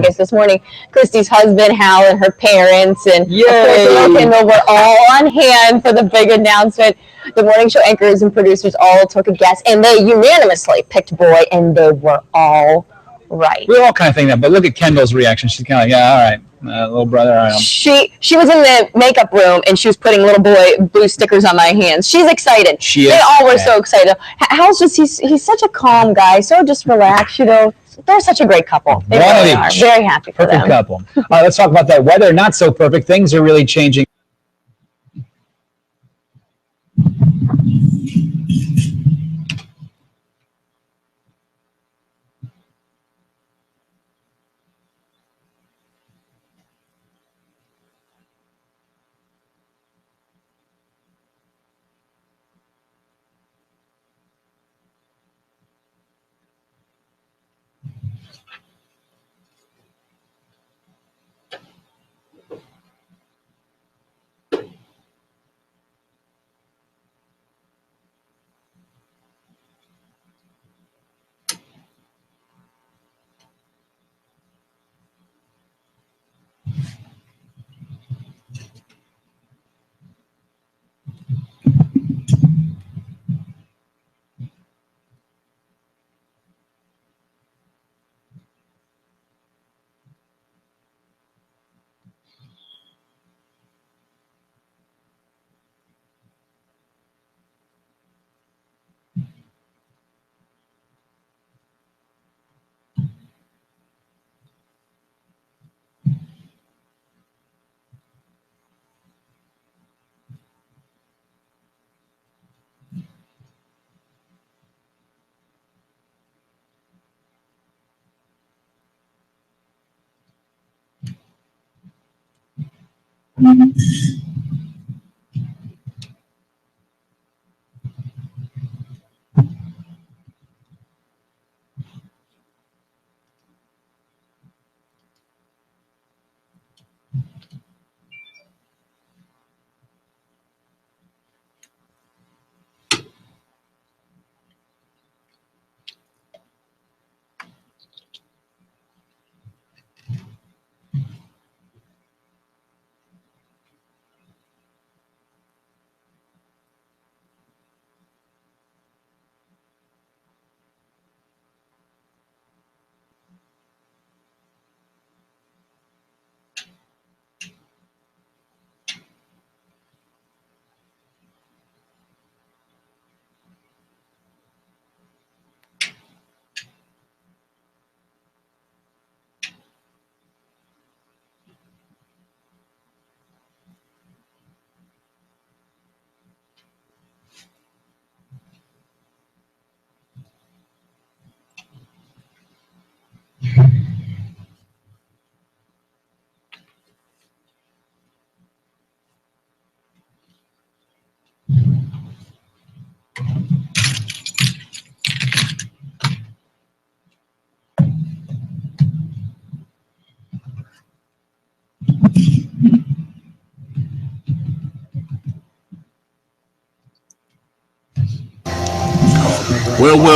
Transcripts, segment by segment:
guess this morning, Christy's husband, Hal, and her parents, and Yay! of course, Will Kendall were all on hand for the big announcement. The morning show anchors and producers all took a guess, and they unanimously picked boy, and they were all right. We all kind of think that, but look at Kendall's reaction. She's kind of like, yeah, all right, little brother. All right. She was in the makeup room, and she was putting little boy blue stickers on my hands. She's excited. They all were so excited. Hal's he's such a calm guy, so just relaxed, you know. They're such a great couple. They really are. Very happy for them. Perfect couple. Let's talk about that weather. Not so perfect. Things are really changing.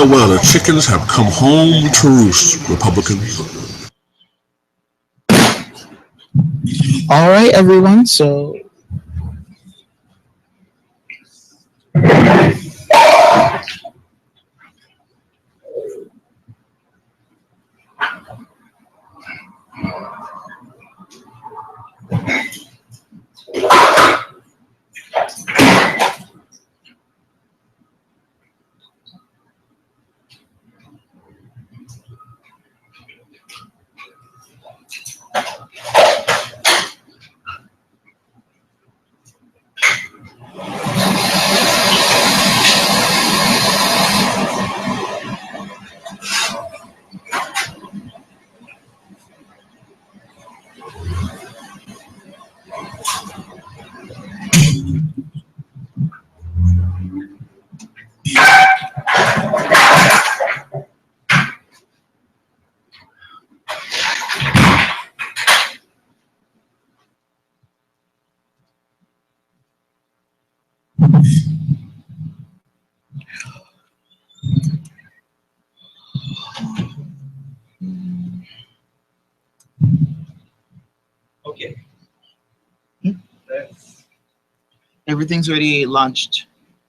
Well, the chickens have come home to roost, Republicans. All right, everyone. So Okay. Everything's already launched.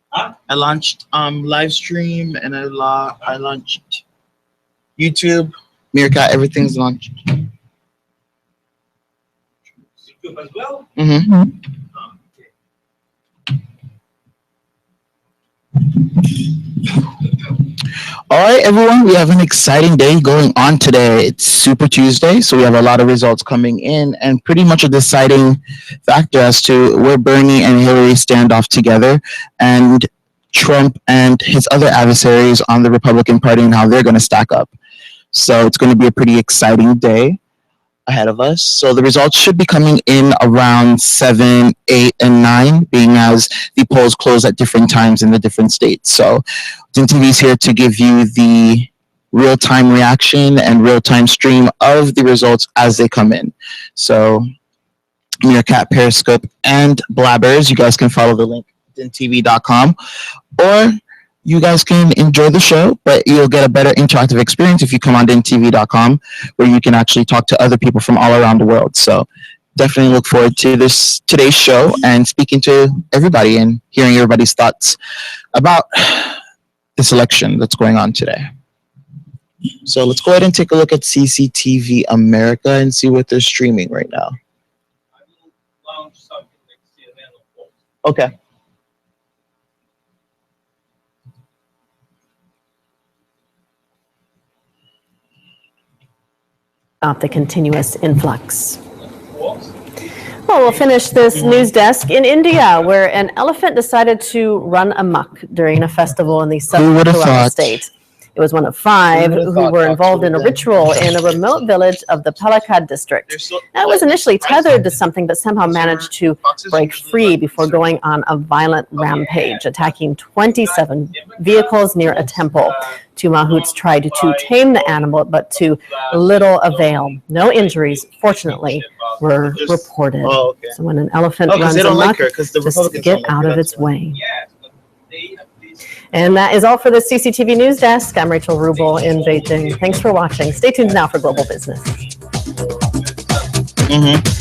Huh? I launched live stream and I launched YouTube, Meerkat. Everything's launched. YouTube as well? Mm-hmm. Okay. All right, everyone, we have an exciting day going on today. It's Super Tuesday, so we have a lot of results coming in and pretty much a deciding factor as to where Bernie and Hillary stand off together and Trump and his other adversaries on the Republican Party and how they're going to stack up. So it's going to be a pretty exciting day ahead of us. So the results should be coming in around 7, 8, and 9, being as the polls close at different times in the different states. So DINtv is here to give you the real-time reaction and real-time stream of the results as they come in. So Meerkat, Periscope, and Blabbers, you guys can follow the link DINtv.com, or you guys can enjoy the show, but you'll get a better interactive experience if you come on DINtv.com, where you can actually talk to other people from all around the world. So definitely look forward to today's show and speaking to everybody and hearing everybody's thoughts about this election that's going on today. So let's go ahead and take a look at CCTV America and see what they're streaming right now. I will launch something like CNN or Fox. Okay. About the continuous influx. Fox? Well, we'll finish this news desk in India, where an elephant decided to run amok during a festival in the southern would've Kerala thought? state. It was one of 5 would've who thought, were involved in a ritual in a remote village of the Palakkad district. Now, it was initially tethered to something, but somehow managed to break free before going on a violent rampage, attacking 27 vehicles near a temple. 2 mahouts tried to tame the animal, but to little avail. No injuries, fortunately, were reported. Oh, okay. So when an elephant Oh, because runs they don't amok, like her because the just Republicans get don't like out her, of that's its why. way. Yes, but they have this. And that is all for the CCTV News Desk. I'm Rachel Rubio in Beijing. Thanks for watching. Stay tuned now for Global Business. Mm-hmm.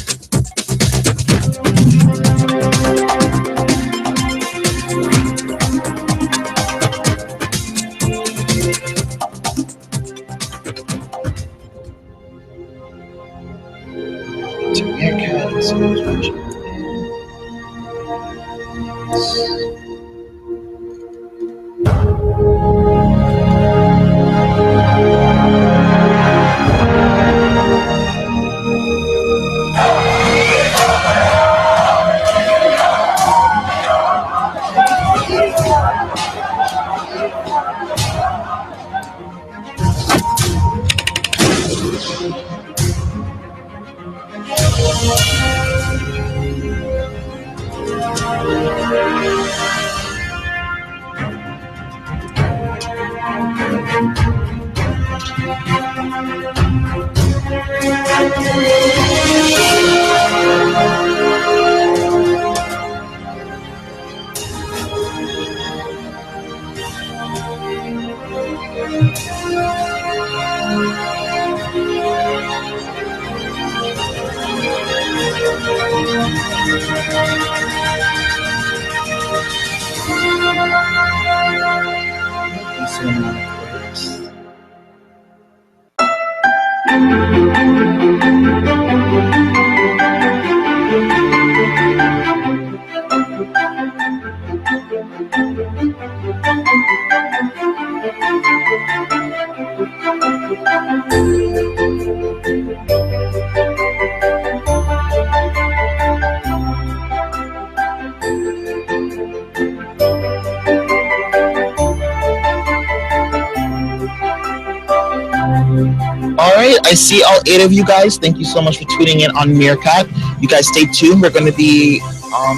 All right, I see all 8 of you guys. Thank you so much for tuning in on Meerkat. You guys stay tuned. We're going to be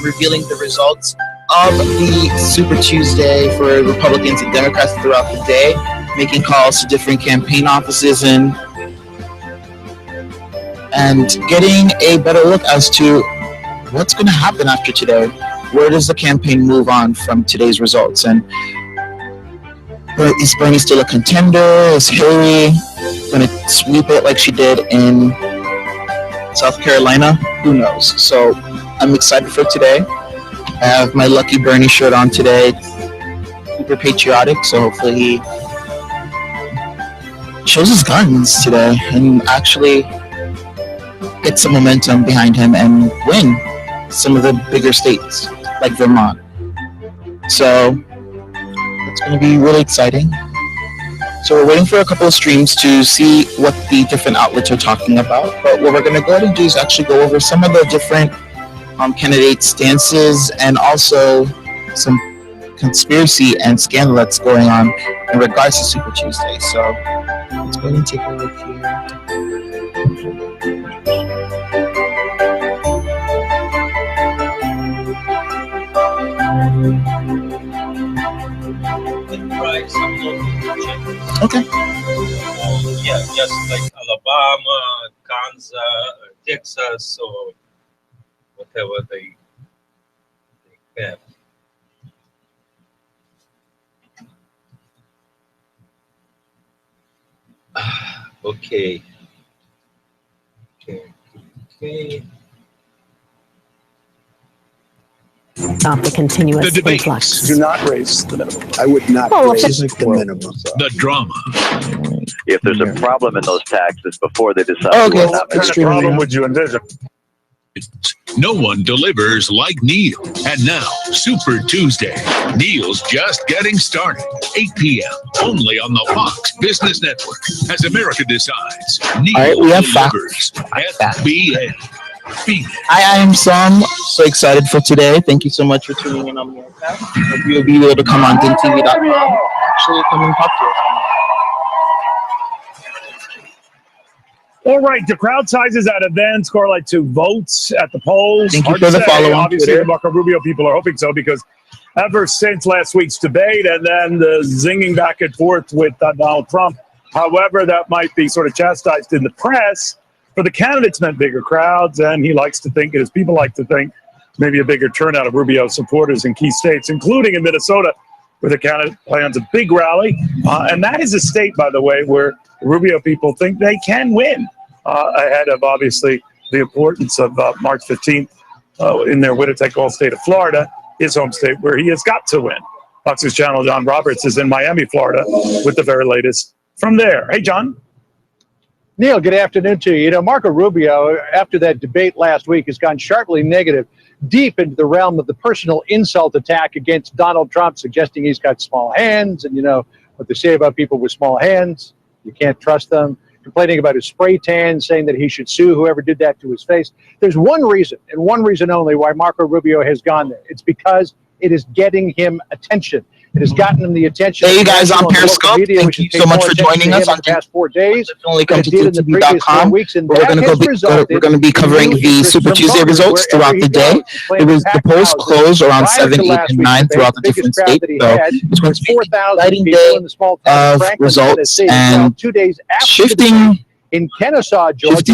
revealing the results of the Super Tuesday for Republicans and Democrats throughout the day, making calls to different campaign offices and getting a better look as to what's going to happen after today. Where does the campaign move on from today's results? And is Bernie still a contender? Is Hillary going to sweep it like she did in South Carolina, who knows? So I'm excited for today. I have my Lucky Bernie shirt on today. Super patriotic, so hopefully he shows his guns today and actually get some momentum behind him and win some of the bigger states like Vermont. So it's going to be really exciting. So we're waiting for a couple of streams to see what the different outlets are talking about. But what we're going to go ahead and do is actually go over some of the different candidate stances and also some conspiracy and scandal that's going on in regards to Super Tuesday. So let's go ahead and take a look here. Try some local changes. Okay. Yeah, just like Alabama, Kansas, Texas, or whatever they have. Okay. Okay. Stop the continuous The debates. influx. Do not raise the minimum. I would not Oh, raise the minimum. The drama. If there's a problem in those taxes before they decide Okay. to What kind of problem would you envision? No one delivers like Neil. And now, Super Tuesday. Neil's just getting started. 8 p.m. only on the Fox Business Network. As America decides, Neil All right, we have delivers. FBN. I am so excited for today. Thank you so much for tuning in on the iPad. Hope you'll be able to come on DINtv.com. Actually, come and talk to us. All right, the crowd sizes at events correlate to votes at the polls. Thank you Hard for to the say. follow on Obviously, Twitter. the Marco Rubio people are hoping so because ever since last week's debate and then the zinging back and forth with Donald Trump, however, that might be sort of chastised in the press. For the candidates meant bigger crowds, and he likes to think, and his people like to think, maybe a bigger turnout of Rubio supporters in key states, including in Minnesota, where the candidate plans a big rally. And that is a state, by the way, where Rubio people think they can win, ahead of, obviously, the importance of March 15th in their winner-take-all state of Florida, his home state, where he has got to win. Fox's channel, John Roberts, is in Miami, Florida, with the very latest from there. Hey, John. Neil, good afternoon to you. You know, Marco Rubio, after that debate last week, has gone sharply negative, deep into the realm of the personal insult attack against Donald Trump, suggesting he's got small hands. And, you know, what they say about people with small hands, you can't trust them. Complaining about his spray tan, saying that he should sue whoever did that to his face. There's one reason, and one reason only, why Marco Rubio has gone there. It's because it is getting him attention. It has gotten him the attention. Hey, you guys on Periscope, thank you so much for joining us on the past 4 days. Definitely come to DINtv.com. We're going to be covering the Super Tuesday results throughout the day. The polls closed around 7, 8, and 9 throughout the different states. So it's going to be an exciting day of results and shifting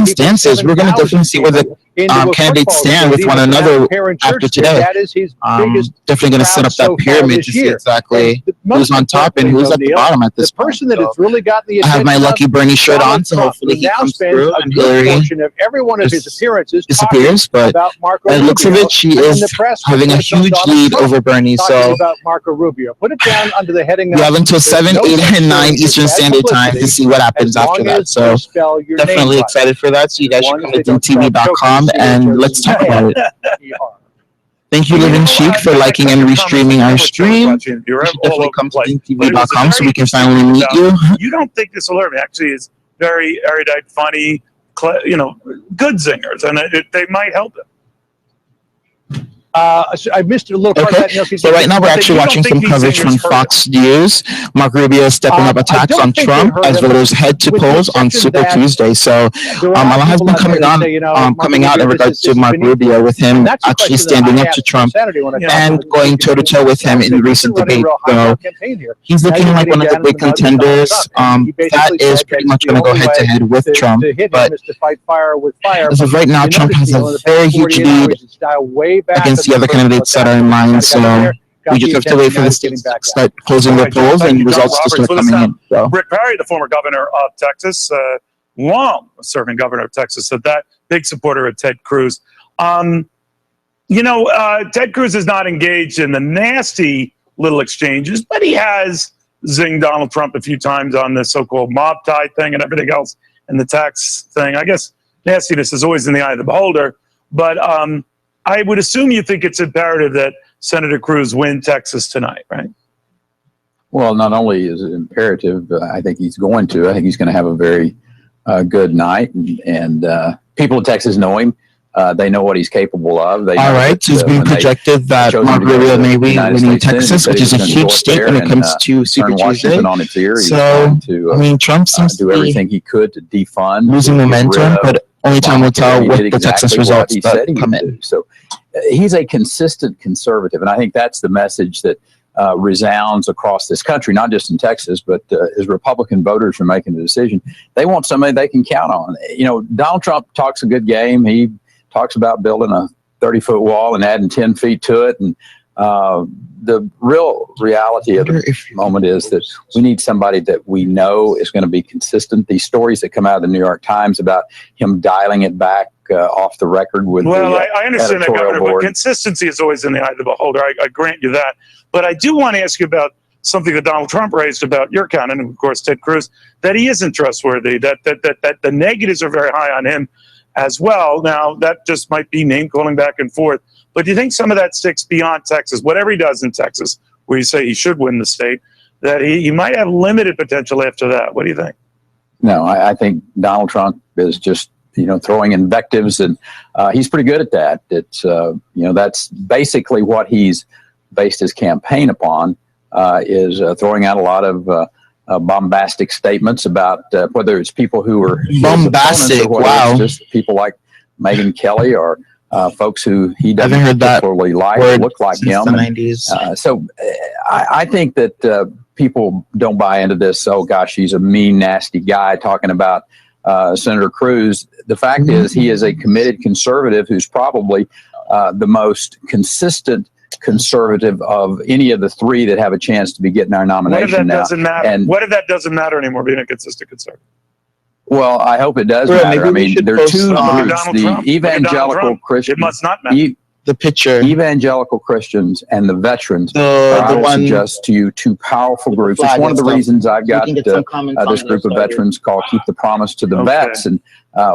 stances. We're going to definitely see where the candidates stand with one another after today. Definitely going to set up that pyramid to see exactly who's on top and who's at the bottom at this point. I have my Lucky Bernie shirt on, so hopefully he comes through and Hilary disappears. But by the looks of it, she is having a huge lead over Bernie. So we have until 7, 8, and 9 Eastern Standard Time to see what happens after that. So definitely excited for that. So you guys should come to DINtv.com and let's talk about it. Thank you, Living Chic, for liking and restreaming our stream. You should definitely come to DINtv.com so we can finally meet you. You don't think this will hurt me. Actually, is very erudite, funny, you know, good singers, and they might help him. I missed a little part of that. So right now we're actually watching some coverage from Fox News. Marco Rubio is stepping up attacks on Trump as voters head to polls on Super Tuesday. So a lot has been coming out in regards to Marco Rubio, with him actually standing up to Trump and going toe-to-toe with him in the recent debate. So he's looking like one of the big contenders. That is pretty much going to go head-to-head with Trump. But as of right now, Trump has a very huge lead against the other candidates that are in line. So we just have to wait for the states to start closing their polls and results to start coming in. So. Rick Perry, the former governor of Texas, long serving governor of Texas. So that big supporter of Ted Cruz. Ted Cruz is not engaged in the nasty little exchanges, but he has zinged Donald Trump a few times on the so-called mob tie thing and everything else and the tax thing. I guess nastiness is always in the eye of the beholder, but I would assume you think it's imperative that Senator Cruz win Texas tonight, right? Well, not only is it imperative, I think he's going to. I think he's going to have a very good night, and people in Texas know him. They know what he's capable of. They All right, so it's been projected that Mark Rubio may be winning Texas, which is a huge state when it comes to Super Tuesday. So, I mean, Trump seems to do everything he could to defund, losing momentum, but only time will tell with the Texas results that come in. So he's a consistent conservative, and I think that's the message that resounds across this country, not just in Texas, but as Republican voters are making the decision, they want somebody they can count on. Donald Trump talks a good game. He talks about building a 30-foot wall and adding 10 feet to it. And the real reality of the moment is that we need somebody that we know is going to be consistent. These stories that come out of the New York Times about him dialing it back off the record with I understand that, Governor, but consistency is always in the eye of the beholder. I grant you that. But I do want to ask you about something that Donald Trump raised about your candidate, and of course Ted Cruz, that he isn't trustworthy, that the negatives are very high on him as well. Now, that just might be name calling back and forth. But do you think some of that sticks beyond Texas, whatever he does in Texas, where you say he should win the state, that he might have limited potential after that? What do you think? No, I think Donald Trump is just, throwing invectives, and he's pretty good at that. It's, that's basically what he's based his campaign upon, is throwing out a lot of bombastic statements about whether it's people who are bombastic. Wow, just people like Megyn Kelly or folks who he doesn't particularly like or look like him. So I think that people don't buy into this. Oh gosh, he's a mean, nasty guy talking about Senator Cruz. The fact is, he is a committed conservative who's probably the most consistent conservative of any of the three that have a chance to be getting our nomination. What if that now. doesn't matter? And, what if that doesn't matter anymore, being a consistent conservative? Well, I hope it does matter. I mean, there are two groups, the evangelical Christians. It must not matter. The picture. Evangelical Christians and the veterans are, I would suggest to you, two powerful groups. It's one of the reasons I've got this group of veterans called Keep the Promise to the Vets, and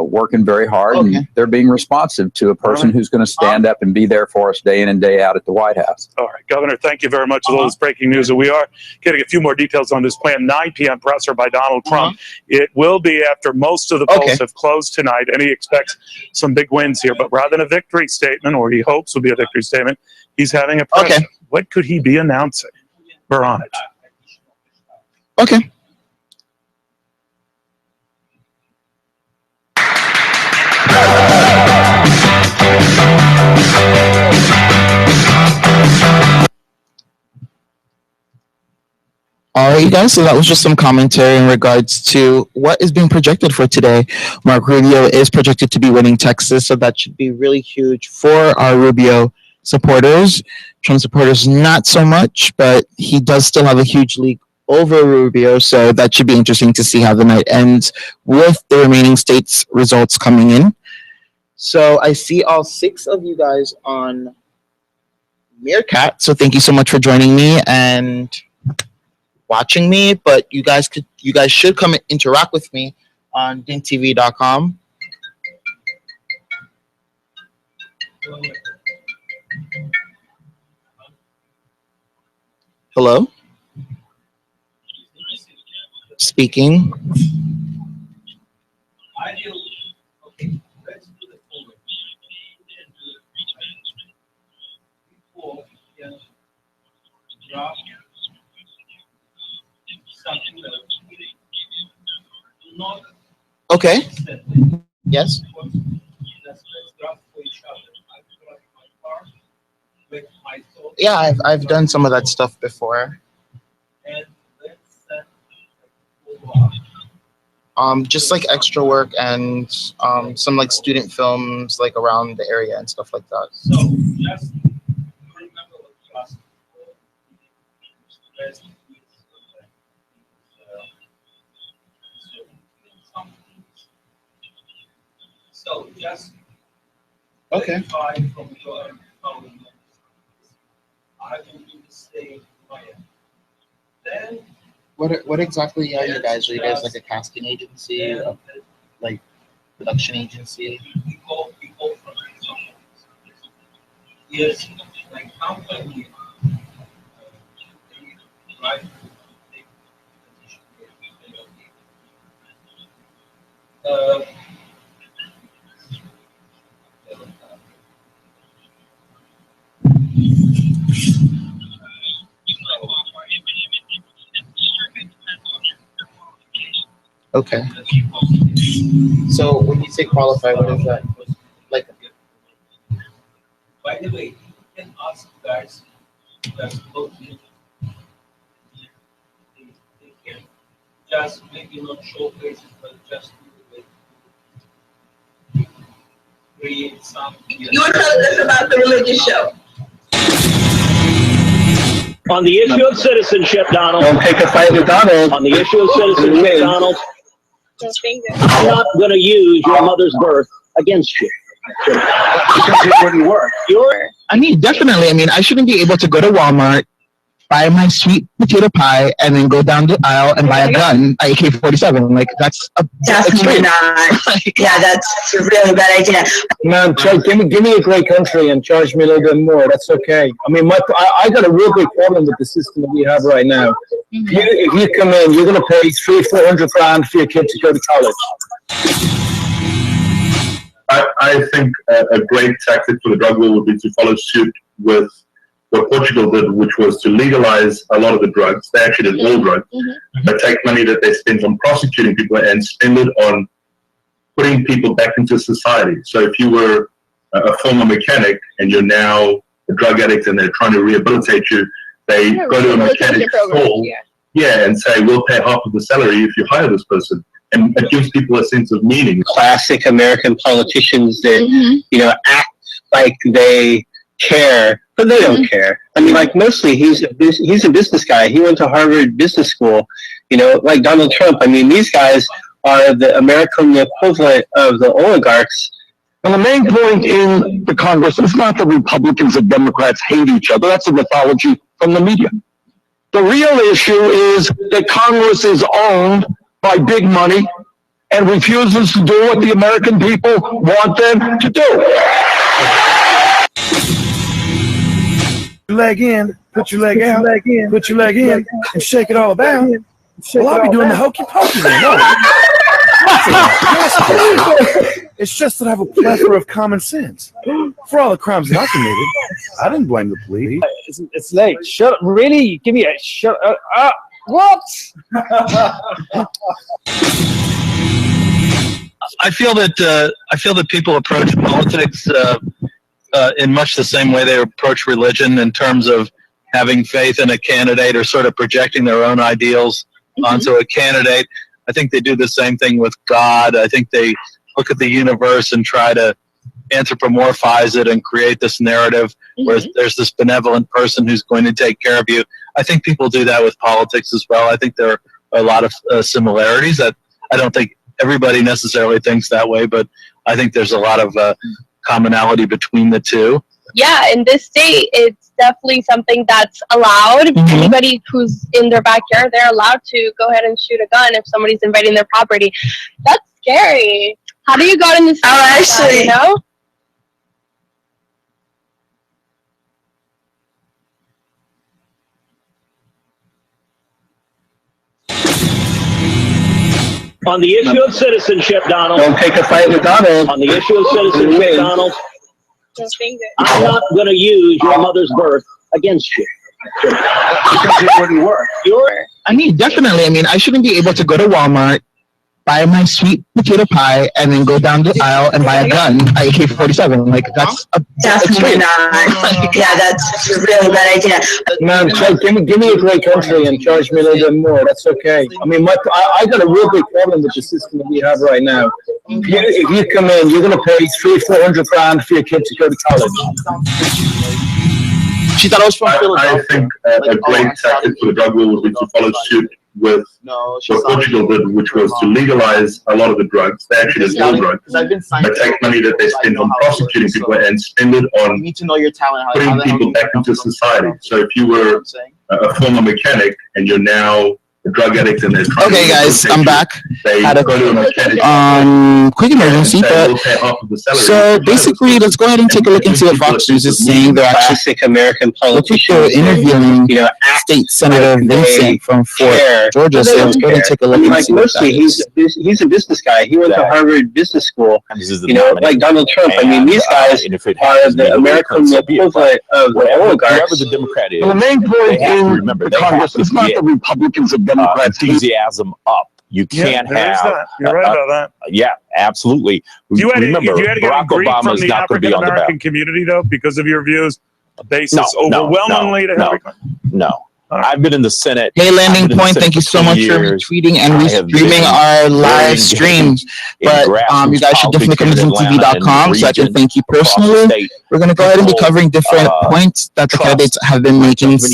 working very hard, and they're being responsive to a person who's going to stand up and be there for us day in and day out at the White House. All right, Governor, thank you very much for all this breaking news. And we are getting a few more details on this plan. 9 p.m. presser by Donald Trump. It will be after most of the polls have closed tonight, and he expects some big wins here. But rather than a victory statement, or he hopes will be a victory statement, he's having a presser. What could he be announcing? We're on it. Okay. All right, you guys, so that was just some commentary in regards to what is being projected for today. Mark Rubio is projected to be winning Texas, so that should be really huge for our Rubio supporters. Trump supporters, not so much, but he does still have a huge lead over Rubio, so that should be interesting to see how the night ends with the remaining states' results coming in. So I see all 6 of you guys on Meerkat, so thank you so much for joining me and watching me, but you guys should come and interact with me on DINtv.com. Hello? Speaking. Okay. Yes. Yeah, I've done some of that stuff before. Just like extra work and some like student films like around the area and stuff like that. So just remember what class So just Okay. verify from your family members. I will do the same my end. Then What exactly are you guys? Are you guys like a casting agency, like production agency? we go from yes, like company right. Okay. So when you say qualify, what is that? Like, By the way, you can ask guys both they can just maybe not show faces, but just create some. You were telling us about the religious show. On the issue of citizenship, Donald. don't pick a fight with Donald. On the issue of citizenship, Donald. I'm not going to use your mother's birth against you. Because it wouldn't work. I mean, definitely. I mean, I shouldn't be able to go to Walmart, buy my sweet potato pie, and then go down the aisle and buy a gun, AK-47. Like, that's a Definitely not. Yeah, that's a really bad idea. Man, give me a great country and charge me a little bit more. That's okay. I mean, I got a real big problem with the system that we have right now. If you come in, you're going to pay $300,000-400,000 for your kid to go to college. I think a great tactic for the drug war would be to follow suit with what Portugal did, which was to legalize a lot of the drugs. They actually did all drugs, but take money that they spent on prosecuting people and spend it on putting people back into society. So if you were a former mechanic and you're now a drug addict and they're trying to rehabilitate you, they go to a mechanic school, and say, we'll pay half of the salary if you hire this person. And it gives people a sense of meaning. Classic American politicians that, act like they care, but they don't care. I mean, like, mostly he's a business guy. He went to Harvard Business School, like Donald Trump. I mean, these guys are the American equivalent of the oligarchs. And the main point in the Congress is not that Republicans and Democrats hate each other. That's a mythology from the media. The real issue is that Congress is owned by big money and refuses to do what the American people want them to do. Leg in, put your leg out, put your leg in, and shake it all about. Well, I'll be doing the hokey pokey then. No. It's just that I have a plethora of common sense. For all the crimes that I committed, I didn't blame the police. It's late. Shut up. Really? Give me a shut up. Whoops. I feel that people approach politics in much the same way they approach religion, in terms of having faith in a candidate or sort of projecting their own ideals onto a candidate. I think they do the same thing with God. I think they look at the universe and try to anthropomorphize it and create this narrative where there's this benevolent person who's going to take care of you. I think people do that with politics as well. I think there are a lot of similarities. That I don't think everybody necessarily thinks that way, but I think there's a lot of commonality between the two. Yeah, in this state, it's definitely something that's allowed. Anybody who's in their backyard, they're allowed to go ahead and shoot a gun if somebody's invading their property. That's scary. How do you go in this? Actually, On the issue of citizenship, Donald. Don't pick a fight with Donald. On the issue of citizenship, Donald. I'm not going to use your mother's birth against you. Because it wouldn't work. I mean, definitely. I mean, I shouldn't be able to go to Walmart, buy my sweet potato pie, and then go down the aisle and buy a gun, AK-47. Like, that's Definitely not. Yeah, that's a really bad idea. Man, give me a great country and charge me a little bit more. That's okay. I mean, I got a real big problem with the system that we have right now. If you come in, you're going to pay $300,000-400,000 for your kid to go to college. She thought I was from Philadelphia. I think a great tactic for the drug war would be to follow suit with what Portugal did, which was to legalize a lot of the drugs. They actually did all drugs, but take money that they spend on prosecuting people and spend it on putting people back into society. So if you were a former mechanic and you're now a drug addict and okay, guys, I'm back. Had a quick emergency, but so basically, let's go ahead and take a look and see what Fox News is saying. They're actually classic American politicians. Interviewing State Senator Vincent from Fort Georgia. So let's go ahead and take a look and see what that is. He's a business guy. He went to Harvard Business School. Like Donald Trump. I mean, these guys are the American equivalent of the oligarchs. Whoever the Democrat is, Well, the main point in the Congress is not the Republicans and Democrats. enthusiasm up. You can't have. You're right about that. Yeah, absolutely. You had Remember, to get Barack grief from Obama's the not going to be on the African-American ballot. community, though, because of your views? Basis overwhelmingly to Hillary Clinton? No. I've been in the Senate. Hey, Landing Point, thank you so much for retweeting and restreaming our live stream. But you guys should definitely come to DINtv.com so I can thank you personally. We're going to go ahead and be covering different points that the candidates have been making that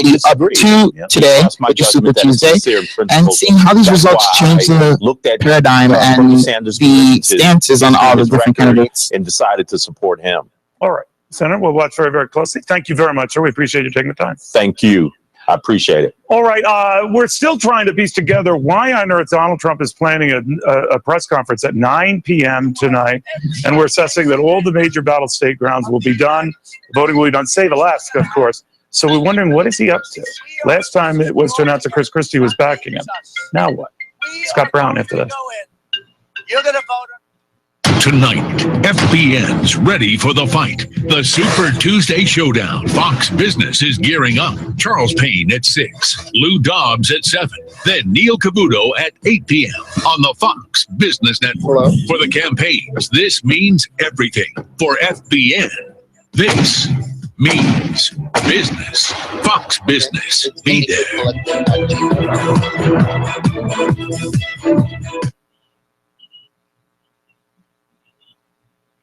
lead up to today, which is Super Tuesday, and seeing how these results change the paradigm and the stances on all the different candidates. And decided to support him. All right. Senator, we'll watch very, very closely. Thank you very much, sir. We appreciate you taking the time. Thank you. I appreciate it. All right. We're still trying to piece together why on earth Donald Trump is planning a press conference at 9 p.m. tonight. And we're assessing that all the major battle state grounds will be done. Voting will be done, save Alaska, of course. So we're wondering, what is he up to? Last time it was to announce that Chris Christie was backing him. Now what? Scott Brown after that. You're going to vote. Tonight, FBN's ready for the fight. The Super Tuesday Showdown. Fox Business is gearing up. Charles Payne at 6, Lou Dobbs at 7, then Neil Cavuto at 8 p.m. on the Fox Business Network. For the campaigns, this means everything. For FBN, this means business. Fox Business. Be there.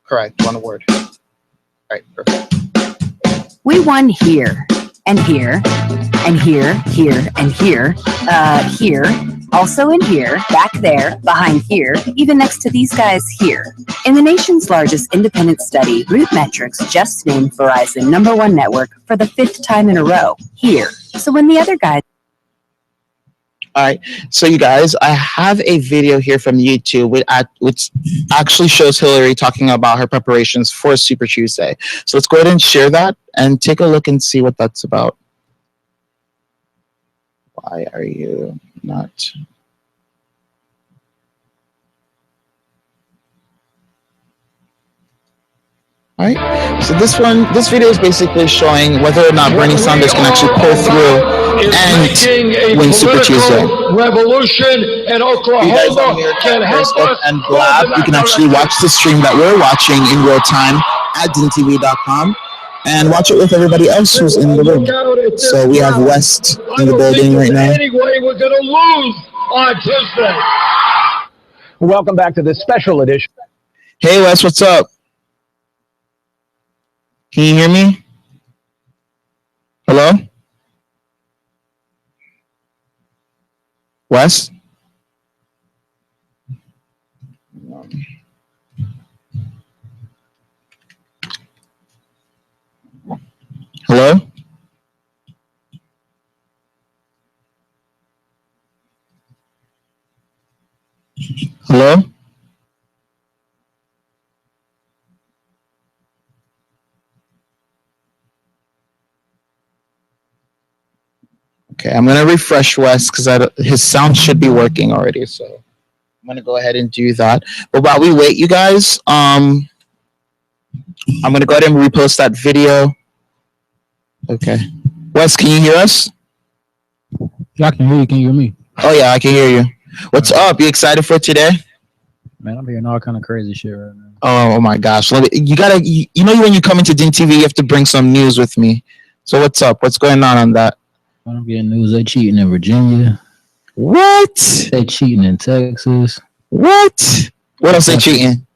Correct. One word. All right. Perfect. We won here, and here, and here, here, and here, here, also in here, back there, behind here, even next to these guys here. In the nation's largest independent study, RootMetrics just named Verizon #1 network for the 5th time in a row, here. So when the other guys... All right, so you guys, I have a video here from YouTube which actually shows Hilary talking about her preparations for Super Tuesday. So let's go ahead and share that and take a look and see what that's about. Why are you not? All right, so this video is basically showing whether or not Bernie Sanders can actually pull through and win Super Tuesday. Revolution in Oklahoma can help us. And Blab, you can actually watch the stream that we're watching in real time at DINtv.com and watch it with everybody else who's in the room. So we have West in the building right now. Anyway, we're going to lose on Tuesday. Welcome back to this special edition. Hey, Wes, what's up? Can you hear me? Hello? Wes? Hello? Hello? Okay, I'm going to refresh Wes because his sound should be working already. So I'm going to go ahead and do that. But while we wait, you guys, I'm going to go ahead and repost that video. Okay. Wes, can you hear us? Yeah, I can hear you. Can you hear me? Oh, yeah, I can hear you. What's up? You excited for today? Man, I'm hearing all kind of crazy shit right now. Oh, my gosh. You gotta, you know, when you come into DINtv, you have to bring some news with me. So what's up? What's going on that? I'm getting news they cheating in Virginia. What? They cheating in Texas. What? What else they cheating?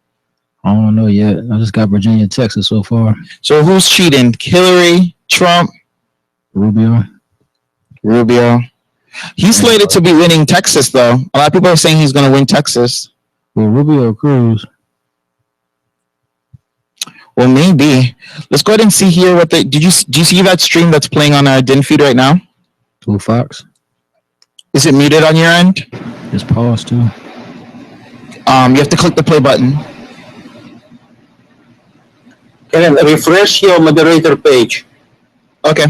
I don't know yet. I just got Virginia, Texas so far. So who's cheating? Hillary, Trump, Rubio. Rubio. He's slated to be winning Texas, though. A lot of people are saying he's going to win Texas. Well, Rubio Cruz. Well, maybe. Let's go ahead and see here what do you see that stream that's playing on our DIN feed right now? Blue Fox. Is it muted on your end? It's paused too. You have to click the play button. And then refresh your moderator page. Okay.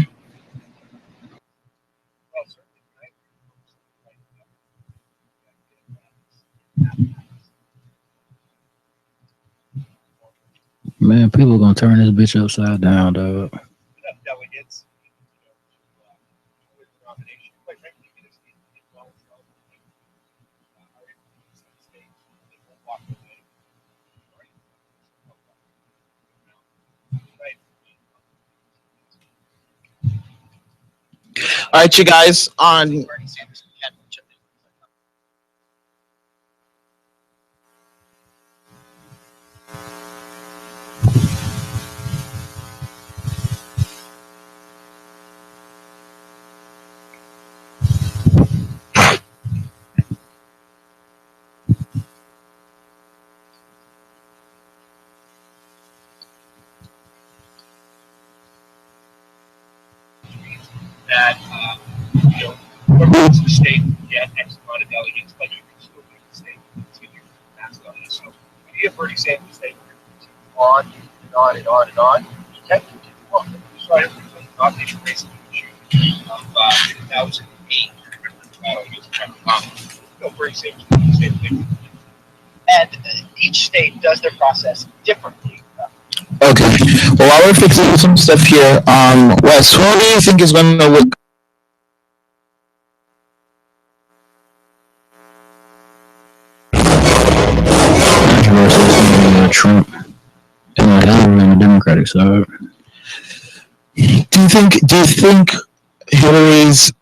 Man, people are gonna turn this bitch upside down, dog. All right, you guys, on that whoever wins the state will get X amount of delegates, but you can still win the state and continue to pass on this. So if you have Bernie Sanders' state, on and on and on and on, you can continue on. We saw it with the nomination race of 2008. Bernie Sanders did the same thing. And each state does their process differently. okay. Well, while we're fixing some stuff here, Wes, who do you think is going to win? Trump and Hillary on the Democratic side. Do you think Hillary's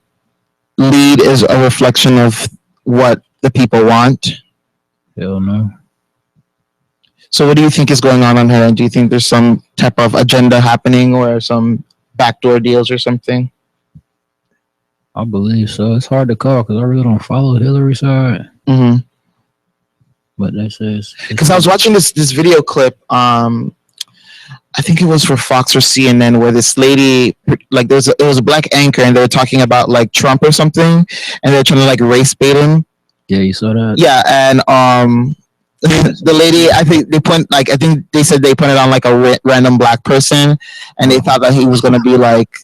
lead is a reflection of what the people want? Hell no. So what do you think is going on her end? Do you think there's some type of agenda happening or some backdoor deals or something? I believe so. It's hard to call because I really don't follow Hillary's side. Mm-hmm. But that says because I was watching this video clip. I think it was for Fox or CNN where this lady, like, it was a black anchor and they were talking about like Trump or something, and they're trying to like race bait him. Yeah, you saw that. Yeah, and the lady, I think they said they put it on like a random black person, and they thought that he was gonna be like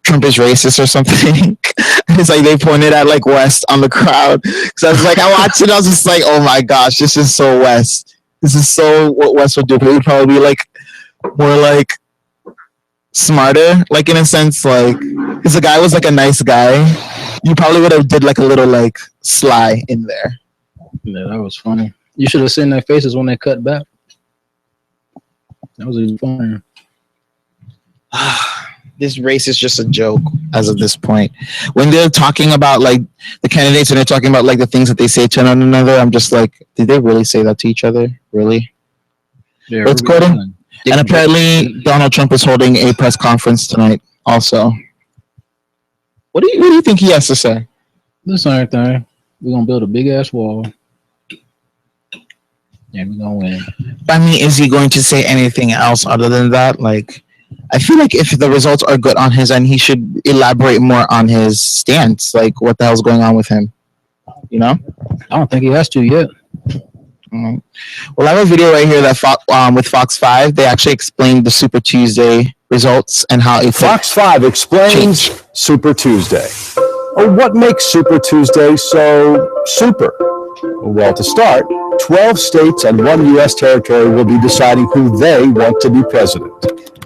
Trump is racist or something. It's like they pointed at like West on the crowd. So I was like, I watched it, I was just like, oh my gosh, this is so West. This is so what West would do. He would probably be like more like smarter, like in a sense, like because the guy was like a nice guy. You probably would have did like a little like sly in there. Yeah, that was funny. You should have seen their faces when they cut back. That was even funnier. This race is just a joke as of this point. When they're talking about like the candidates and they're talking about like the things that they say to one another, I'm just like, did they really say that to each other? Really? Yeah, Let's go ahead. And apparently Donald Trump is holding a press conference tonight also. What do you think he has to say? The same thing. We're gonna build a big ass wall. And we're gonna win. I mean, is he going to say anything else other than that? Like, I feel like if the results are good on his end, he should elaborate more on his stance. Like, what the hell's going on with him? You know? I don't think he has to yet. Well, I have a video right here that with Fox 5, they actually explained the Super Tuesday results and how it Fox 5 explains Super Tuesday. Or what makes Super Tuesday so super? Well, to start, 12 states and 1 U.S. territory will be deciding who they want to be president.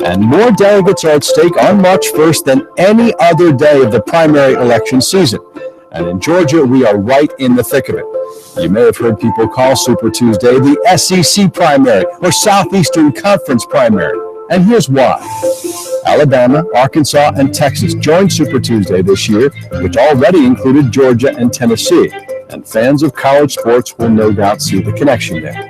And more delegates are at stake on March 1st than any other day of the primary election season. And in Georgia, we are right in the thick of it. You may have heard people call Super Tuesday the SEC primary or Southeastern Conference primary. And here's why. Alabama, Arkansas, and Texas joined Super Tuesday this year, which already included Georgia and Tennessee. And fans of college sports will no doubt see the connection there.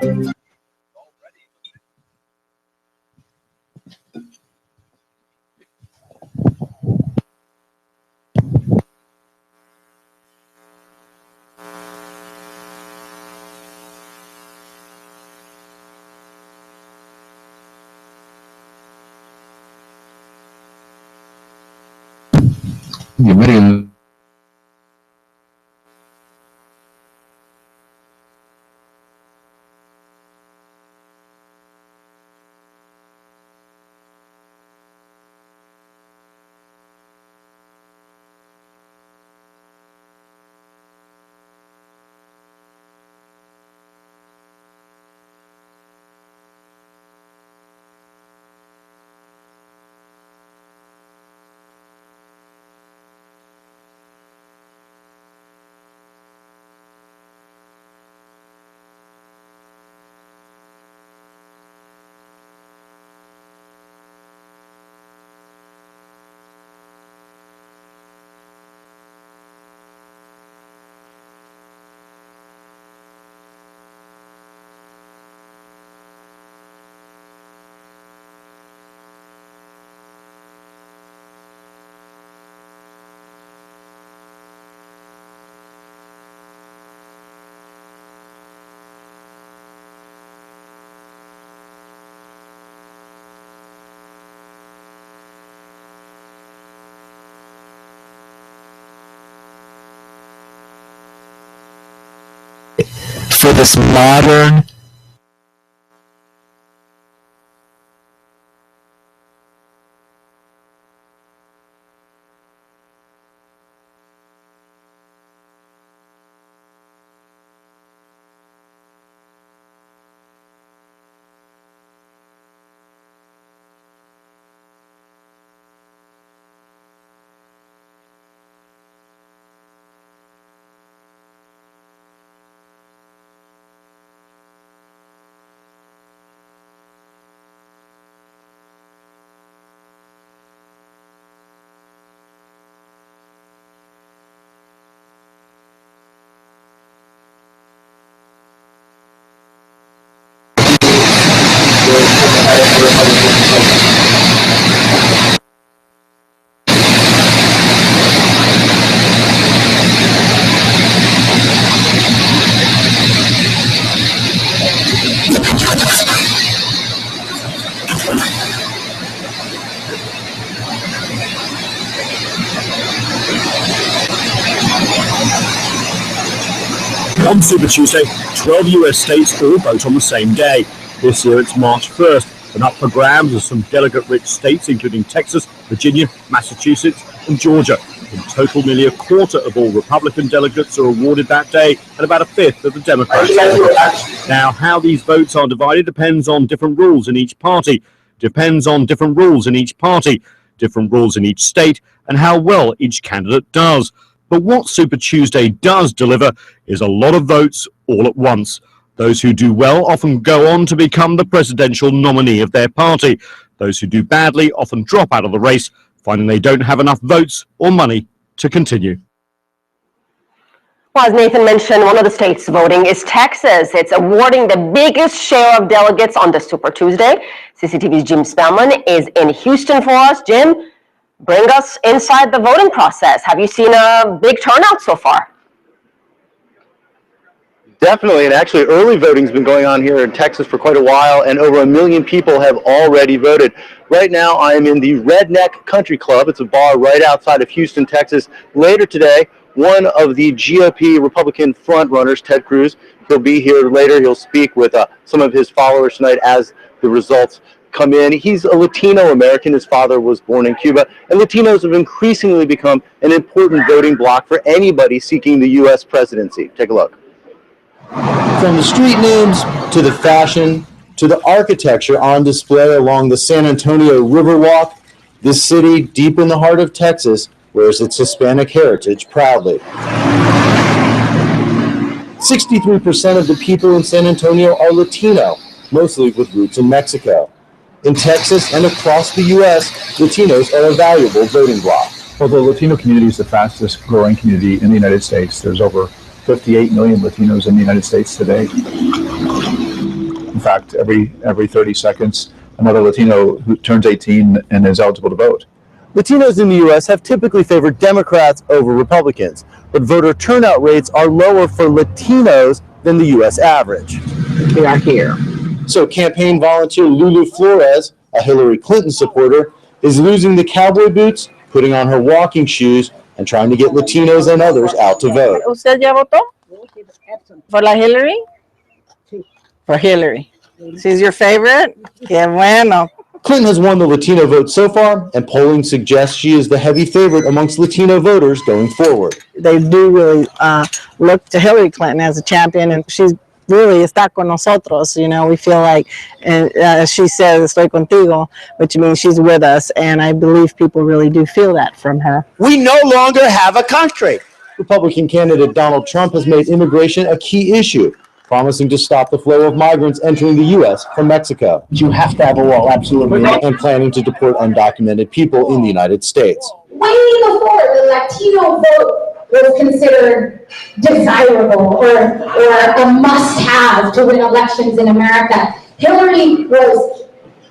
For this modern On Super Tuesday, 12 US states all vote on the same day. This year it's March 1st, and up for grabs are some delegate-rich states including Texas, Virginia, Massachusetts and Georgia. In total, nearly a quarter of all Republican delegates are awarded that day, and about a fifth of the Democrats. Now, how these votes are divided depends on different rules in each party, different rules in each state, and how well each candidate does. But what Super Tuesday does deliver is a lot of votes all at once. Those who do well often go on to become the presidential nominee of their party. Those who do badly often drop out of the race, finding they don't have enough votes or money to continue. Well, as Nathan mentioned, one of the states voting is Texas. It's awarding the biggest share of delegates on the Super Tuesday. CCTV's Jim Spellman is in Houston for us. Jim, bring us inside the voting process. Have you seen a big turnout so far? Definitely, and actually early voting's been going on here in Texas for quite a while, and over 1 million people have already voted. Right now, I am in the Redneck Country Club. It's a bar right outside of Houston, Texas. Later today, one of the GOP Republican frontrunners, Ted Cruz, he'll be here later. He'll speak with some of his followers tonight as the results come in. He's a Latino American. His father was born in Cuba, and Latinos have increasingly become an important voting bloc for anybody seeking the U.S. presidency. Take a look. From the street names to the fashion to the architecture on display along the San Antonio Riverwalk, this city deep in the heart of Texas wears its Hispanic heritage proudly. 63% of the people in San Antonio are Latino, mostly with roots in Mexico. In Texas and across the U.S., Latinos are a valuable voting bloc. Well, the Latino community is the fastest growing community in the United States. There's over 58 million Latinos in the United States today. In fact, every 30 seconds, another Latino who turns 18 and is eligible to vote. Latinos in the U.S. have typically favored Democrats over Republicans, but voter turnout rates are lower for Latinos than the U.S. average. We are here. So campaign volunteer Lulu Flores, a Hillary Clinton supporter, is losing the cowboy boots, putting on her walking shoes, and trying to get Latinos and others out to vote. ¿Usted ya votó? ¿For la Hillary? For Hillary. She's your favorite? Qué bueno. Clinton has won the Latino vote so far, and polling suggests she is the heavy favorite amongst Latino voters going forward. They do really look to Hillary Clinton as a champion, and she's really está con nosotros. You know, we feel like, as she says, estoy contigo, which means she's with us, and I believe people really do feel that from her. We no longer have a country. Republican candidate Donald Trump has made immigration a key issue, promising to stop the flow of migrants entering the U.S. from Mexico. You have to have a wall, absolutely. And planning to deport undocumented people in the United States. Way before the Latino vote was considered desirable or a must-have to win elections in America, Hillary was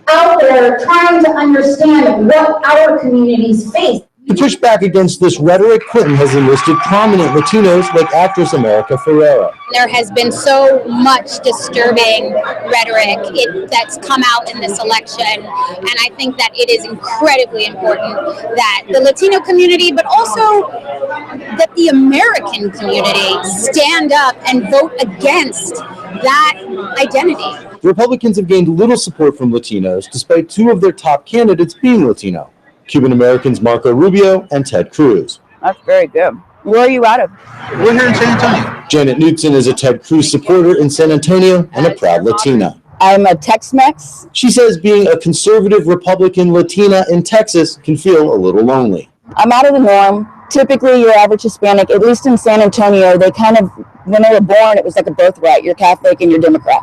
out there trying to understand what our communities face. To push back against this rhetoric, Clinton has enlisted prominent Latinos like actress America Ferrera. There has been so much disturbing rhetoric that's come out in this election, and I think that it is incredibly important that the Latino community, but also that the American community stand up and vote against that identity. Republicans have gained little support from Latinos, despite two of their top candidates being Latino, Cuban Americans Marco Rubio and Ted Cruz. That's very good. Where are you out of? We're here in San Antonio. Janet Knutson is a Ted Cruz supporter in San Antonio and a proud Latina. I'm a Tex-Mex. She says being a conservative Republican Latina in Texas can feel a little lonely. I'm out of the norm. Typically, your average Hispanic, at least in San Antonio, they kind of, when they were born, it was like a birthright. You're Catholic and you're Democrat.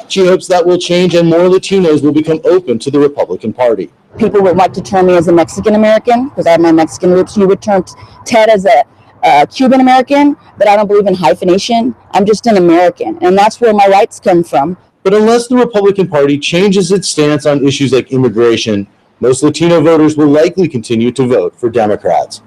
She hopes that will change and more Latinos will become open to the Republican Party. People would like to term me as a Mexican American because I have my Mexican roots. You would term Ted as a Cuban American, but I don't believe in hyphenation. I'm just an American, and that's where my rights come from. But unless the Republican Party changes its stance on issues like immigration, most Latino voters will likely continue to vote for Democrats.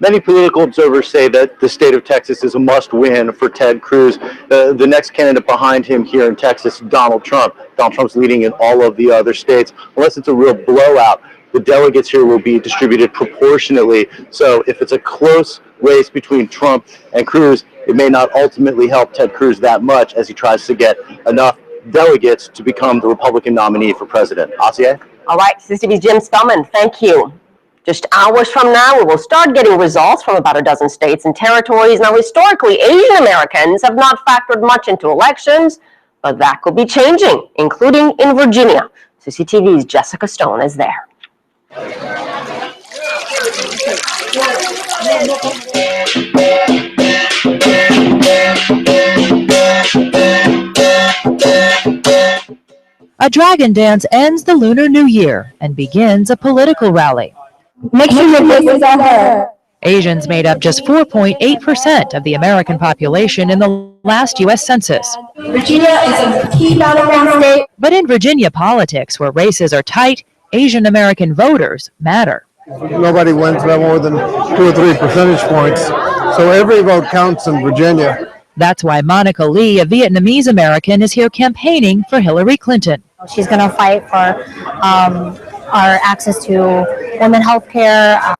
Many political observers say that the state of Texas is a must-win for Ted Cruz. The next candidate behind him here in Texas, Donald Trump. Donald Trump's leading in all of the other states. Unless it's a real blowout, the delegates here will be distributed proportionately. So if it's a close race between Trump and Cruz, it may not ultimately help Ted Cruz that much as he tries to get enough delegates to become the Republican nominee for president. Asier? All right, CCTV's Jim Spellman, thank you. Just hours from now, we will start getting results from about a dozen states and territories. Now, historically, Asian Americans have not factored much into elections, but that could be changing, including in Virginia. CCTV's Jessica Stone is there. A dragon dance ends the Lunar New Year and begins a political rally. Make sure your voices are heard. Asians made up just 4.8% of the American population in the last U.S. Census. Virginia is a key battleground state. But in Virginia politics, where races are tight, Asian American voters matter. Nobody wins by more than 2 or 3 percentage points. So every vote counts in Virginia. That's why Monica Lee, a Vietnamese American, is here campaigning for Hillary Clinton. She's going to fight for our access to women health care.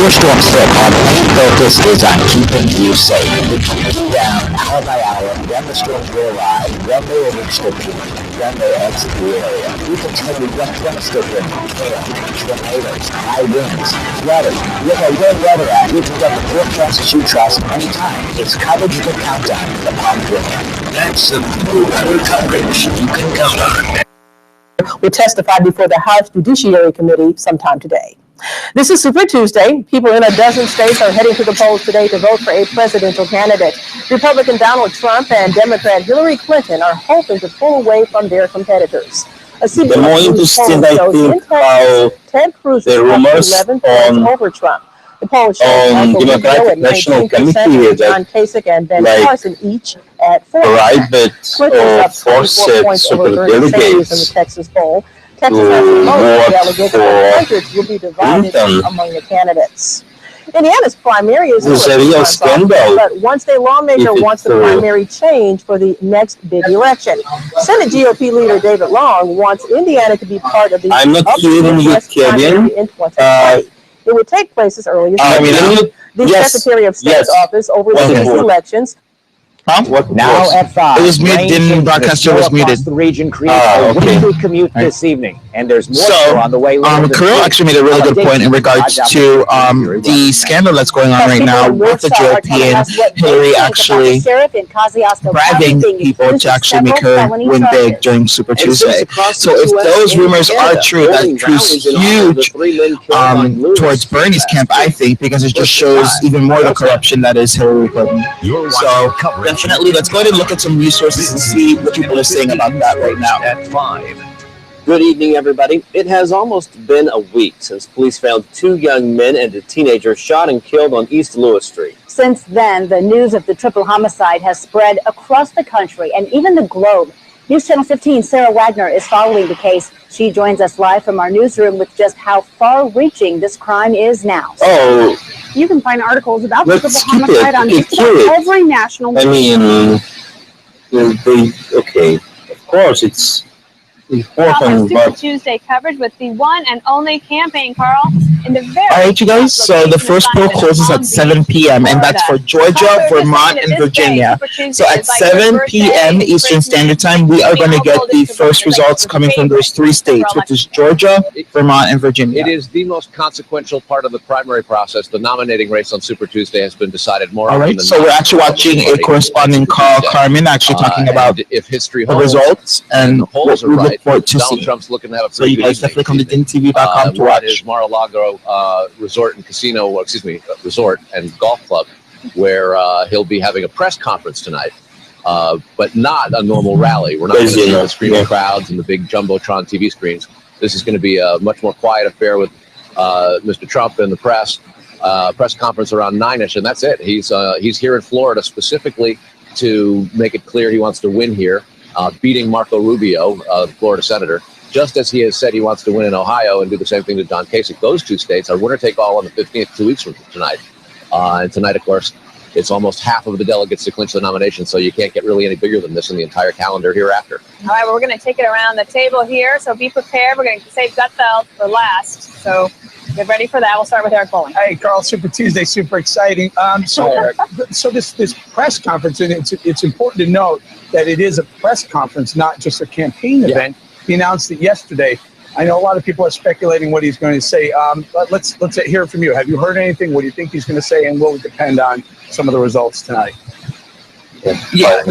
Your storm slip on main focus is on keeping you safe. We're counting down hour by hour when the storms will arrive, when they will reach their peak, when they exit the area. We can tell you what threats they're bringing: hail, tornadoes, high winds, flooding. With our Real Weather app, you can get the forecasts you trust anytime. It's coverage you can count on in the palm of your hand. That's the Real Weather coverage you can count on. Will testify before the House Judiciary Committee sometime today. This is Super Tuesday. People in a dozen states are heading to the polls today to vote for a presidential candidate. Republican Donald Trump and Democrat Hillary Clinton are hoping to pull away from their competitors. The more interesting, I think, how Ted Cruz the is up rumors 11 points over Trump. The poll shows Michael Rubio Democratic at National 19%, Committee John Kasich and Ben like Carson each at 4%. private Clinton is or up 24 forced points over Bernie Sanders in the superdelegates Texas poll. Texas to has the most vote delegates, for and hundreds will be divided Clinton. among the candidates. Indiana's primary is This is a real scandal. but one state lawmaker If wants the it's, primary change for the next big election. Senate GOP leader David Long wants Indiana to be part of the I'm not kidding you, Kevin. It would take place as early as the Secretary of State's office oversees elections. Now at 5. It was muted. Didn't broadcaster was muted. The region creates a windy commute this evening, and there's more so on the way. Kirill actually made a really good point in regards to the scandal that's going on right now with the GOP and Hillary actually bribing people to actually make her win big during Super Tuesday. So if those rumors are true, that proves huge towards Bernie's camp, I think, because it just shows even more the corruption that is Hillary Clinton. So definitely, let's go ahead and look at some resources and see what people are saying about that right now. At 5. Good evening, everybody. It has almost been a week since police found 2 young men and a teenager shot and killed on East Lewis Street. Since then, the news of the triple homicide has spread across the country and even the globe. News Channel 15's Sarah Wagner is following the case. She joins us live from our newsroom with just how far-reaching this crime is now. Oh. You can find articles about the Let's triple skip homicide it. on Okay, just about kill it. every national I mean, okay, of course it's important, Super but Tuesday coverage with the one and only campaign, Carl, in the very. All right, you guys. So the first poll closes at 7 p.m. and that's for Georgia, Vermont, and Virginia. So at 7 p.m. Eastern Standard Time, we are going to get the first results coming from those 3 states, which is Georgia, Vermont, and Virginia. It is the most consequential part of the primary process. The nominating race on Super Tuesday has been decided more All often right. than So not. we're actually watching a correspondent, Carl Carmen, actually talking about if history the holds, results and the polls what are we right, look forward to Donald see. Trump's looking to have a So you pretty guys good definitely come to DINtv.com to We're at watch. his Mar-a-Lago resort and casino, well, excuse me, resort and golf club, where he'll be having a press conference tonight, but not a normal rally. We're not going to see the screaming crowds and the big jumbotron TV screens. This is going to be a much more quiet affair with Mr. Trump and the press. Press conference around 9ish, and that's it. He's here in Florida specifically to make it clear he wants to win here, beating Marco Rubio, the Florida senator, just as he has said he wants to win in Ohio and do the same thing to John Kasich. Those 2 states are winner-take-all on the 15th, 2 weeks from tonight. And tonight, of course, it's almost half of the delegates to clinch the nomination, so you can't get really any bigger than this in the entire calendar hereafter. All right, well, we're going to take it around the table here, so be prepared. We're going to save Gutfeld for last, so get ready for that. We'll start with Eric Bowling. Hey, Carl, Super Tuesday, super exciting. So this press conference, and it's important to note that it is a press conference, not just a campaign event. He announced it yesterday. I know a lot of people are speculating what he's going to say. But let's hear from you. Have you heard anything? What do you think he's going to say? And will it depend on some of the results tonight? Yeah,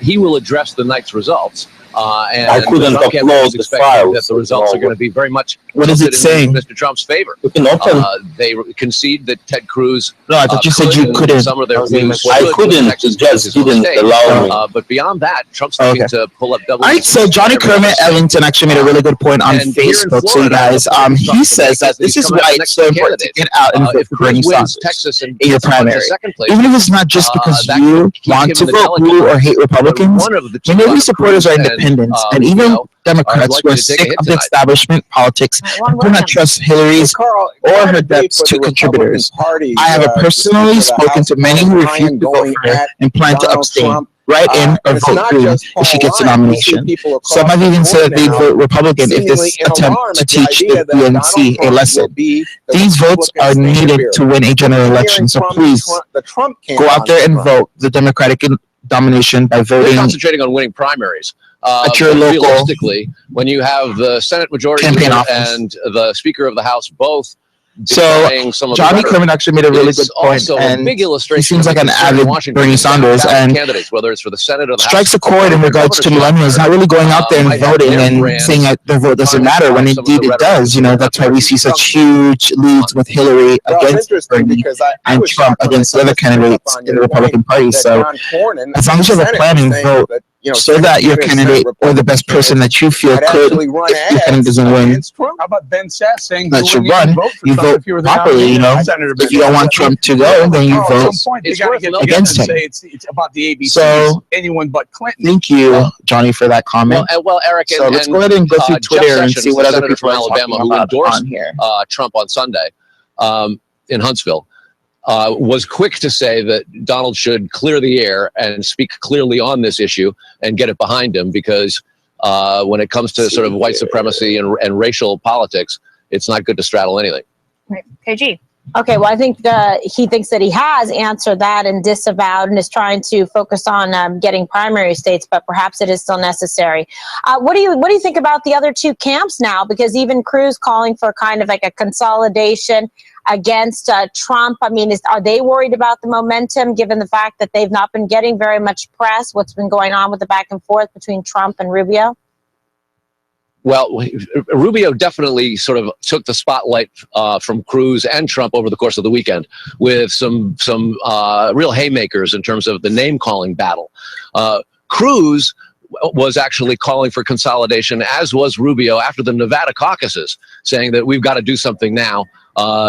he will address the night's results. And I couldn't Trump campaign upload is the expecting files. that the results are going to be very much What is it tilted in saying? Mr. Trump's favor. You can open. They concede that Ted Cruz. No, I thought you said you couldn't. Some of their views I couldn't, Texas just is his own didn't state. allow me. But beyond that, Trump's looking to pull up double. All right, so Johnny Kermit Ellington actually made a really good point on And here in Facebook. So you Florida, guys, he says that this is why it's so important to get out and vote if for Cruz Bernie wins Sanders Texas and in your gets him into primary. second place, Even if it's not just because that you could keep want him to in the vote delegate blue or race. hate Republicans, One of the two, many supporters are Cruz independents, and, and even are Democrats likely who are to take a sick hit of the tonight. establishment politics and do not trust Hillary's or her depths to contributors. I have personally spoken to many who refuse to vote for her and plan to abstain, write in, or vote green if she gets the nomination. Some have even said that they'd vote Republican if this attempt to teach the DNC a lesson. These votes are needed to win a general election, so please go out there and vote the Democratic nomination by They're voting concentrating on winning primaries. at your But local realistically, when you have the Senate Majority campaign Leader office. and the Speaker of the House both So defying some of the Johnny rhetoric, Kermit actually made a really it's good point, also a and big he illustration seems of like an the concern in avid Washington Bernie with Sanders, ballot and candidates, whether it's for the Senate or the strikes a House. chord in regards to millennials not really going out there and might have voting their and brands saying that their vote doesn't matter when indeed it does. You know, that's why we see such huge leads with Hillary against Bernie and Trump against the other candidates in the Republican Party. So as long as you have a plan and vote so that your candidate or the best person that you feel could, if your candidate doesn't win, How about Ben Sass saying that should run, you vote properly, If you don't want Trump to go, then you vote against him. It's about the ABCs. So, anyone but Clinton. thank you, Johnny, for that comment. Well, Eric, so let's go ahead and go through Twitter and see what other people from are Alabama talking who about endorsed on here. Trump on Sunday in Huntsville. Was quick to say that Donald should clear the air and speak clearly on this issue and get it behind him, because when it comes to sort of white supremacy and racial politics, it's not good to straddle anything. Right. KG. Okay, well, I think he thinks that he has answered that and disavowed and is trying to focus on getting primary states, but perhaps it is still necessary. What do you think about the other two camps now? Because even Cruz calling for kind of like a consolidation against Trump. I mean, are they worried about the momentum, given the fact that they've not been getting very much press? What's been going on with the back and forth between Trump and Rubio? Well, Rubio definitely sort of took the spotlight from Cruz and Trump over the course of the weekend with some real haymakers in terms of the name-calling battle. Cruz was actually calling for consolidation, as was Rubio after the Nevada caucuses, saying that we've got to do something now.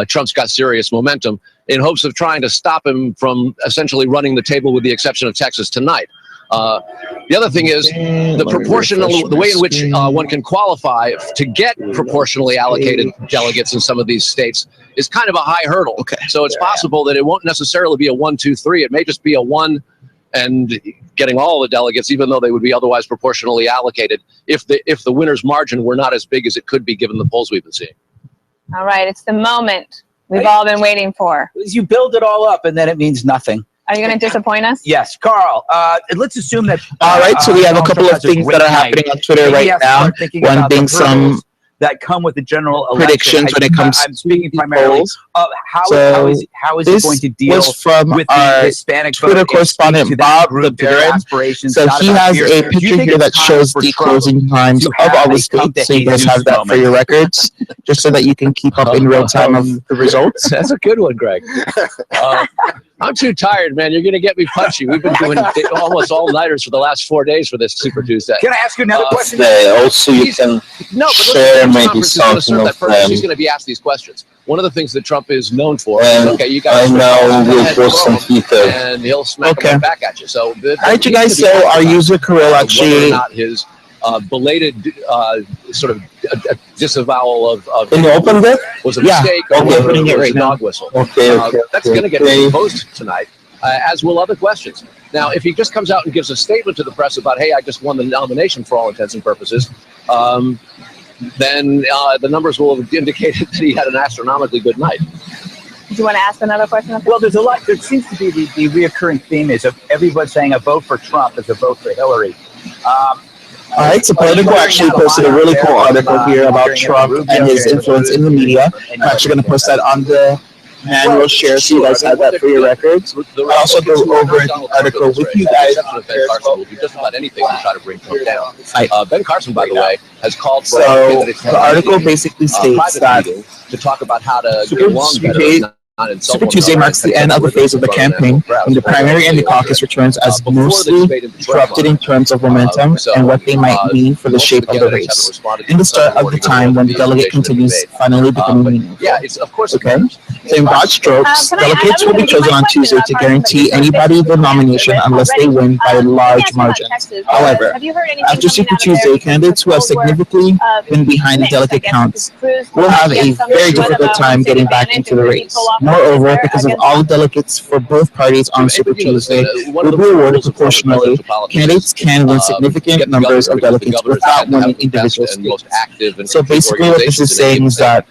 Trump's got serious momentum, in hopes of trying to stop him from essentially running the table, with the exception of Texas tonight. The other thing is the way in which one can qualify to get proportionally allocated delegates in some of these states is kind of a high hurdle. Okay. So it's possible that it won't necessarily be a 1, 2, 3. It may just be a 1 and getting all the delegates, even though they would be otherwise proportionally allocated, if the winner's margin were not as big as it could be given the polls we've been seeing. All right, it's the moment we've all been waiting for. You build it all up and then it means nothing. Are you going to disappoint us? Yes, Carl. Let's assume that. All right, so we have a couple of things that are happening on Twitter right now. One being some that come with the general predictions when it comes I'm speaking primarily of how is it going to deal with the Hispanic Twitter correspondent Bob LeBaron. So he has a picture here that shows the closing times of all the states. So you guys have that for your records, just so that you can keep up in real time of the results. That's a good one, Greg. I'm too tired, man. You're going to get me punchy. We've been doing almost all-nighters for the last 4 days for this Super Tuesday. Can I ask you another question? Also, you can share maybe something of them. He's going to be asked these questions. One of the things that Trump is known for, okay, you guys I know we'll post some Twitter. And he'll smack them back at you. So, all right, you guys. So our user Kirill actually not his belated sort of disavowal of Can you open that? was a mistake or okay, putting it right now. dog whistle. Okay, that's going to get exposed tonight, as will other questions. Now, if he just comes out and gives a statement to the press about, hey, I just won the nomination for all intents and purposes, then the numbers will have indicated that he had an astronomically good night. Do you want to ask another question? Well, there's a lot. There seems to be the reoccurring theme is of everybody saying a vote for Trump is a vote for Hillary. All right, so Politico actually posted a really cool article here about Trump and his influence in the media. I'm actually going to post that on the manual share, so you guys have that for your records. I'll also go over the article with you guys. Ben Carson will do just about anything to try to bring Trump down. Ben Carson, by the way, has called for so the article basically states that to talk about how to get along better. Super Tuesday marks the end of the phase of the campaign, when the primary and the caucus returns as mostly disrupted in terms of momentum and what they might mean for the shape of the race, in the start of the time when the delegate continues finally becoming meaningful. Yeah, it's of course. Okay. So in broad strokes, delegates will be chosen on Tuesday to guarantee anybody the nomination unless they win by large margins. However, after Super Tuesday, candidates who have significantly been behind the delegate counts will have a very difficult time getting back into the race. Moreover, because of all the delegates for both parties on Super Tuesday will be awarded proportionally, candidates can win significant numbers of delegates without winning individual states. So basically what this is saying is that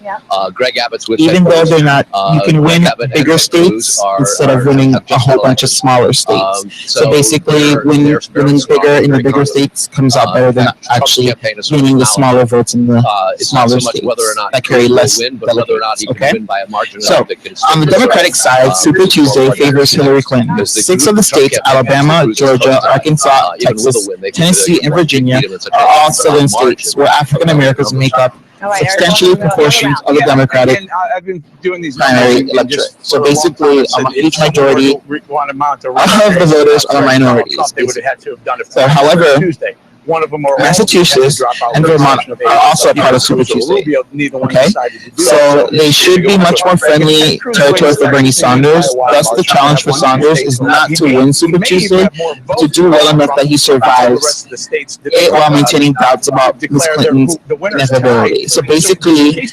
even though they're not, you can win bigger states instead of winning a whole bunch of smaller states. So basically winning bigger in the bigger states comes out better than actually winning the smaller votes in the smaller states that carry less delegates. Okay? So on the Democratic side, Super Tuesday favors Hillary Clinton. 6 of the states, Alabama, Georgia, Arkansas, Texas, Tennessee, and Virginia, are all southern states where African Americans make up substantially proportions of the Democratic And I've been doing these primary numbers and electorate. just So for a long basically, time, I a said huge it's majority somewhere one amount of the voters are minorities. They would have had to have done it So, however, Tuesday. One of them are Massachusetts and Vermont are also a part of Super Tuesday. Okay, so they should be much more friendly territory for Bernie Sanders. Thus, the challenge for Sanders is not to win Super Tuesday, but to do well enough that he survives it while maintaining doubts about Ms. Clinton's inevitability. So basically,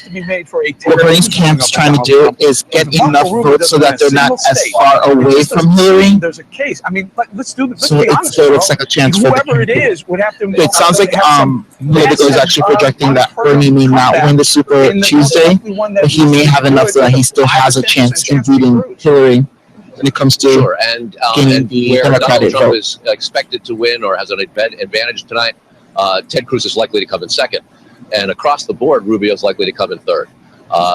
what Bernie's camp's trying to do is get enough votes so that they're not as far away from Hillary. There's a case. I mean, let's be honest. So it looks like a chance for whoever it is would have to. It sounds like Politico is actually projecting that Bernie may not win the Super Tuesday, but he may have enough so that he still has a chance in beating Hillary when it comes to gaining the where Democratic Donald Trump vote. is expected to win or has an advantage tonight, Ted Cruz is likely to come in second, and across the board, Rubio is likely to come in third.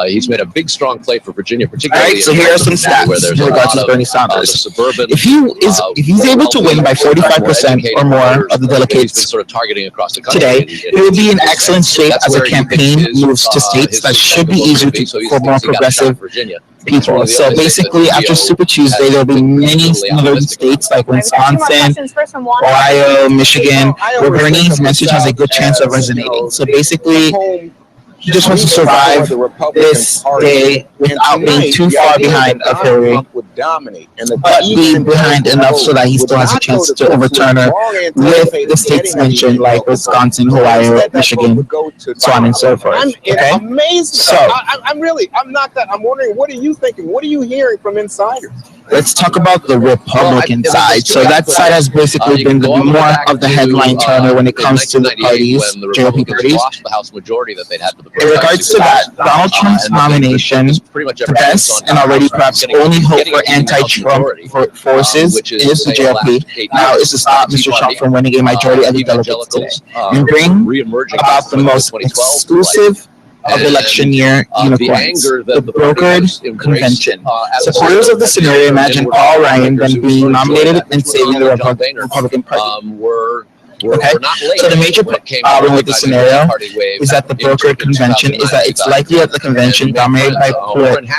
He's made a big, strong play for Virginia, particularly. All right, so here are some stats where there's in a regards lot to Bernie of Sanders. suburban. If he's able to win by 45% or more of the delegates sort of targeting across the country today, he will be in excellent shape as a campaign moves to states that should be easier for more progressive people. So basically, after Super Tuesday, there will be many northern states like Wisconsin, Ohio, Michigan, where Bernie's message has a good chance of resonating. So basically, he just wants to survive this day without being too far behind of Hillary, but be behind enough so that he still has a chance to overturn her with the states mentioned like Wisconsin, Ohio, Michigan, so on and so forth. Okay? Amazing. So, I'm wondering, what are you thinking? What are you hearing from insiders? let's talk about the Republican side. So that side has basically been the more of the headline turner when it comes to the parties, GOP parties. The House majority that they'd had for the In regards to that, Donald Trump's nomination, the best and already perhaps only hope for anti-Trump forces is the GOP. Now is to stop Mr. Trump from winning a majority of the delegates today and bring about the most exclusive of election year unicorns, the brokered convention. Supporters of the scenario imagine Paul Ryan then being nominated and saving the Republican Party. Okay, so the major problem with the scenario is that the brokered convention is that it's likely that the convention, dominated by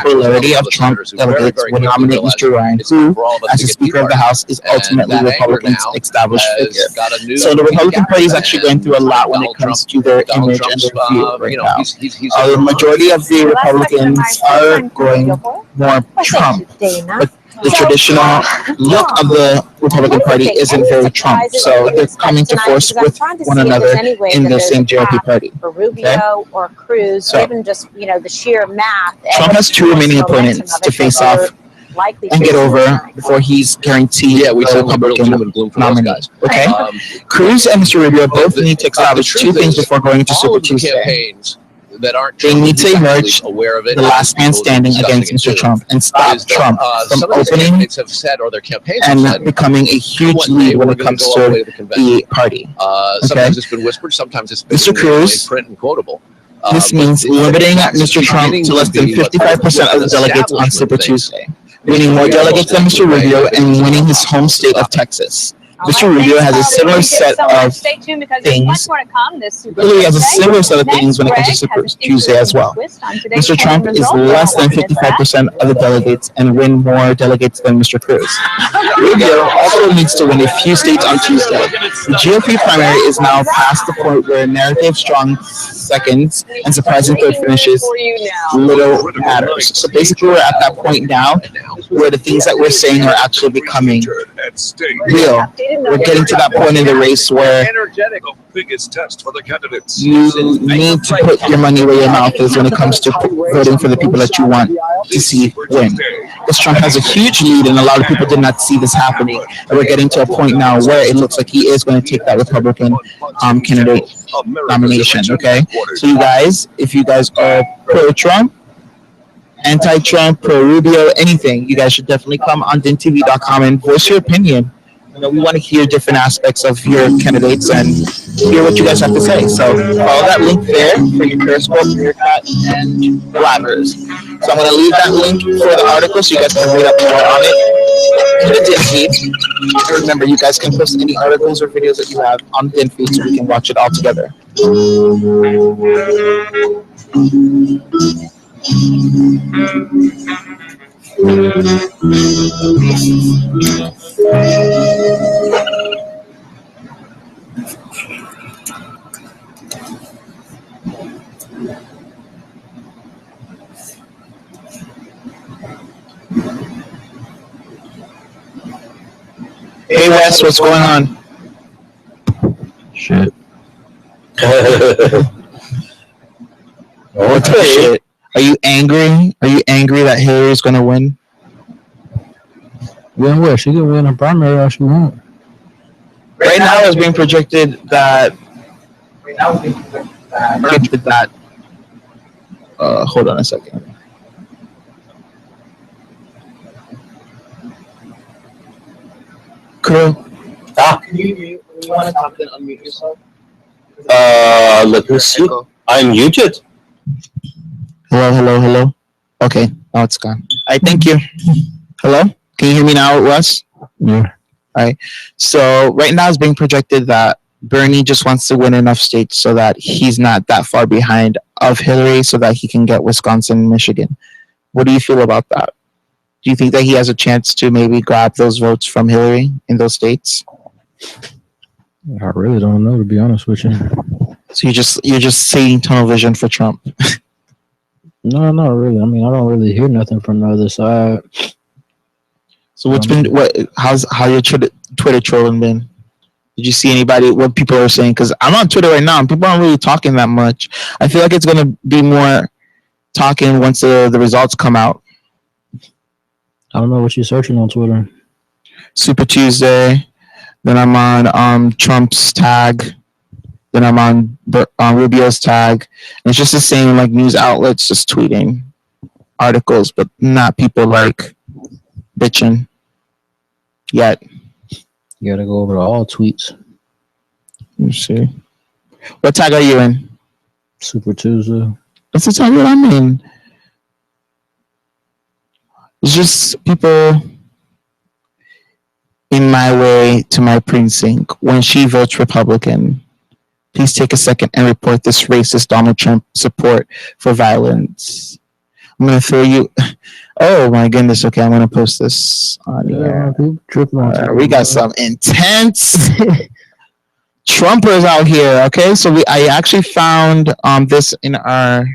plurality of Trump delegates, will nominate Mr. Ryan, who, as the Speaker of the House, is ultimately Republicans' established figure. So the Republican Party is actually going through a lot when it comes to their image and their view right now. The majority of the Republicans are going more Trump, but the traditional look of the Republican Party isn't very Trump, so they're coming to force with one another in the same GOP party. For Rubio or Cruz, or even just the sheer math. Trump has two remaining opponents to face off and get over before he's guaranteed the Republican nominee. Okay, Cruz and Mr. Rubio both need to establish two things before going into Super Tuesday. They need to emerge the last man standing against Mr. Trump and stop Trump from opening and becoming a huge lead when it comes to the party. Sometimes it's been whispered, sometimes it's been Mr. Cruz, print and quotable. This means limiting Mr. Trump to less than 55% of the delegates on Super Tuesday, winning more delegates than Mr. Rubio and winning his home state of Texas. Mr. Rubio has a similar set of things. Hillary has a similar set of things when it comes to Super Tuesday as well. Mr. Trump is less than 55% of the delegates and win more delegates than Mr. Cruz. Rubio also needs to win a few states on Tuesday. The GOP primary is now past the point where narrative strong seconds and surprising third finishes little matters. So basically we're at that point now where the things that we're saying are actually becoming real. We're getting to that point in the race where biggest test for the candidates. You need to put your money where your mouth is when it comes to voting for the people that you want to see win. Because Trump has a huge lead, and a lot of people did not see this happening. And we're getting to a point now where it looks like he is going to take that Republican candidate nomination. Okay, so you guys, if you guys are pro-Trump, anti-Trump, pro-Rubio, anything, you guys should definitely come on DINtv.com and voice your opinion. We want to hear different aspects of your candidates and hear what you guys have to say. So follow that link there for your Periscope, Meerkat, and Blabbers. So I'm going to leave that link for the article so you guys can read up more on it in the DINtv. And remember, you guys can post any articles or videos that you have on DINtv so we can watch it all together. Hey Wes, what's going on? Shit. What's shit? Are you angry? Are you angry that Hillary's gonna win? Win what? She can win a primary or she won't. Right now it's being projected that hold on a second. Crew. Can you want to talk and unmute yourself? Let me see. I'm muted. Hello. Okay, now it's gone. All right, thank you. Hello? Can you hear me now, Wes? Yeah. All right. So right now it's being projected that Bernie just wants to win enough states so that he's not that far behind of Hillary so that he can get Wisconsin and Michigan. What do you feel about that? Do you think that he has a chance to maybe grab those votes from Hillary in those states? I really don't know, to be honest with you. So you're just seeing tunnel vision for Trump. No, not really. I mean, I don't really hear nothing from the other side. So how your Twitter trolling been? Did you see anybody, what people are saying? Because I'm on Twitter right now and people aren't really talking that much. I feel like it's going to be more talking once the results come out. I don't know what you're searching on Twitter. Super Tuesday. Then I'm on Trump's tag. Then I'm on Rubio's tag. And it's just the same like news outlets just tweeting articles, but not people like bitching yet. You gotta go over to all tweets. Let me see. What tag are you in? Super Tuesday. That's the tag that I'm in. It's just people in my way to my precinct. When she votes Republican, please take a second and report this racist Donald Trump support for violence. I'm going to throw you. Oh my goodness. Okay, I'm going to post this on here. We got some intense Trumpers out here. Okay, so I actually found this in our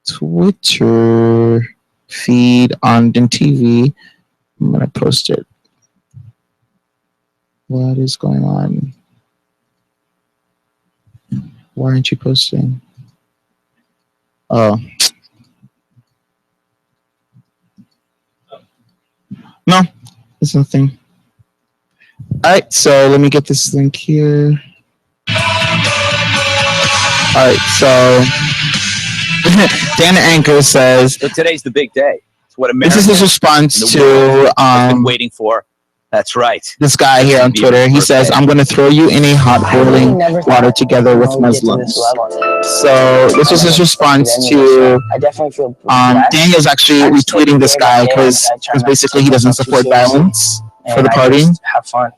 Twitter feed on DINtv. I'm going to post it. What is going on? Why aren't you posting? Oh. No, there's nothing. All right, so let me get this link here. All right, so Dan Anchor says, So today's the big day. It's what America this is his response to has been waiting for. That's right. This guy here on Twitter. He says, I'm going to throw you in a hot boiling water together with Muslims. So this was his response to Daniel's actually retweeting this guy because basically he doesn't support violence for the party. Have fun.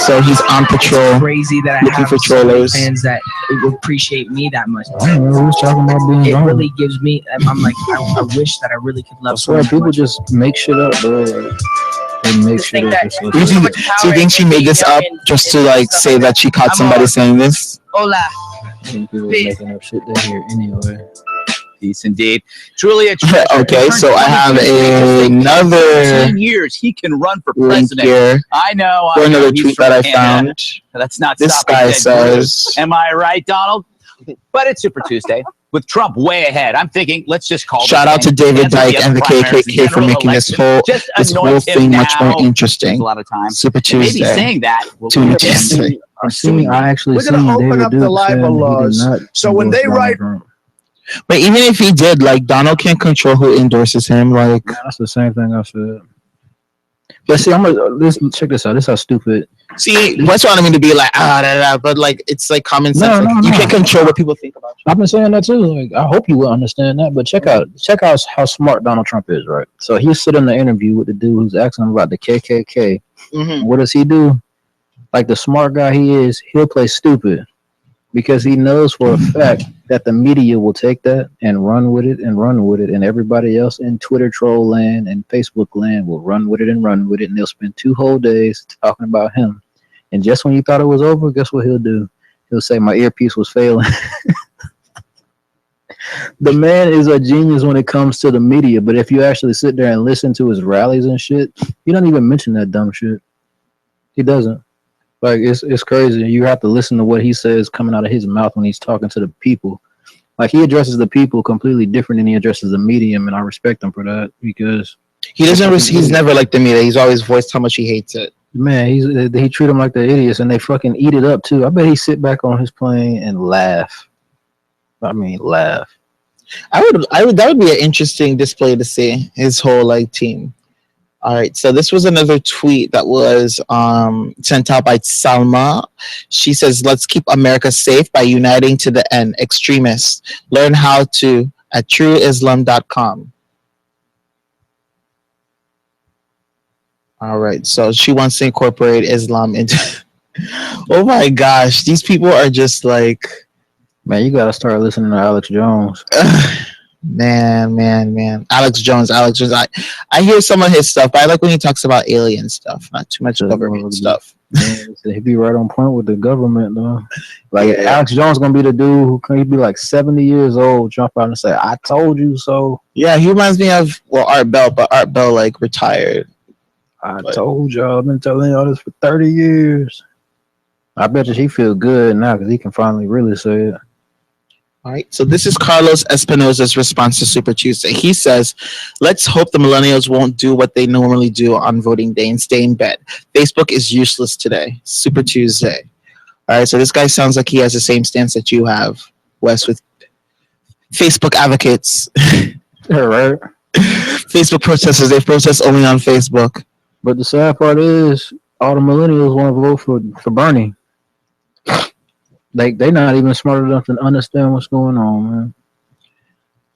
So he's on patrol, it's crazy that I looking have for trollers. fans that appreciate me that much. I don't know who's talking about being It wrong. really gives me. I'm like, I wish that I really could love That's why someone. people just make shit up, bro. They make shit up. Just like Do you think she made this up just to like say that she caught somebody saying this? Hola. people making up shit they hear anyway. Peace indeed. Truly a treasure. Okay, so I have another 10 years he can run for link president. here I know. for another He's tweet from that I Canada. found. That's not This stopping guy dead says, Bruce. Am I right, Donald? But it's Super Tuesday with Trump way ahead. I'm thinking, let's just call. shout out to David Dyke and the KKK for making this whole thing much more interesting. A lot of time. Super And maybe Tuesday. saying that will Tune in give him- Tuesday. I actually We're gonna open up the libel laws. So when they write, But even if he did, like, Donald can't control who endorses him. Like, that's the same thing I said. But see, check this out. This is how stupid. see, Wes wanted me to be like, but like, it's like common sense. Like, you can't control what people think about you. I've been saying that too. Like, I hope you will understand that. But check out how smart Donald Trump is, right? So he sit in the interview with the dude who's asking him about the KKK. Mm-hmm. What does he do? Like the smart guy he is, he'll play stupid. because he knows for a fact that the media will take that and run with it and run with it, and everybody else in Twitter troll land and Facebook land will run with it, and they'll spend 2 whole days talking about him. And just when you thought it was over, guess what he'll do? He'll say my earpiece was failing. The man is a genius when it comes to the media, but if you actually sit there and listen to his rallies and shit, he doesn't even mention that dumb shit. He doesn't. Like, it's crazy. You have to listen to what he says coming out of his mouth when he's talking to the people. Like, he addresses the people completely different than he addresses the medium, and I respect him for that, because he's never liked the media. He's always voiced how much he hates it. Man, he treat them like they're idiots, and they fucking eat it up too. I bet he sit back on his plane and laugh. I mean, laugh. I would. That would be an interesting display to see his whole like team. All right, so this was another tweet that was sent out by Salma. She says, "Let's keep America safe by uniting to the end. Extremists learn how to at trueislam.com." All right, so she wants to incorporate Islam into. Oh my gosh, these people are just like. Man, you gotta start listening to Alex Jones. Man. Alex Jones. I hear some of his stuff, but I like when he talks about alien stuff, not too much government stuff. He'd be right on point with the government, though. Like, yeah. Alex Jones gonna be the dude who can be like 70 years old, jump out and say, "I told you so." Yeah, he reminds me of Art Bell, but Art Bell like retired. I told y'all. I've been telling y'all this for 30 years. I bet you he feel good now because he can finally really say it. All right, so this is Carlos Espinosa's response to Super Tuesday. He says, "Let's hope the millennials won't do what they normally do on voting day and stay in bed. Facebook is useless today." Super Tuesday. All right, so this guy sounds like he has the same stance that you have, Wes, with Facebook advocates. Yeah, right. Facebook protesters, they protest only on Facebook. But the sad part is, all the millennials want to vote for Bernie. They're not even smart enough to understand what's going on, man.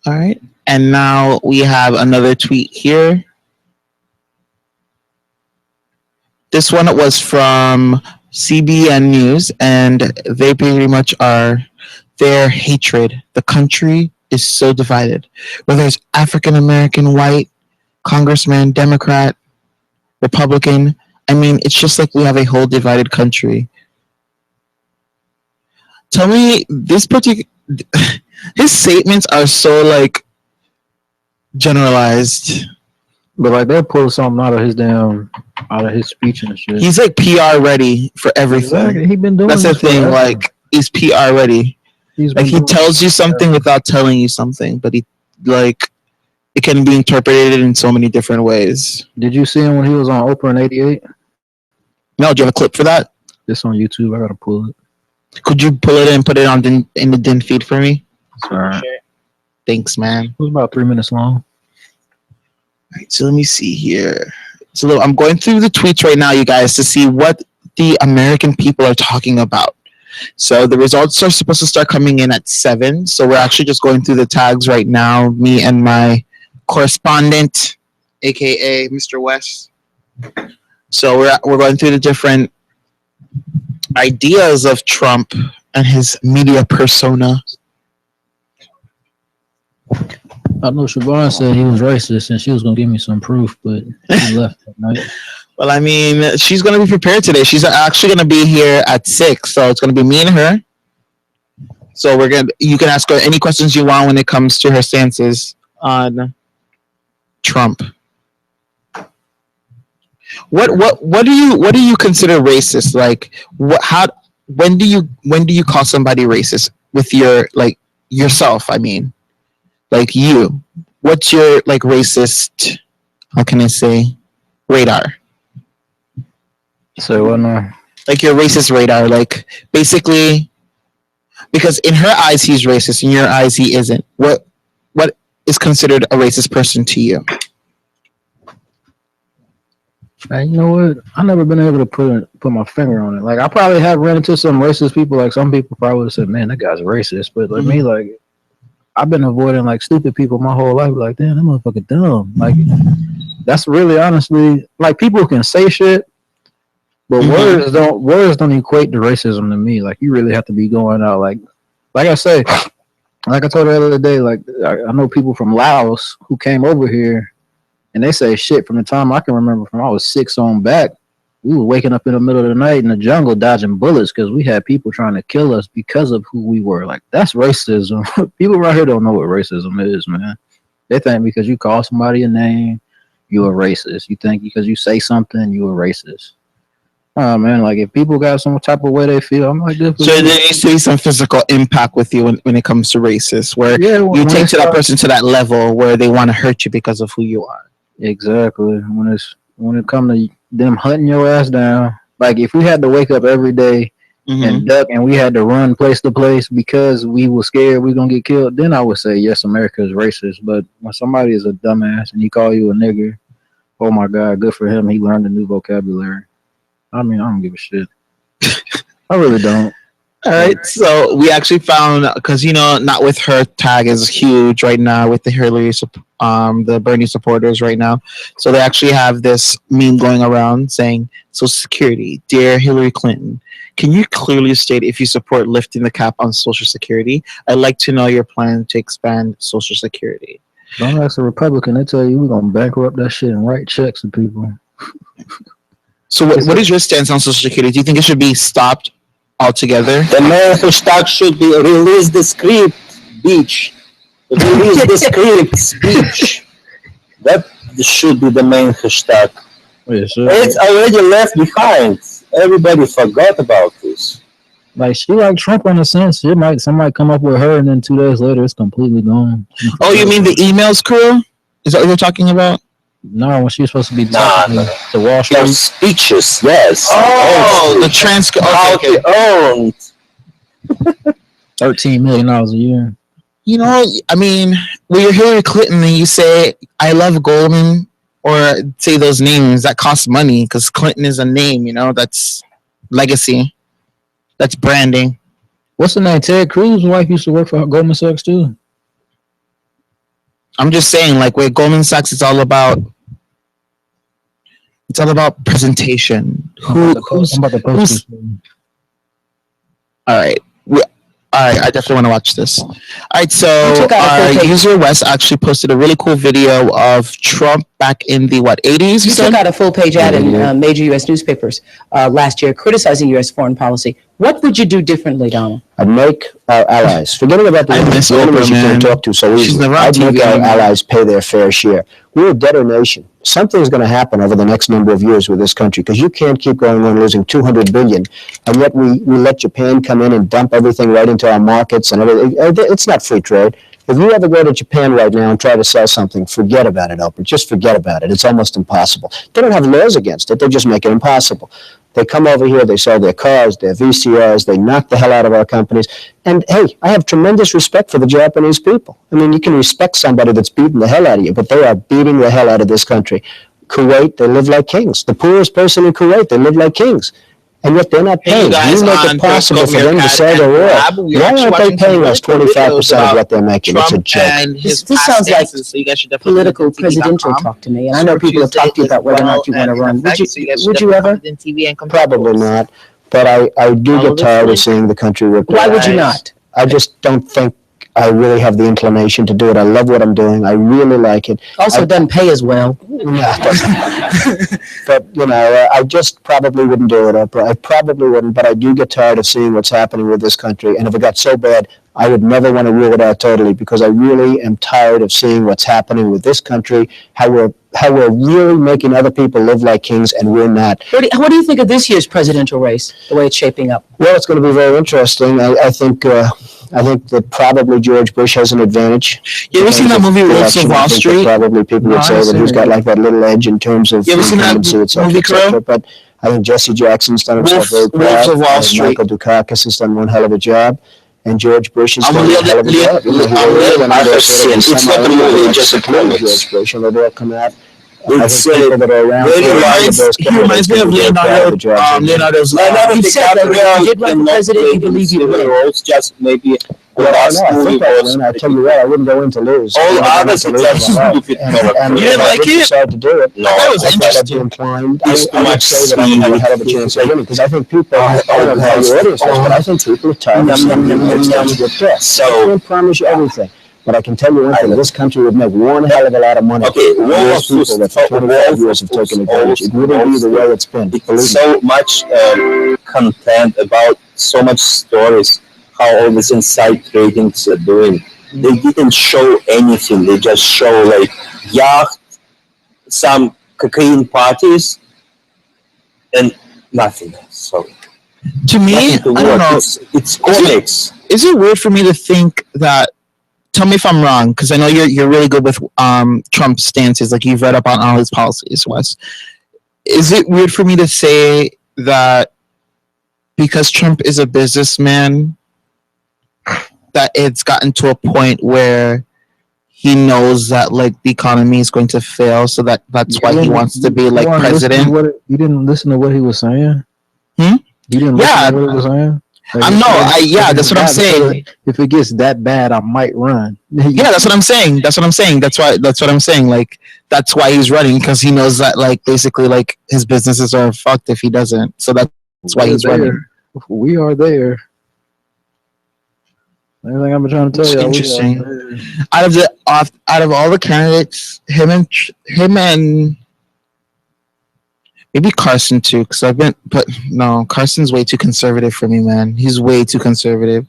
All right. And now we have another tweet here. This one was from CBN News, and they pretty much are their hatred. The country is so divided. Whether it's African American, white, congressman, Democrat, Republican. I mean, it's just like we have a whole divided country. Tell me, his statements are so like generalized. But like they pull something out of his speech and shit. He's like PR ready for everything. Exactly. He been doing That's the thing. forever. Like he's PR ready. Like he tells you something without telling you something, but it can be interpreted in so many different ways. Did you see him when he was on Oprah in '88? No. Do you have a clip for that? It's on YouTube. I gotta pull it. Could you pull it and put it on in the DIN feed for me? All right. Thanks, man. It was about 3 minutes long. All right, so let me see here. So I'm going through the tweets right now, you guys, to see what the American people are talking about. So the results are supposed to start coming in at 7. So we're actually just going through the tags right now, me and my correspondent, aka Mr. West. So we're going through the different ideas of Trump and his media persona. I know Siobhan said he was racist and she was going to give me some proof, but she left that night. Well, I mean, she's going to be prepared today. She's actually going to be here at 6, so it's going to be me and her. So you can ask her any questions you want when it comes to her stances on Trump. What do you consider racist? Like when do you call somebody racist with your yourself? I mean, like you. What's your racist? How can I say radar? So what now? Like your racist radar, like basically, because in her eyes he's racist, in your eyes he isn't. What is considered a racist person to you? You know what? I've never been able to put my finger on it. Like I probably have run into some racist people. Like some people probably would have said, "Man, that guy's racist." But like me, like I've been avoiding like stupid people my whole life. Like, damn, that motherfucker dumb. Like that's really honestly like people can say shit, But words don't equate to racism to me. Like, you really have to be going out like I say, like I told her the other day, like I know people from Laos who came over here and they say shit from the time I can remember from I was 6 on back. We were waking up in the middle of the night in the jungle dodging bullets because we had people trying to kill us because of who we were. Like, that's racism. People right here don't know what racism is, man. They think because you call somebody a name, you're a racist. You think because you say something, you're a racist. Oh man, like if people got some type of way they feel, I'm like this. So there needs to be some physical impact with you when it comes to racist, where you take to that person to that level where they want to hurt you because of who you are. Exactly. When it comes to them hunting your ass down, like if we had to wake up every day and duck and we had to run place to place because we were scared we gonna get killed, then I would say yes, America is racist. But when somebody is a dumbass and he call you a nigger, oh my God, good for him. He learned a new vocabulary. I mean, I don't give a shit. I really don't. All right, so we actually found, because Not With Her tag is huge right now with the Hilary, the Bernie supporters right now. So they actually have this meme going around saying, Social Security, dear Hillary Clinton, can you clearly state if you support lifting the cap on Social Security? I'd like to know your plan to expand Social Security. Don't ask a Republican. They tell you we're going to bankrupt that shit and write checks to people. So what is your stance on Social Security? Do you think it should be stopped altogether? The main hashtag should be release the script, bitch. Release the script, bitch. That should be the main hashtag. It's already left behind. Everybody forgot about this. Like, she like Trump in a sense. Somebody come up with her and then 2 days later it's completely gone. Oh, you mean the emails crew? Is that what you're talking about? No, when she was supposed to be talking to Wall Street. Those speeches, yes. Oh, the transcript. Okay. Owned. $13 million a year. I mean, when you're Hillary Clinton and you say, I love Goldman, or say those names, that costs money because Clinton is a name, that's legacy. That's branding. What's the name? Ted Cruz's wife used to work for Goldman Sachs too. I'm just saying, like, with Goldman Sachs, it's all about presentation. All right. I definitely want to watch this. All right, so our user Wes actually posted a really cool video of Trump back in the 80s? You took out a full-page ad in major U.S. newspapers last year criticizing U.S. foreign policy. What would you do differently, Donald? I'd make our allies, forgetting about the enemies you can't talk to so easily, I'd make our allies pay their fair share. We're a debtor nation. Something's going to happen over the next number of years with this country because you can't keep going on losing $200 billion, and yet we let Japan come in and dump everything right into our markets and everything. It's not free trade. If you ever go to Japan right now and try to sell something, forget about it, Oprah. Just forget about it. It's almost impossible. They don't have laws against it. They just make it impossible. They come over here, they sell their cars, their VCRs, they knock the hell out of our companies. And hey, I have tremendous respect for the Japanese people. I mean, you can respect somebody that's beating the hell out of you, but they are beating the hell out of this country. Kuwait, they live like kings. The poorest person in Kuwait, they live like kings. And yet they're not paying. You make it possible for them to sell their oil. Why aren't they paying us 25% of what they're making? It's a joke. This sounds like political presidential talk to me. And I know people have talked to you about whether or not you want to run. Would you ever? Probably not. But I do get tired of seeing the country ripped apart. Why would you not? I just don't think I really have the inclination to do it. I love what I'm doing. I really like it. Also, doesn't pay as well. Yeah, it doesn't. But, I just probably wouldn't do it, Oprah. I probably wouldn't, but I do get tired of seeing what's happening with this country. And if it got so bad, I would never want to rule it out totally because I really am tired of seeing what's happening with this country, how we're really making other people live like kings and we're not. What do you think of this year's presidential race, the way it's shaping up? Well, it's going to be very interesting. I think that probably George Bush has an advantage. You ever seen that movie Wolves of Wall Street? Probably people would say that he's got like that little edge in terms of incumbency, et cetera. But I think Jesse Jackson's done himself very proud. Wolves of Wall Street. Michael Dukakis has done one hell of a job. And George Bush has done a hell of a job. It's not a movie, just a movie. George Bush, and they'll come out. It's people that are around. He reminds me of Leonardo's. You said that if you did run for president, you believe you would. Just maybe The last movie was. I tell you what, I wouldn't go in to lose. All others, it's a stupid character. And You didn't like it? Decided to do it. No, I was thought I'd be interesting. inclined. It's I would say that I think we have a chance of winning because I think people. I don't know how your audience is, but I think people are tired of seeing people get pissed. So I can't promise you everything. But I can tell you one thing, this country would make one hell of a lot of money. Okay, those people that for 25 years have taken advantage. It wouldn't be the way it's been. So much content about so much stories, how all these inside tradings are doing. They didn't show anything. They just show like yacht, some cocaine parties, and nothing else. So to me, I don't know. It's comics. Is it weird for me to think that? Tell me if I'm wrong, because I know you're really good with Trump's stances. Like you've read up on all his policies, Wes. Is it weird for me to say that because Trump is a businessman, that it's gotten to a point where he knows that like the economy is going to fail, so that's why he wants to be like president? You didn't listen to what he was saying? You didn't listen to what he was saying? Like, that's what I'm saying. If it gets that bad, I might run. Yeah, that's what I'm saying. That's what I'm saying. Like, that's why he's running, because he knows that, like, basically, like, his businesses are fucked if he doesn't. So that's why he's running. We are there. Everything I've been trying to tell you. Interesting. Out of all the candidates, him and maybe Carson too, but no, Carson's way too conservative for me, man. He's way too conservative.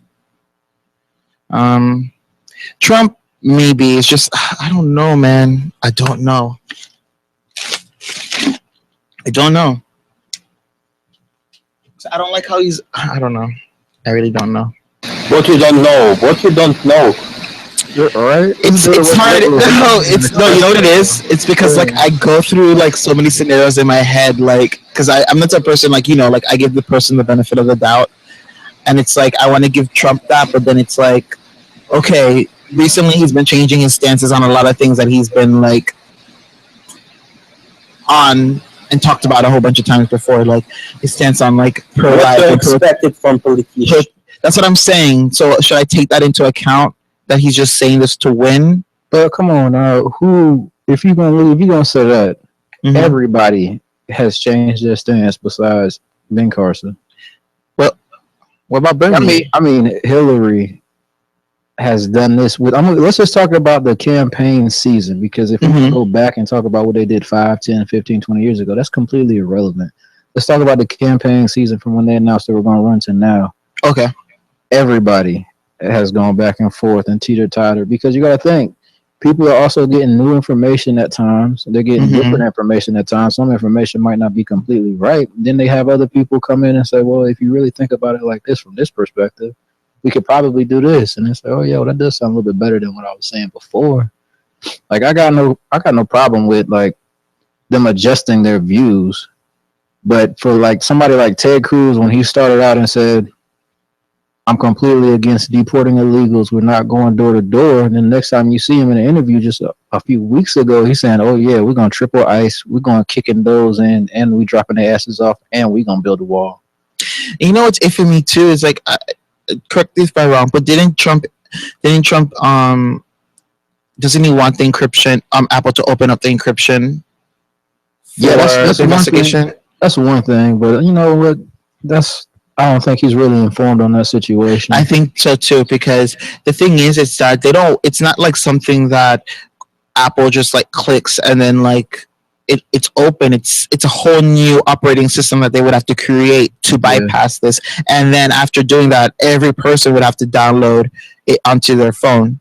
Trump, maybe. It's just, I don't know, man. I don't know. I don't like how I don't know. I really don't know. What you don't know? You're all right. It's hard. No, you know what it is? It's because like I go through like so many scenarios in my head, like because I'm the type of person like like I give the person the benefit of the doubt, and it's like I want to give Trump that, but then it's like, okay, recently he's been changing his stances on a lot of things that he's been like on and talked about a whole bunch of times before, like his stance on like pro-life. What do you expect from politicians? That's what I'm saying. So should I take that into account? That he's just saying this to win? But come on now, if you're gonna say that, everybody has changed their stance besides Ben Carson. Well, what about Bernie? I mean, Hillary has done this with. Let's just talk about the campaign season, because if we go back and talk about what they did 5, 10, 15, 20 years ago, that's completely irrelevant. Let's talk about the campaign season from when they announced they were going to run to now. Okay. Everybody has gone back and forth and teeter-totter, because you got to think, people are also getting new information at times. They're getting different information at times. Some information might not be completely right. Then they have other people come in and say, well, if you really think about it like this, from this perspective, we could probably do this. And they say, oh yeah, well, that does sound a little bit better than what I was saying before. Like I got no problem with like them adjusting their views. But for like somebody like Ted Cruz, when he started out and said, I'm completely against deporting illegals, we're not going door to door, and then the next time you see him in an interview just a few weeks ago, he's saying, oh yeah, we're going to triple ICE, we're going to kicking those in, and we dropping their asses off, and we're going to build a wall. And you know what's iffy me too is like, correct me if I'm wrong, but doesn't he want the encryption, Apple to open up the encryption? Yeah, that's investigation. That's one thing, but you know what? I don't think he's really informed on that situation. I think so too, because the thing is, it's that it's not like something that Apple just like clicks and then like it's open. It's a whole new operating system that they would have to create to bypass this. And then after doing that, every person would have to download it onto their phone.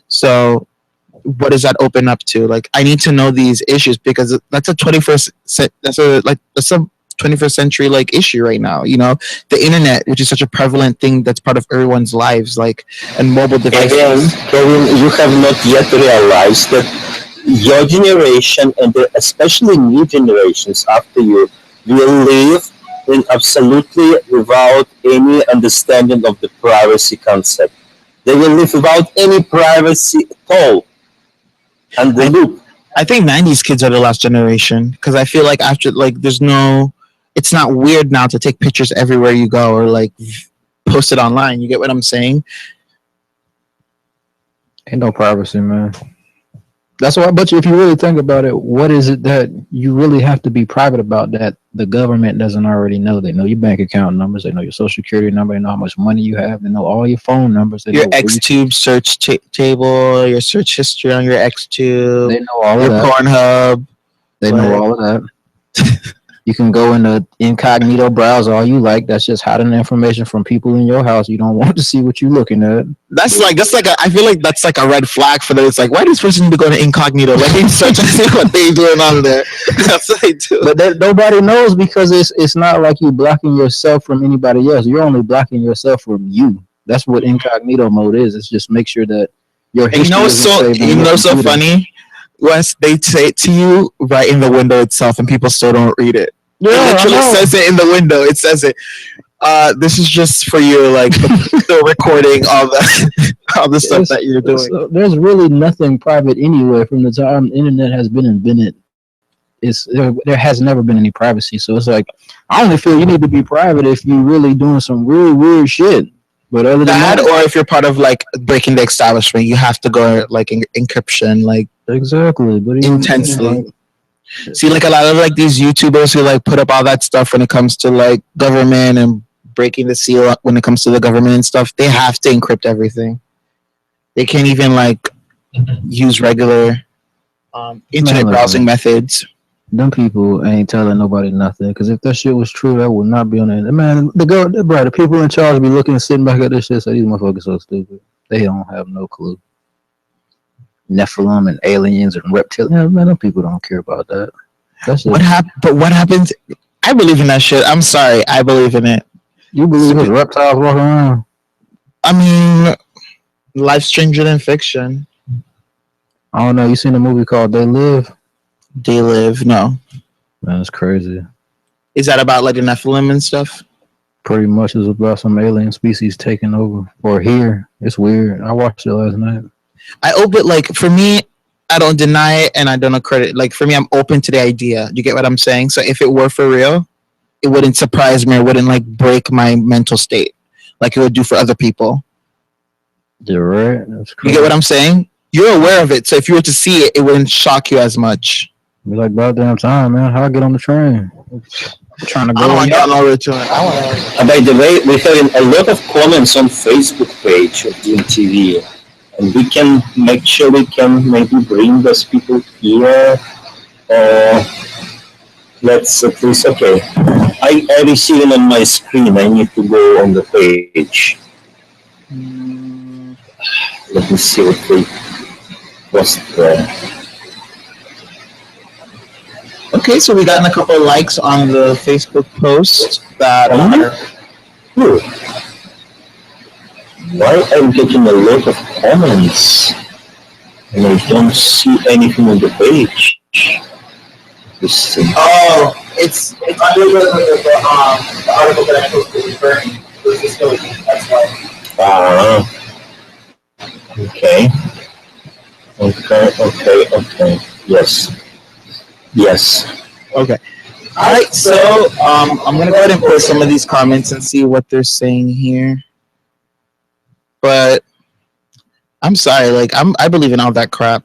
So what does that open up to? Like, I need to know these issues, because that's a 21st century like issue right now. You know, the internet, which is such a prevalent thing that's part of everyone's lives, like, and mobile devices. Kevin, you have not yet realized that your generation and especially new generations after you will live in absolutely without any understanding of the privacy concept. They will live without any privacy at all. And the loop. I think 90s kids are the last generation, because I feel like after, like, it's not weird now to take pictures everywhere you go or like post it online. You get what I'm saying? Ain't no privacy, man. That's why. But if you really think about it, what is it that you really have to be private about that the government doesn't already know? They know your bank account numbers. They know your social security number. They know how much money you have. They know all your phone numbers. They Your know XTube search table, your search history on your XTube. They know all your of that. Pornhub. They know all of that. You can go in the incognito browser all you like. That's just hiding information from people in your house. You don't want to see what you're looking at. That's like I feel like that's like a red flag for them. It's like, why does this person be going to incognito? Let me search and see what they're doing on there. That's what they do. But nobody knows because it's not like you blocking yourself from anybody else. You're only blocking yourself from you. That's what incognito mode is. It's just make sure that your history so funny. Wes, they say it to you right in the window itself, and people still don't read it. Yeah, it literally says it in the window. It says it. This is just for you, like the recording all the stuff that you're doing. There's really nothing private anywhere from the time the internet has been invented. There has never been any privacy. So it's like I only feel you need to be private if you're really doing some really weird shit. But other than that, or if you're part of like breaking the establishment, you have to go like encryption, like exactly, but intensely. See, like a lot of like these YouTubers who like put up all that stuff when it comes to like government and breaking the seal when it comes to the government and stuff, they have to encrypt everything. They can't even like use regular internet browsing methods. Them people ain't telling nobody nothing. Because if that shit was true, that would not be on there. Man, the people in charge be looking, sitting back at this shit, say these motherfuckers so stupid. They don't have no clue. Nephilim and aliens and reptilians. Man, them people don't care about that. What happens? I believe in that shit. I'm sorry, I believe in it. You believe there's reptiles walking around? I mean, life's stranger than fiction. I don't know. You seen a movie called They Live? They Live, no. Man, it's crazy. Is that about like the Nephilim and stuff? Pretty much is about some alien species taking over. Or here. It's weird. I watched it last night. I open, like, for me, I don't deny it and I don't accredit. Like, for me, I'm open to the idea. You get what I'm saying? So if it were for real, it wouldn't surprise me or wouldn't, like, break my mental state like it would do for other people. You're right. That's crazy. You get what I'm saying? You're aware of it. So if you were to see it, it wouldn't shock you as much. Be like, about damn time, man. How I get on the train? I'm trying to go. By the way, we're having a lot of comments on Facebook page of DINtv. And we can make sure we can maybe bring those people here. Let's at least, okay. I receive it on my screen. I need to go on the page. Let me see what they post there. Okay, so we got a couple of likes on the Facebook post that Good. Why I'm getting a lot of comments and I don't see anything on the page? Oh, it's under the article that I posted in Bernie. That's why. Okay. Okay. Yes. Okay. All right. So I'm gonna go ahead and post some of these comments and see what they're saying here. But I'm sorry, like I believe in all that crap.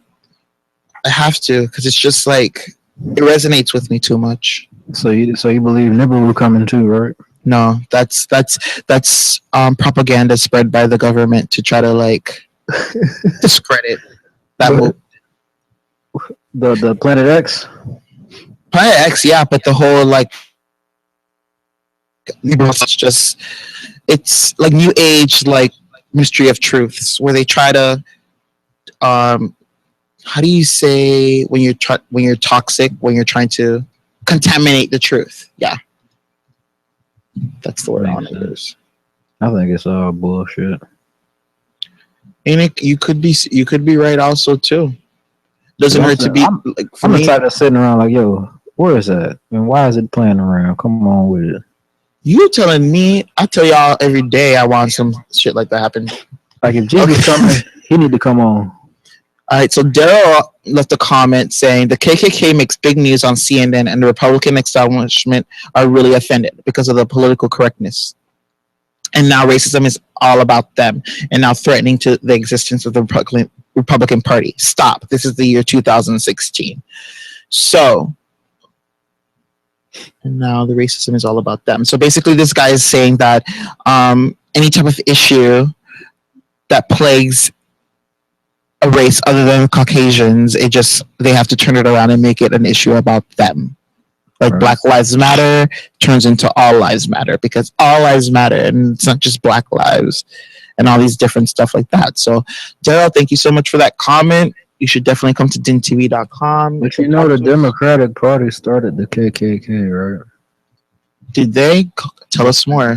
I have to, because it's just like it resonates with me too much. So you believe Nibble will come in too, right? No, that's propaganda spread by the government to try to like discredit that movie. The Planet X? Planet X, yeah, but the whole like it's like new age like mystery of truths where they try to how do you say when you're toxic, when you're trying to contaminate the truth? Yeah, that's the word on it. I think it's all bullshit. And you could be right also too. Doesn't hurt to be like. I'm the type that's sitting around like, yo, where is that? And why is it playing around? Come on with it. You telling me? I tell y'all every day I want some shit like that happen. Like if Jesus coming, he need to come on. All right, so Daryl left a comment saying the KKK makes big news on CNN and the Republican establishment are really offended because of the political correctness. And now racism is all about them and now threatening to the existence of the Republican Party. Stop. This is the year 2016. So, and now the racism is all about them. So basically, this guy is saying that any type of issue that plagues a race other than Caucasians, they have to turn it around and make it an issue about them. Like Black Lives Matter turns into All Lives Matter, because all lives matter, and it's not just Black lives and all these different stuff like that. So, Daryl, thank you so much for that comment. You should definitely come to DINtv.com. But you know, the Democratic Party started the KKK, right? Did they? Tell us more.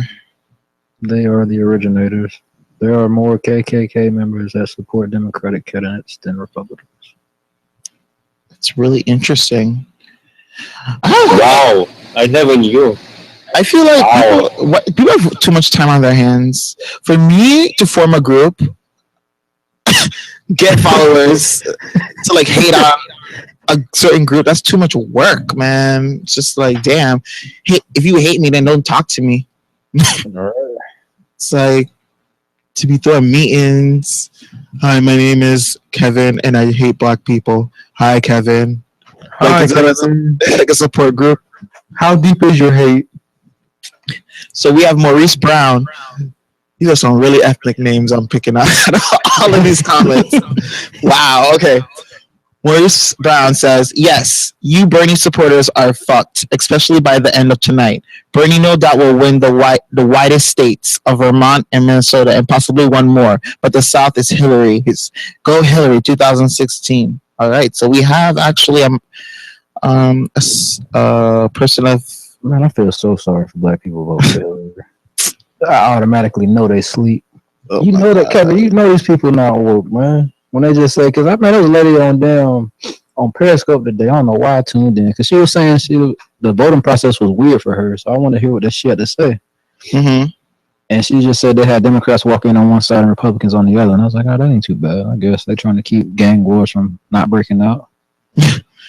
They are the originators. There are more KKK members that support Democratic candidates than Republicans. It's really interesting. Wow, I never knew. I feel like people have too much time on their hands. For me to form a group, get followers, to like hate on a certain group, that's too much work, man. It's just like, damn. Hey, if you hate me, then don't talk to me. It's like to be throwing meetings. Hi, my name is Kevin, and I hate Black people. Hi, Kevin. Like a support group. How deep is your hate? So we have Maurice Brown. These are some really ethnic names I'm picking out all of these comments. Wow. Okay. Maurice Brown says, yes, you Bernie supporters are fucked, especially by the end of tonight. Bernie no doubt will win the widest states of Vermont and Minnesota and possibly one more. But the South is Hillary. Go Hillary 2016. All right. So we have actually a person of... Man, I feel so sorry for Black people voting for Hillary. I automatically know they sleep. Oh, you know that, Kevin. You know these people not woke, man. When they just say, because I met a lady on Periscope today. I don't know why I tuned in, because she was saying the voting process was weird for her. So I want to hear what she had to say. Mm-hmm. And she just said they had Democrats walking on one side and Republicans on the other. And I was like, oh, that ain't too bad. I guess they're trying to keep gang wars from not breaking out.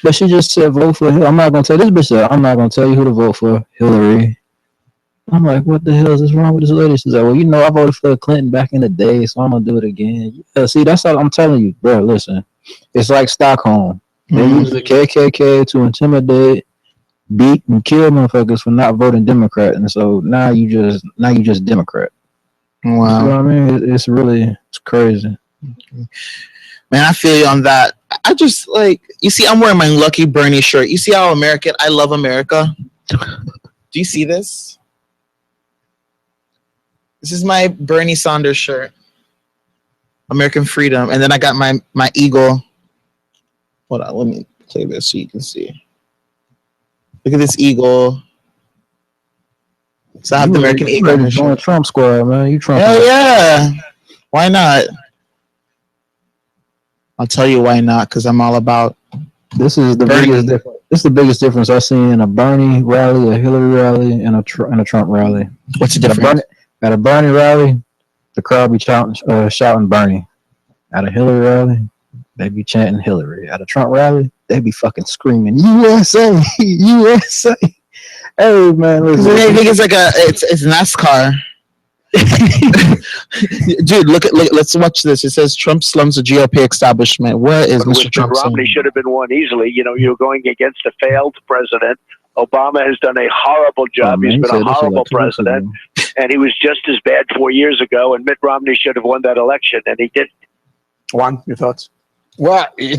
But she just said vote for Hillary. I'm not gonna tell this bitch that I'm not gonna tell you who to vote for, Hillary. I'm like, what the hell is wrong with this lady? She's like, well, you know, I voted for Clinton back in the day, so I'm gonna do it again. Yeah, see, that's all I'm telling you, bro. Listen, it's like Stockholm. They use the KKK to intimidate, beat, and kill motherfuckers for not voting Democrat, and so now you just Democrat. Wow. You know what I mean? It's crazy. Man, I feel you on that. I just like, you see, I'm wearing my Lucky Bernie shirt. You see how American, I love America. Do you see this? This is my Bernie Sanders shirt. American freedom. And then I got my eagle. Hold on, let me play this so you can see. Look at this eagle. So I have the American eagle. You join Trump squad, man. You Trump. Hell yeah. Why not? I'll tell you why not, because I'm all about this is the Bernie. biggest difference. This is the biggest difference I've seen in a Bernie rally, a Hillary rally, and a Trump rally. What's the difference? At a Bernie rally, the crowd be shouting Bernie. At a Hillary rally, they be chanting Hillary. At a Trump rally, they be fucking screaming USA, USA. Hey man, listen. I think it's like it's NASCAR. Dude, let's watch this. It says Trump slums the GOP establishment. Where is Mr. Trump? Romney should have been won easily. You know, you're going against a failed president. Obama has done a horrible job. He's been a horrible president, and he was just as bad 4 years ago. And Mitt Romney should have won that election, and he didn't. Juan, your thoughts? Well, you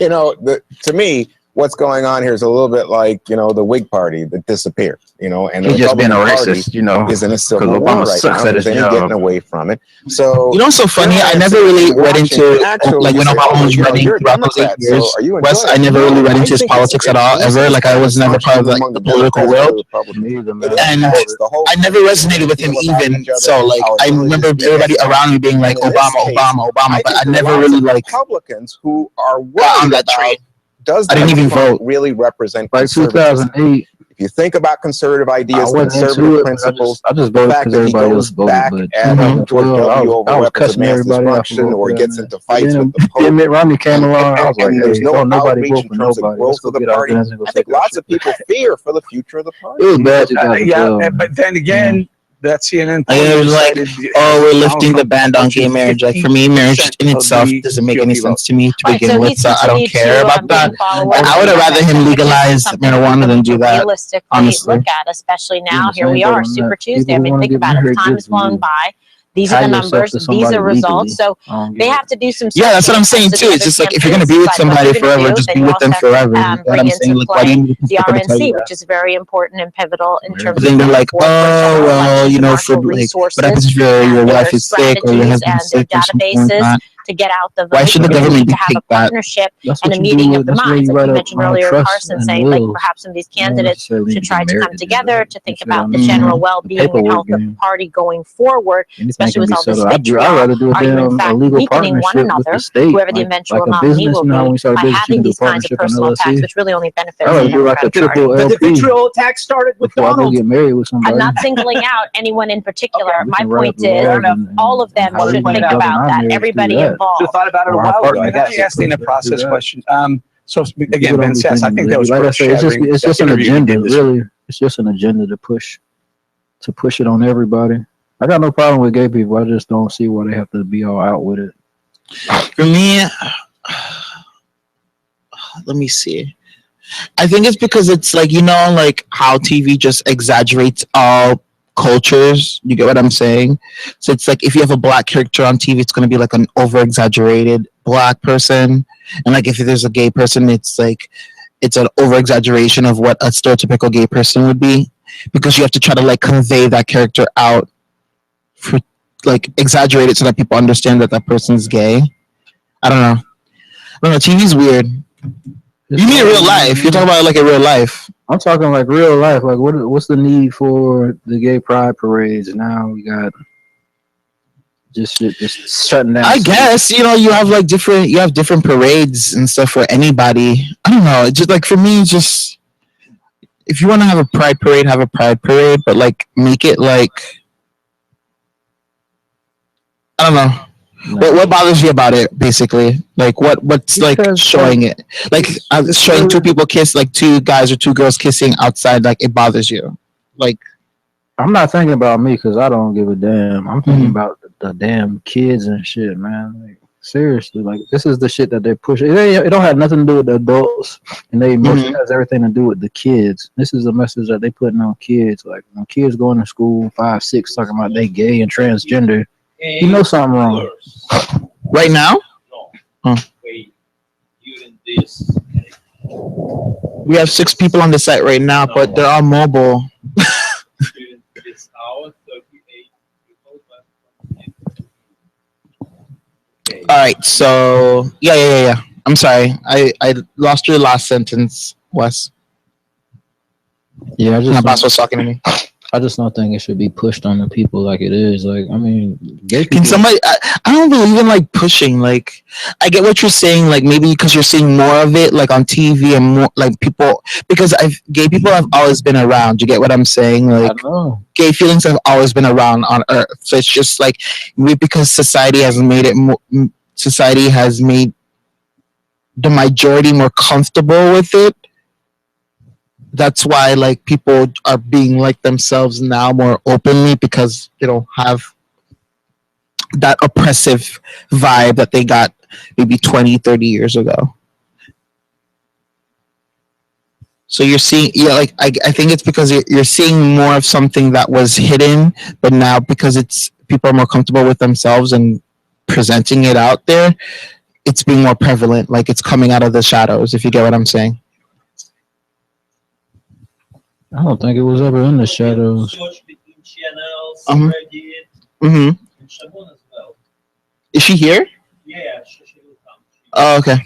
know, to me, what's going on here is a little bit like, you know, the Whig Party that disappeared, you know, and the He's just being a Republican racist, you know, is in a civil because war Obama right sucks now. at his They're job. getting away from it. So you know, what's so funny. I never really read into like when Obama was running throughout those 8 years. Wes, I never really read into his politics at all ever. Like I was never part of like the political world, and I never resonated with him even. So like I remember everybody around me being like Obama, but I never really like Republicans who are on that train. Does I didn't even vote. Really represent like 2008? If you think about conservative ideas, I conservative principles, I just the voted fact because that he everybody goes else voted. back But at George W. over I was weapons of cussing mass everybody out destruction or for gets voting, into fights with the Pope. Then Mitt Romney came along. I was like, there's hey, no nobody outreach vote in for terms of nobody. growth Let's go of the get our party. guns and go I take think that lots shit of people fear for the future of the party. It was bad. Yeah, but then again, that CNN Like, it was like, cited, oh, we're lifting the ban on gay marriage. Like, for me, marriage in itself doesn't make any sense to me to begin with, so I don't care about that. I would have rather him legalize marijuana than do that, realistically honestly. look at, especially now. Here we are, Super Tuesday. I mean, think about it. Time has flown by. These are the numbers. These are results. So they have to do some. Yeah, that's what I'm saying too. It's just like if you're gonna be with somebody forever, just be with them forever. What I'm saying, like, why do you need the RNC, which is very important and pivotal in terms of. Then they're like, oh well, you know, for like, what happens if your wife is sick or your husband is sick or something like that? To get out the vote. Why should the government to have a partnership and a meeting of the minds, like you mentioned earlier, Carson saying, like perhaps some of these candidates should try to come together to think about the general well-being and health of the party going forward, especially with all this vitriol. Are you in fact weakening one another, whoever the eventual nominee will be, by having these kinds of personal attacks, which really only benefits the Democratic Party? But the vitriol attack started with Donald. I'm not singling out anyone in particular. My point is, all of them should think about that. Everybody involved. Should have thought about it a while ago. I guess. Let me ask a process question. So again, Ben says, I think that was it's just an agenda, really. It's just an agenda to push it on everybody. I got no problem with gay people. I just don't see why they have to be all out with it. For me, let me see. I think it's because it's like, you know, like how TV just exaggerates all cultures. You get what I'm saying? So it's like if you have a black character on TV, it's going to be like an over exaggerated black person, and like if there's a gay person, it's like it's an over exaggeration of what a stereotypical gay person would be, because you have to try to like convey that character out, for like exaggerate it so that people understand that that person's gay. I don't know. TV's weird. You mean real life? You're talking about like a real life. I'm talking like real life. Like what's the need for the gay pride parades? Now we got just shutting down. I guess, you know, you have different parades and stuff for anybody. I don't know. It's just like, for me, just if you want to have a pride parade, have a pride parade, but like make it like, I don't know. No. What bothers you about it, basically? Like what's because, like showing it? Like showing two people kiss, like two guys or two girls kissing outside, like it bothers you. Like, I'm not thinking about me because I don't give a damn. I'm thinking about the damn kids and shit, man. Like, seriously, like this is the shit that they push. It don't have nothing to do with the adults, and they mostly has everything to do with the kids. This is a message that they putting on kids. Like when kids going to school, 5, 6, talking about they gay and transgender. You know something wrong. Right now? No. Wait. During this. We have 6 people on the site right now, but they're all mobile. During this hour, 38 people. Okay. All right, so yeah. I'm sorry. I lost your last sentence, Wes. Yeah, my boss was talking to me. I just don't think it should be pushed on the people like it is. Like, I mean, gay people. Can somebody? I don't believe in like pushing. Like, I get what you're saying. Like, maybe because you're seeing more of it, like on TV, and more like people. Because gay people have always been around. You get what I'm saying? Like, gay feelings have always been around on Earth. So it's just like because society has made it. Society has made the majority more comfortable with it. That's why like people are being like themselves now more openly, because they don't have that oppressive vibe that they got maybe 20, 30 years ago. So you're seeing, like I think it's because you're seeing more of something that was hidden, but now because people are more comfortable with themselves and presenting it out there, it's being more prevalent. Like it's coming out of the shadows, if you get what I'm saying. I don't think it was ever in the shadows. Is she here? Yeah, she will come. Oh, okay.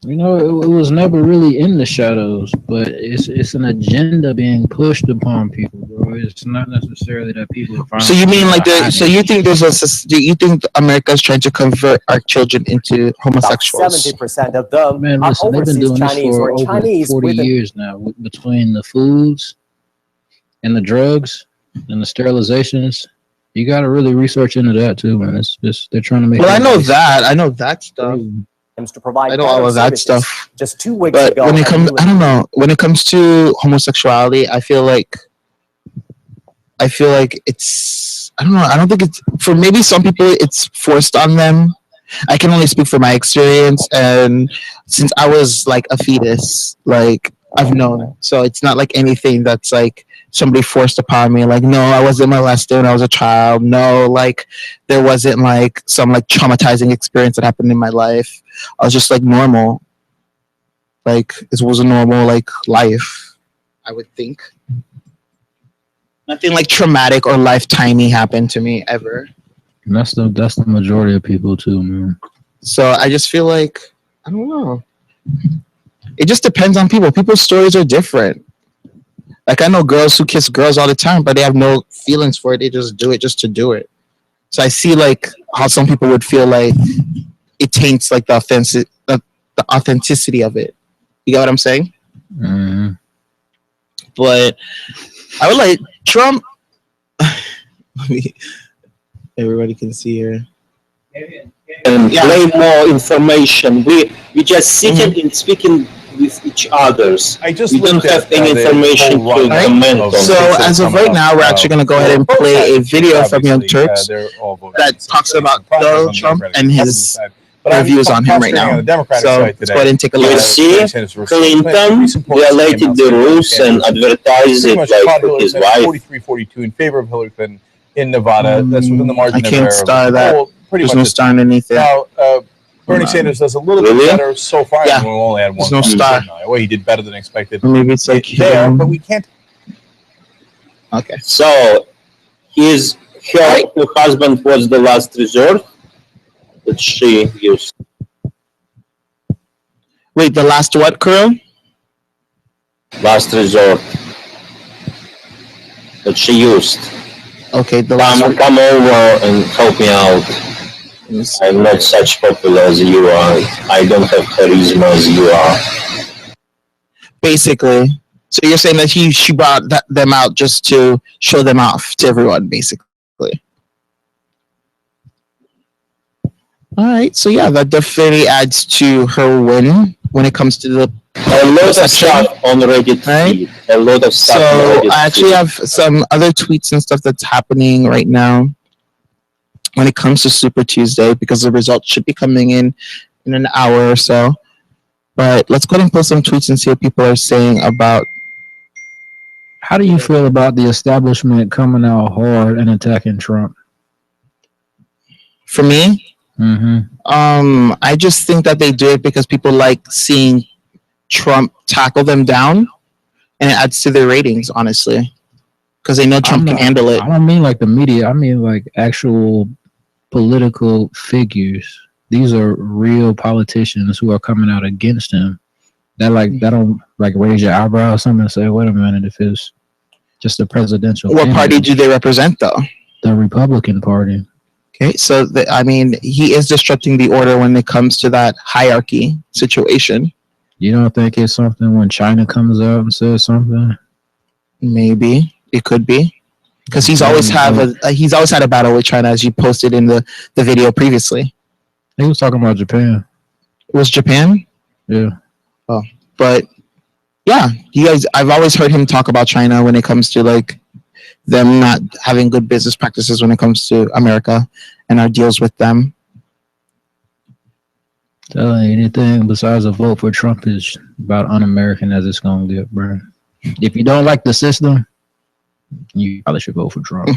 You know, it was never really in the shadows, but it's an agenda being pushed upon people, bro. It's not necessarily that people. So you mean like so you think do you think America is trying to convert our children into homosexuals? 70% of them Man, listen, they've been doing this for over 40 years now. Between the foods and the drugs and the sterilizations, you got to really research into that too, man. It's just they're trying to make. Well, I know that stuff. To provide I know all of that stuff. Just 2 weeks but ago. When it comes, I don't know. When it comes to homosexuality, I feel like I feel like I don't know. I don't think it's for maybe some people it's forced on them. I can only speak from my experience, and since I was like a fetus, like I've known, so it's not like anything that's like somebody forced upon me. Like, no, I wasn't molested when I was a child. No, like there wasn't like some like traumatizing experience that happened in my life. I was just like normal. Like it was a normal like life, I would think. Nothing like traumatic or lifetimey happened to me ever. And that's the majority of people too, man. So I just feel like I don't know. It just depends on people. People's stories are different. Like I know girls who kiss girls all the time, but they have no feelings for it. They just do it just to do it. So I see like how some people would feel like it taints like the authenticity of it. You get what I'm saying? Mm-hmm. But I would like Trump. Everybody can see here. And play more information. We just sitting and speaking with each others. We don't have any information to comment on. So as of right now, we're actually going to go ahead and play a video from Young Turks that talks about Donald Trump and his views on him right now. So let's go ahead and take a look. You see, Clinton violated the rules and advertised it like for his wife. 43-42 in favor of Hillary Clinton in Nevada. That's within the margin I of error. can't star that. There's no star underneath it. Now, Bernie Sanders does a little bit better so far. Yeah. We'll only add one. There's no star. Well, he did better than expected. Maybe it's like there, but we can't. Okay. So her husband was the last resort that she used. Wait, the last what, Kirill? Last resort that she used. Okay, the last one. Come over and help me out. I'm not such popular as you are. I don't have charisma as you are. Basically. So you're saying that she brought them out just to show them off to everyone, basically. All right. So yeah, that definitely adds to her win when it comes to the a lot of stuff on Reddit. Right? A lot of stuff. So I actually have some other tweets and stuff that's happening right now when it comes to Super Tuesday, because the results should be coming in an hour or so. But let's go ahead and post some tweets and see what people are saying about. How do you feel about the establishment coming out hard and attacking Trump? For me, mm-hmm. I just think that they do it because people like seeing Trump tackle them down, and it adds to their ratings, honestly, because they know Trump can handle it. I don't mean like the media. I mean like actual political figures. These are real politicians who are coming out against him. That don't like raise your eyebrow or something and say, wait a minute, if it's just a presidential. What party do they represent, though? The Republican Party. Okay, so he is disrupting the order when it comes to that hierarchy situation. You don't think it's something when China comes out and says something? Maybe it could be, because he's always had a battle with China, as you posted in the video previously. He was talking about Japan. It was Japan? Yeah. Oh, but yeah, I've always heard him talk about China when it comes to like them not having good business practices when it comes to America and our deals with them. Anything besides a vote for Trump is about un-American as it's going to get, bro. If you don't like the system, you probably should vote for Trump.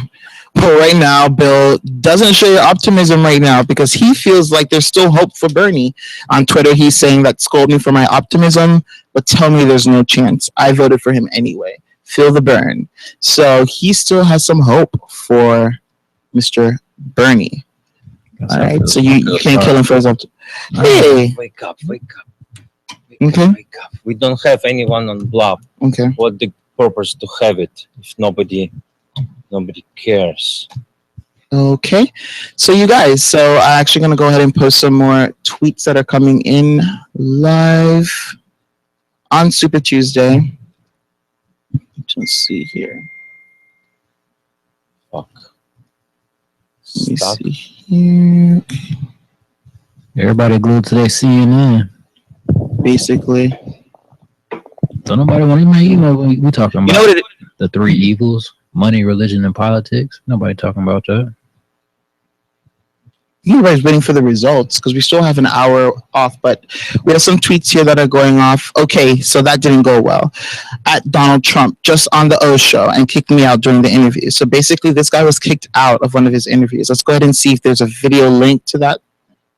But right now, Bill doesn't show your optimism right now because he feels like there's still hope for Bernie. On Twitter, he's saying that scold me for my optimism, but tell me there's no chance. I voted for him anyway. Feel the burn. So he still has some hope for Mr. Bernie. All right, so you can't kill him for his optimism. Hey! Wake up. Okay. Wake up. We don't have anyone on blob. Okay. What the purpose to have it if nobody cares? Okay, so you guys, I'm actually going to go ahead and post some more tweets that are coming in live on Super Tuesday. Let's see here. Fuck. Let me see here. Everybody glued to their CNN. Basically. Don't nobody want to email. We talking about the three evils. Money, religion, and politics. Nobody talking about that. Everybody's waiting for the results because we still have an hour off, but we have some tweets here that are going off. Okay, so that didn't go well. At Donald Trump, just on the O show and kicked me out during the interview. So basically, this guy was kicked out of one of his interviews. Let's go ahead and see if there's a video link to that.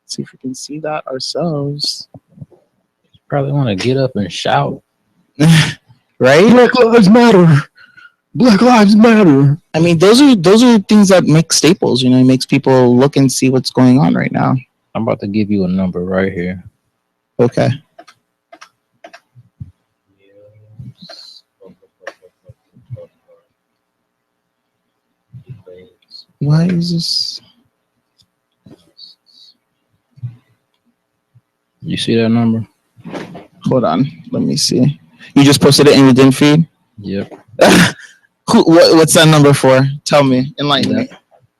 Let's see if we can see that ourselves. Probably want to get up and shout. Right? Black Lives Matter. Black Lives Matter. I mean, those are things that make staples. You know, it makes people look and see what's going on right now. I'm about to give you a number right here. Okay. Why is this? You see that number? Hold on. Let me see. You just posted it in the DIN feed? Yep. What's that number for? Tell me. Enlighten me.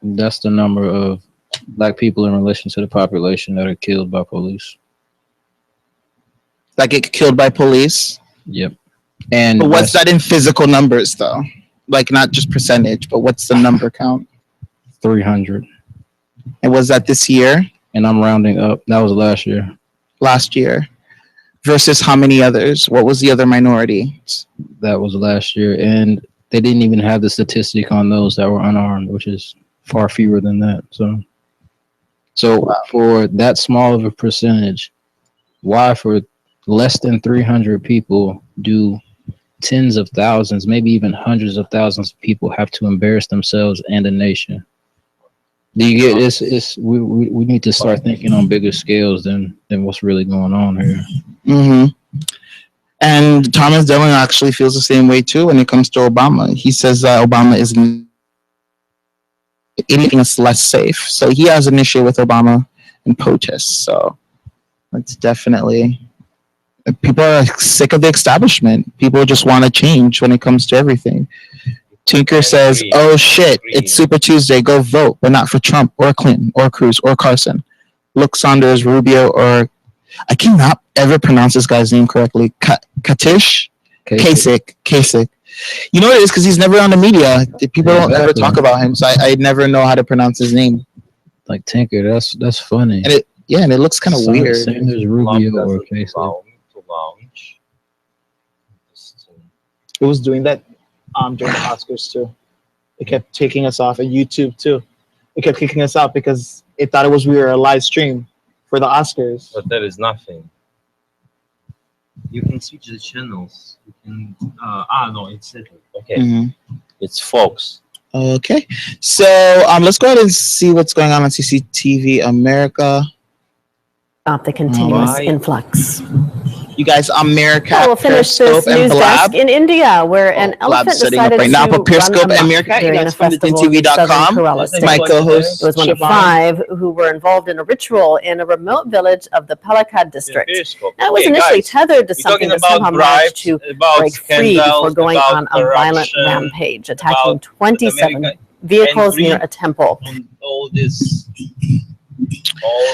That's the number of black people in relation to the population that are killed by police. That get killed by police? Yep. And but what's that in physical numbers, though? Like, not just percentage, but what's the number count? 300. And was that this year? And I'm rounding up. That was last year. Last year. Versus how many others? What was the other minority? That was last year. And they didn't even have the statistic on those that were unarmed, which is far fewer than that. So wow. For that small of a percentage, why for less than 300 people do tens of thousands, maybe even hundreds of thousands of people have to embarrass themselves and a nation? Do you get this? We need to start thinking on bigger scales than what's really going on here. Mm-hmm. And Thomas Dillon actually feels the same way too when it comes to Obama. He says that Obama is making us less safe. So he has an issue with Obama and protests. So it's definitely, people are sick of the establishment. People just want to change when it comes to everything. Tinker says, oh shit, it's Super Tuesday, go vote, but not for Trump or Clinton or Cruz or Carson. Look, Saunders, Rubio, or I cannot ever pronounce this guy's name correctly. Kasich? Kasich. You know what it is? Because he's never on the media. People don't ever talk about him, so I never know how to pronounce his name. Like Tinker, that's funny. And it looks kind of weird. There's Rubio or Kasich. It was doing that during the Oscars too. It kept taking us off, and YouTube too. It kept kicking us out because it thought we were a live stream for the Oscars. But that is nothing. You can switch the channels. You can. No, it's settled. Okay. Mm-hmm. It's Fox. Okay, so let's go ahead and see what's going on CCTV America. Stop the continuous influx. You guys, America. We'll finish this news desk in India, where an elephant decided right now. to But Periscope run and America, you during a guys from the festival in DINtv.com. southern Kerala state. My co-host. It was one of 5 who were involved in a ritual in a remote village of the Palakkad district. Now, it was initially tethered to something that somehow managed to break free before going on a violent rampage, attacking 27 vehicles near a temple. All this.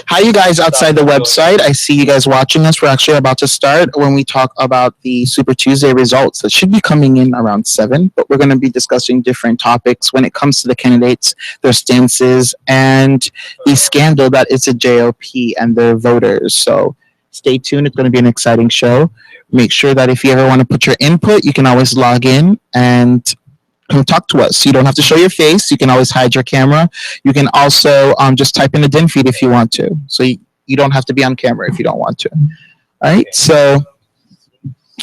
Hi, you guys outside the website. I see you guys watching us. We're actually about to start when we talk about the Super Tuesday results that should be coming in around 7, but we're going to be discussing different topics when it comes to the candidates, their stances, and the scandal that is a JOP and their voters. So stay tuned. It's going to be an exciting show. Make sure that if you ever want to put your input, you can always log in and come talk to us. You don't have to show your face. You can always hide your camera. You can also just type in the DIN feed if you want to. So you don't have to be on camera if you don't want to. All right. So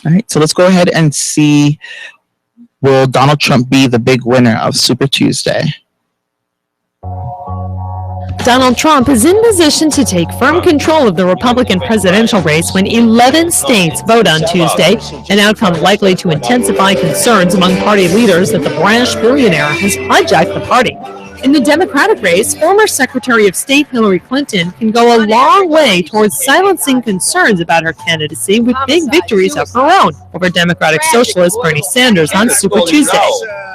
let's go ahead and see, will Donald Trump be the big winner of Super Tuesday? Donald Trump is in position to take firm control of the Republican presidential race when 11 states vote on Tuesday, an outcome likely to intensify concerns among party leaders that the brash billionaire has hijacked the party. In the Democratic race, former Secretary of State Hilary Clinton can go a long way towards silencing concerns about her candidacy with big victories of her own over Democratic Socialist Bernie Sanders on Super Tuesday.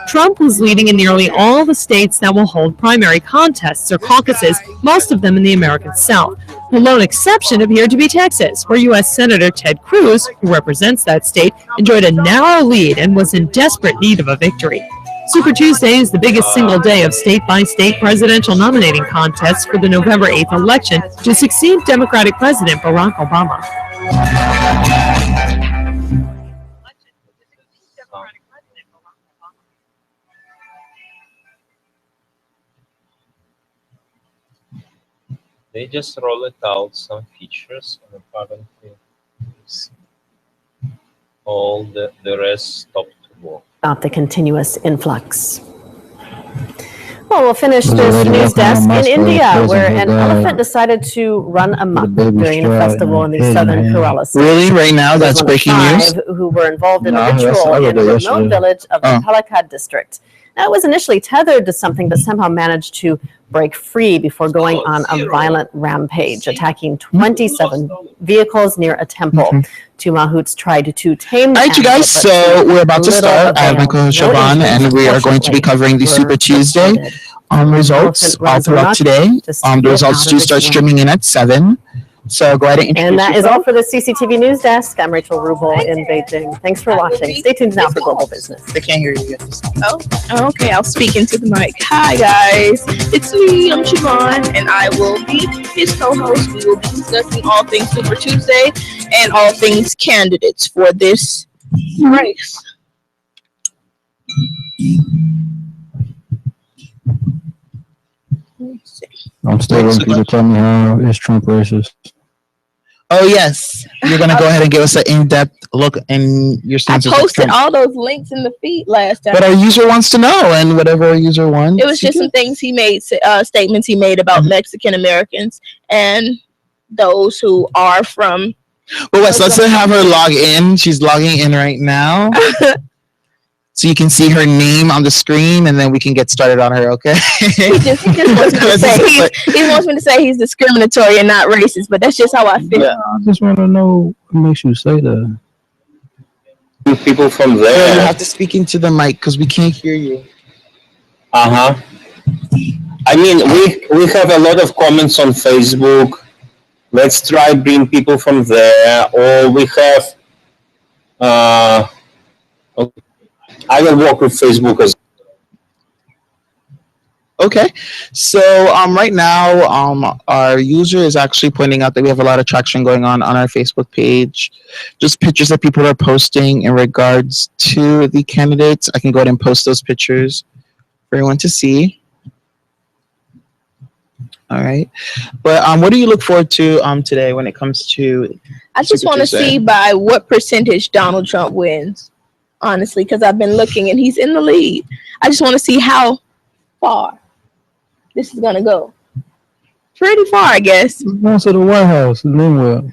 Trump was leading in nearly all the states that will hold primary contests or caucuses, most of them in the American South. The lone exception appeared to be Texas, where U.S. Senator Ted Cruz, who represents that state, enjoyed a narrow lead and was in desperate need of a victory. Super Tuesday is the biggest single day of state-by-state presidential nominating contests for the November 8th election to succeed Democratic President Barack Obama. They just roll it out some features and apparently all the rest stopped to work. About the continuous influx. Well, we'll finish this news desk in India, where an elephant decided to run amok during a festival in the southern Kerala state. Really? Right now? That's breaking news? Who were involved in a ritual in a remote village of the Palakkad district. Now, it was initially tethered to something, but somehow managed to break free before going on a violent rampage, attacking 27 vehicles near a temple. Two mahouts tried to tame the All right, you guys, so we're about to start. I have my co-host Siobhan, and we are going to be covering the Super Tuesday results all throughout today. The results do start streaming in at 7. So go ahead and introduce And that is yourself. all for the CCTV News Desk. I'm Rachel Rubio in Beijing. Thanks for watching. Stay tuned now for Global Business. They can't hear you yet. Oh, okay. I'll speak into the mic. Hi, guys. It's me. I'm Siobhan, and I will be his co-host. We will be discussing all things Super Tuesday and all things candidates for this race. I'm still waiting for you to tell me how is Trump racist. Oh, yes. You're going to go ahead and give us an in-depth look in your I stance. posted all those links in the feed last time. But our user wants to know, and whatever our user wants. It was just some things he made, statements he made about Mexican Americans and those who are from. But Wes, let's have her log in. She's logging in right now. So you can see her name on the screen, and then we can get started on her, okay? He just wants me to say he wants me to say he's discriminatory and not racist, but that's just how I feel. I just want to know what makes you say that. People from there. Yeah, you have to speak into the mic because we can't hear you. I mean, we have a lot of comments on Facebook. Let's try bring people from there. Or we have. I will work with Facebook as. Okay, so right now our user is actually pointing out that we have a lot of traction going on our Facebook page. Just pictures that people are posting in regards to the candidates. I can go ahead and post those pictures for everyone to see. All right, but what do you look forward to today when it comes to? I just want to see by what percentage Donald Trump wins, honestly, because I've been looking and he's in the lead. I just want to see how far this is gonna go. Pretty far, I guess. Going to the White House, and then what?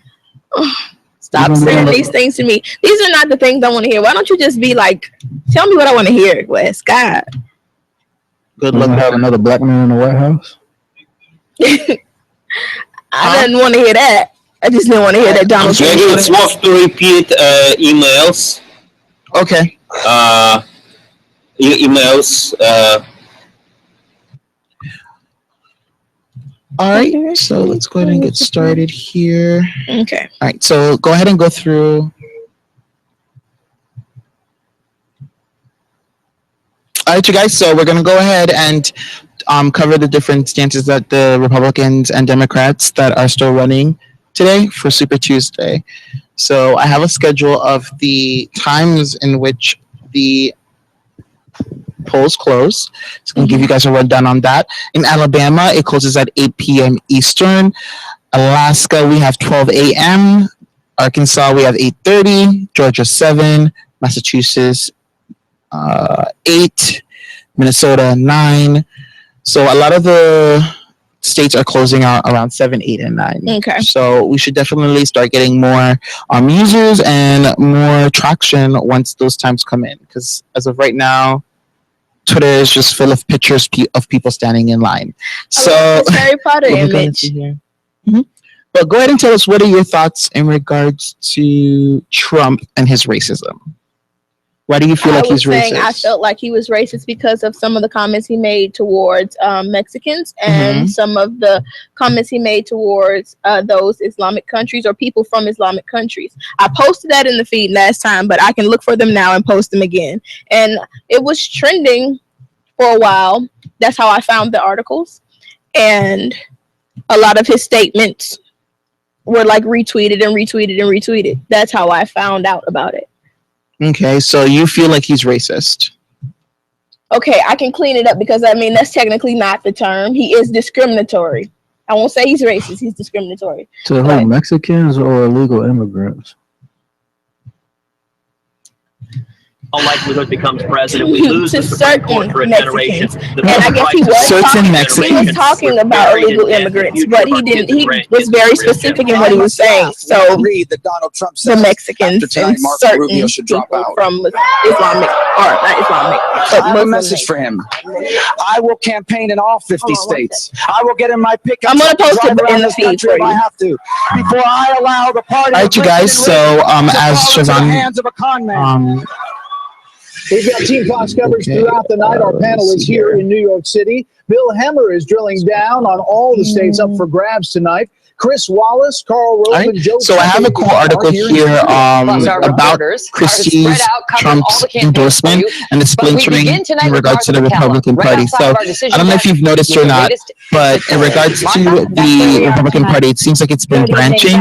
Stop saying these things to me. These are not the things I want to hear. Why don't you just be like, tell me what I want to hear, Wes? God. Good luck. Have another black man in the White House. I didn't want to hear that. I just didn't want to hear that Donald Trump. Maybe it's worth to repeat emails. Okay. Emails. All right, so let's go ahead and get started here. Okay. All right, so go ahead and go through. All right, you guys, so we're going to go ahead and cover the different stances that the Republicans and Democrats that are still running today for Super Tuesday. So I have a schedule of the times in which the polls close. So I'm going to give you guys a rundown on that. In Alabama, it closes at 8 p.m. Eastern. Alaska, we have 12 a.m. Arkansas, we have 8:30. Georgia, 7. Massachusetts, 8. Minnesota, 9. So a lot of the states are closing out around 7, 8, and 9. Okay. So we should definitely start getting more users and more traction once those times come in. Because as of right now, Twitter is just full of pictures of people standing in line. So Harry Potter image. But go ahead and tell us, what are your thoughts in regards to Trump and his racism? Why do you feel like he's racist? I felt like he was racist because of some of the comments he made towards Mexicans and some of the comments he made towards those Islamic countries or people from Islamic countries. I posted that in the feed last time, but I can look for them now and post them again. And it was trending for a while. That's how I found the articles. And a lot of his statements were like retweeted and retweeted and retweeted. That's how I found out about it. Okay, so you feel like he's racist. Okay, I can clean it up because I mean that's technically not the term. He is discriminatory. I won't say he's racist. He's discriminatory. To who, Mexicans or illegal immigrants? Likelihood becomes president. We lose to the Supreme Court for a generation. And I guess he was talking about illegal immigrants, but he didn't. He was very specific in what he was saying. So the Mexicans and certain people from Islamic or not Islamic, but I have a message for him. I will campaign in all 50 states. I will get in my pickup. I'm gonna post it in the feed for if I have to. Before I allow the party. All right, you guys. So as Siobhan, We've got Team Fox coverage throughout the night. Our panel is here in New York City. Bill Hemmer is drilling down on all the states up for grabs tonight. Chris Wallace, Carl Rove, Joe. So I have a cool article here about Christie's Trump's endorsement and the splintering in regards to the Republican Party. So I don't know if you've noticed or not, but in regards to the Republican Party, it seems like it's been branching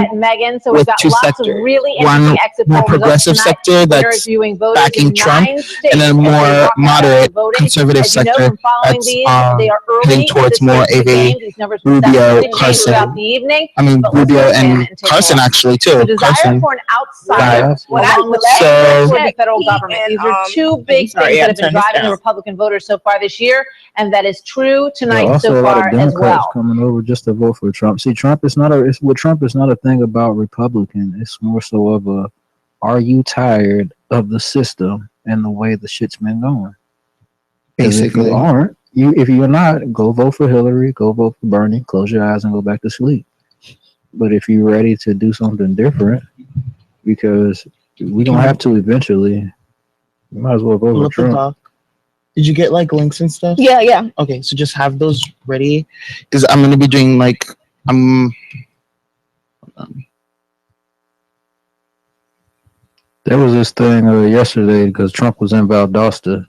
with two sectors. One more progressive sector that's backing Trump, and then a more moderate conservative sector that's heading towards more of a Rubio, Carson. I mean, Rubio and Carson actually too. Carson. For an outsider, along with the federal government. These are two big things that have been driving the Republican voters so far this year, and that is true tonight so far as well. Coming over just to vote for Trump. See, Trump is not a thing about Republican. It's more so of a, are you tired of the system and the way the shit's been going? Basically, if you aren't, if you're not, go vote for Hillary, go vote for Bernie, close your eyes and go back to sleep. But if you're ready to do something different, because we don't have to eventually, you might as well vote for Trump. Did you get like links and stuff? Yeah. Okay, so just have those ready because I'm gonna be doing like There was this thing yesterday because Trump was in Valdosta,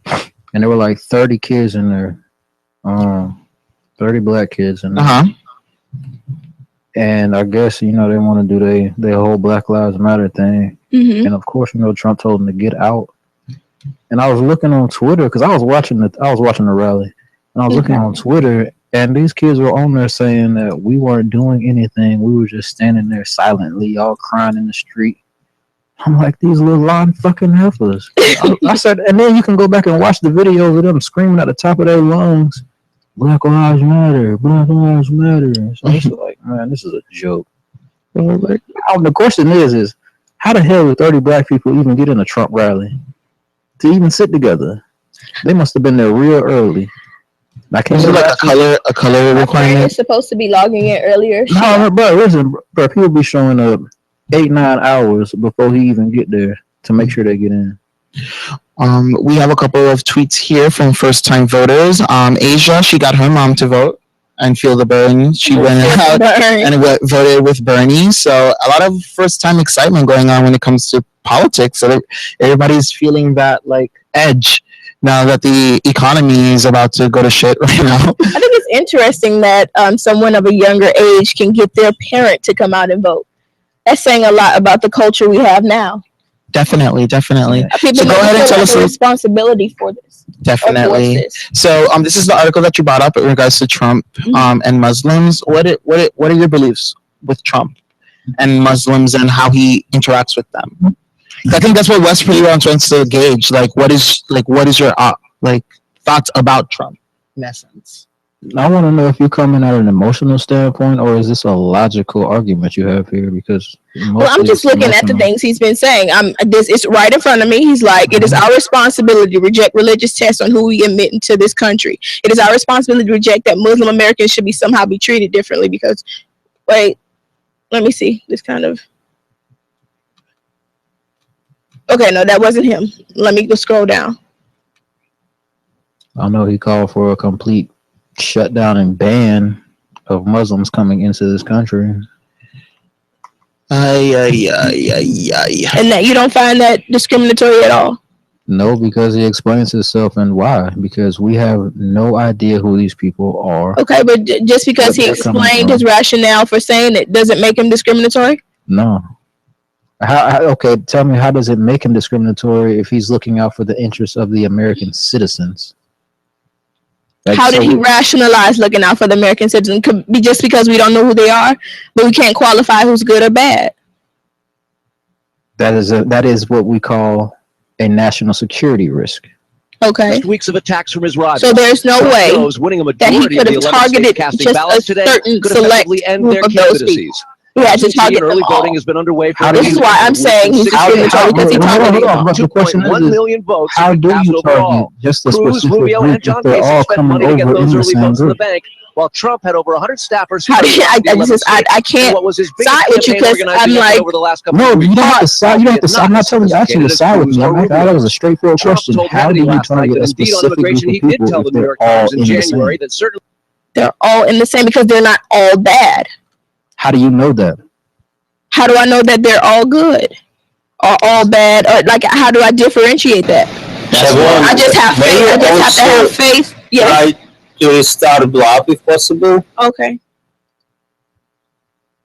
and there were like 30 kids in there, 30 black kids in there. And I guess, they want to do their whole Black Lives Matter thing. And of course, Trump told them to get out. And I was looking on Twitter because I was watching the rally, and I was looking on Twitter, and these kids were on there saying that we weren't doing anything. We were just standing there silently, all crying in the street. I'm like, these little lying fucking heifers. I said, and then you can go back and watch the videos of them screaming at the top of their lungs, Black Lives Matter, Black Lives Matter. So it's like, man, this is a joke. Like, the question is how the hell did 30 black people even get in a Trump rally to even sit together? They must have been there real early. Is it like a color requirement? You're supposed to be logging in earlier. No, bro, listen, bro, people be showing up 8-9 hours before he even get there to make sure they get in. We have a couple of tweets here from first-time voters. Asia, she got her mom to vote and feel the burn. She went out and voted with Bernie. So a lot of first-time excitement going on when it comes to politics. So everybody's feeling that like edge now that the economy is about to go to shit right now. I think it's interesting that someone of a younger age can get their parent to come out and vote. That's saying a lot about the culture we have now. Definitely. People So go ahead and tell us the responsibility for this. Definitely. So this is the article that you brought up in regards to Trump and Muslims. What are your beliefs with Trump and Muslims and how he interacts with them? I think that's what West pretty well wants to gauge. What is your thoughts about Trump in essence? I want to know if you're coming at an emotional standpoint or is this a logical argument you have here? Because I'm just looking at the things he's been saying. It's right in front of me. He's like, it is our responsibility to reject religious tests on who we admit into this country. It is our responsibility to reject that Muslim Americans should somehow be treated differently because, wait, let me see. This kind of. Okay, no, that wasn't him. Let me go scroll down. I know he called for a complete shutdown and ban of Muslims coming into this country. And that you don't find that discriminatory at all? No, because he explains himself and why. Because we have no idea who these people are. Okay, but just because he explained his rationale for saying it doesn't make him discriminatory? No. Okay, tell me, how does it make him discriminatory if he's looking out for the interests of the American citizens? Like, how did he rationalize looking out for the American citizens? Could be just because we don't know who they are, but we can't qualify who's good or bad. That is what we call a national security risk. Okay. Weeks of attacks from his rivals. So there's no Trump way knows winning a that he majority could of have the 11 targeted states casting just ballots a today certain could select effectively end group their of those candidacies. people. He had to target Early them all. voting has been underway for This is why I'm saying he's discriminatory, because he targeted them. 2.1 million votes how do cast you overall. target just a Cruz, specific Rubio, group and John if they're all Kasich spent coming money to get over in those the early same votes in the group? bank, while Trump had over 100 staffers. How do you, I can't side with you because I'm like, over the last couple No, of you weeks. don't have to side. You don't have to side. I'm not telling you actually to side with me. That was a straightforward question. How do you target a specific group of people if they're all in the same? they're all in the same because they're not all bad. How do you know that? How do I know that they're all good or all bad? Or like, how do I differentiate that? I just have faith. I just have to have faith. Yes. Try to restart block if possible. Okay.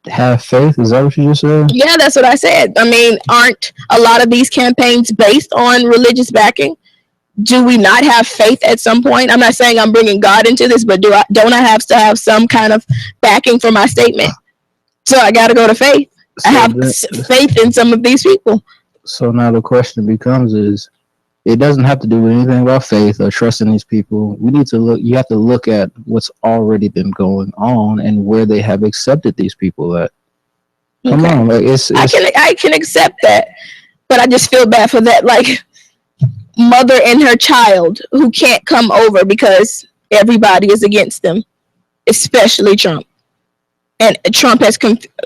Have faith? Is that what you just said? Yeah, that's what I said. I mean, aren't a lot of these campaigns based on religious backing? Do we not have faith at some point? I'm not saying I'm bringing God into this, but don't I have to have some kind of backing for my statement? So I got to go to faith. I have faith in some of these people. So now the question becomes is, it doesn't have to do with anything about faith or trusting these people. We need to look, you have to look at what's already been going on and where they have accepted these people at. Come on, like I can accept that, but I just feel bad for that, like, mother and her child who can't come over because everybody is against them, especially Trump. And Trump has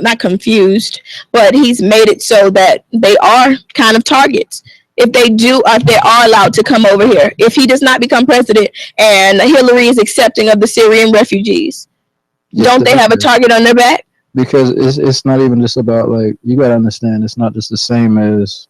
not confused, but he's made it so that they are kind of targets. If they are allowed to come over here, if he does not become president and Hilary is accepting of the Syrian refugees, don't they have a target on their back? Because it's not even just about, like, you got to understand, it's not just the same as,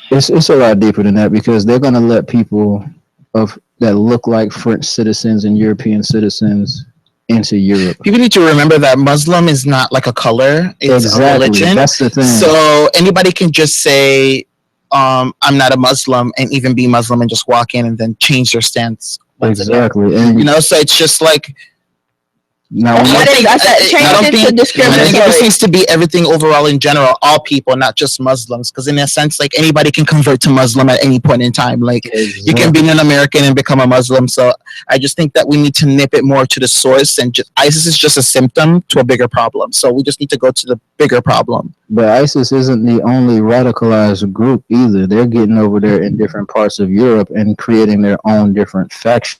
it's a lot deeper than that, because they're going to let people that look like French citizens and European citizens into Europe. People need to remember that Muslim is not like a color; it's a religion. That's the thing. So anybody can just say, "I'm not a Muslim," and even be Muslim and just walk in and then change their stance. Exactly, and so it's just like. Now, I think it just needs to be everything overall in general, all people, not just Muslims. Because in a sense, like, anybody can convert to Muslim at any point in time. Like, you can be an American and become a Muslim. So I just think that we need to nip it more to the source, and ISIS is just a symptom to a bigger problem. So we just need to go to the bigger problem. But ISIS isn't the only radicalized group either. They're getting over there in different parts of Europe and creating their own different factions.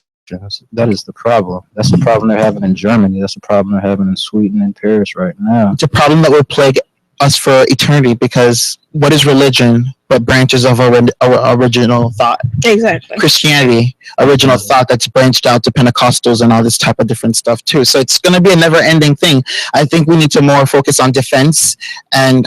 That is the problem. That's the problem they're having in Germany. That's the problem they're having in Sweden and Paris right now. It's a problem that will plague us for eternity, because what is religion but branches of our original thought? Exactly. Christianity, original thought that's branched out to Pentecostals and all this type of different stuff too. So it's going to be a never-ending thing. I think we need to more focus on defense and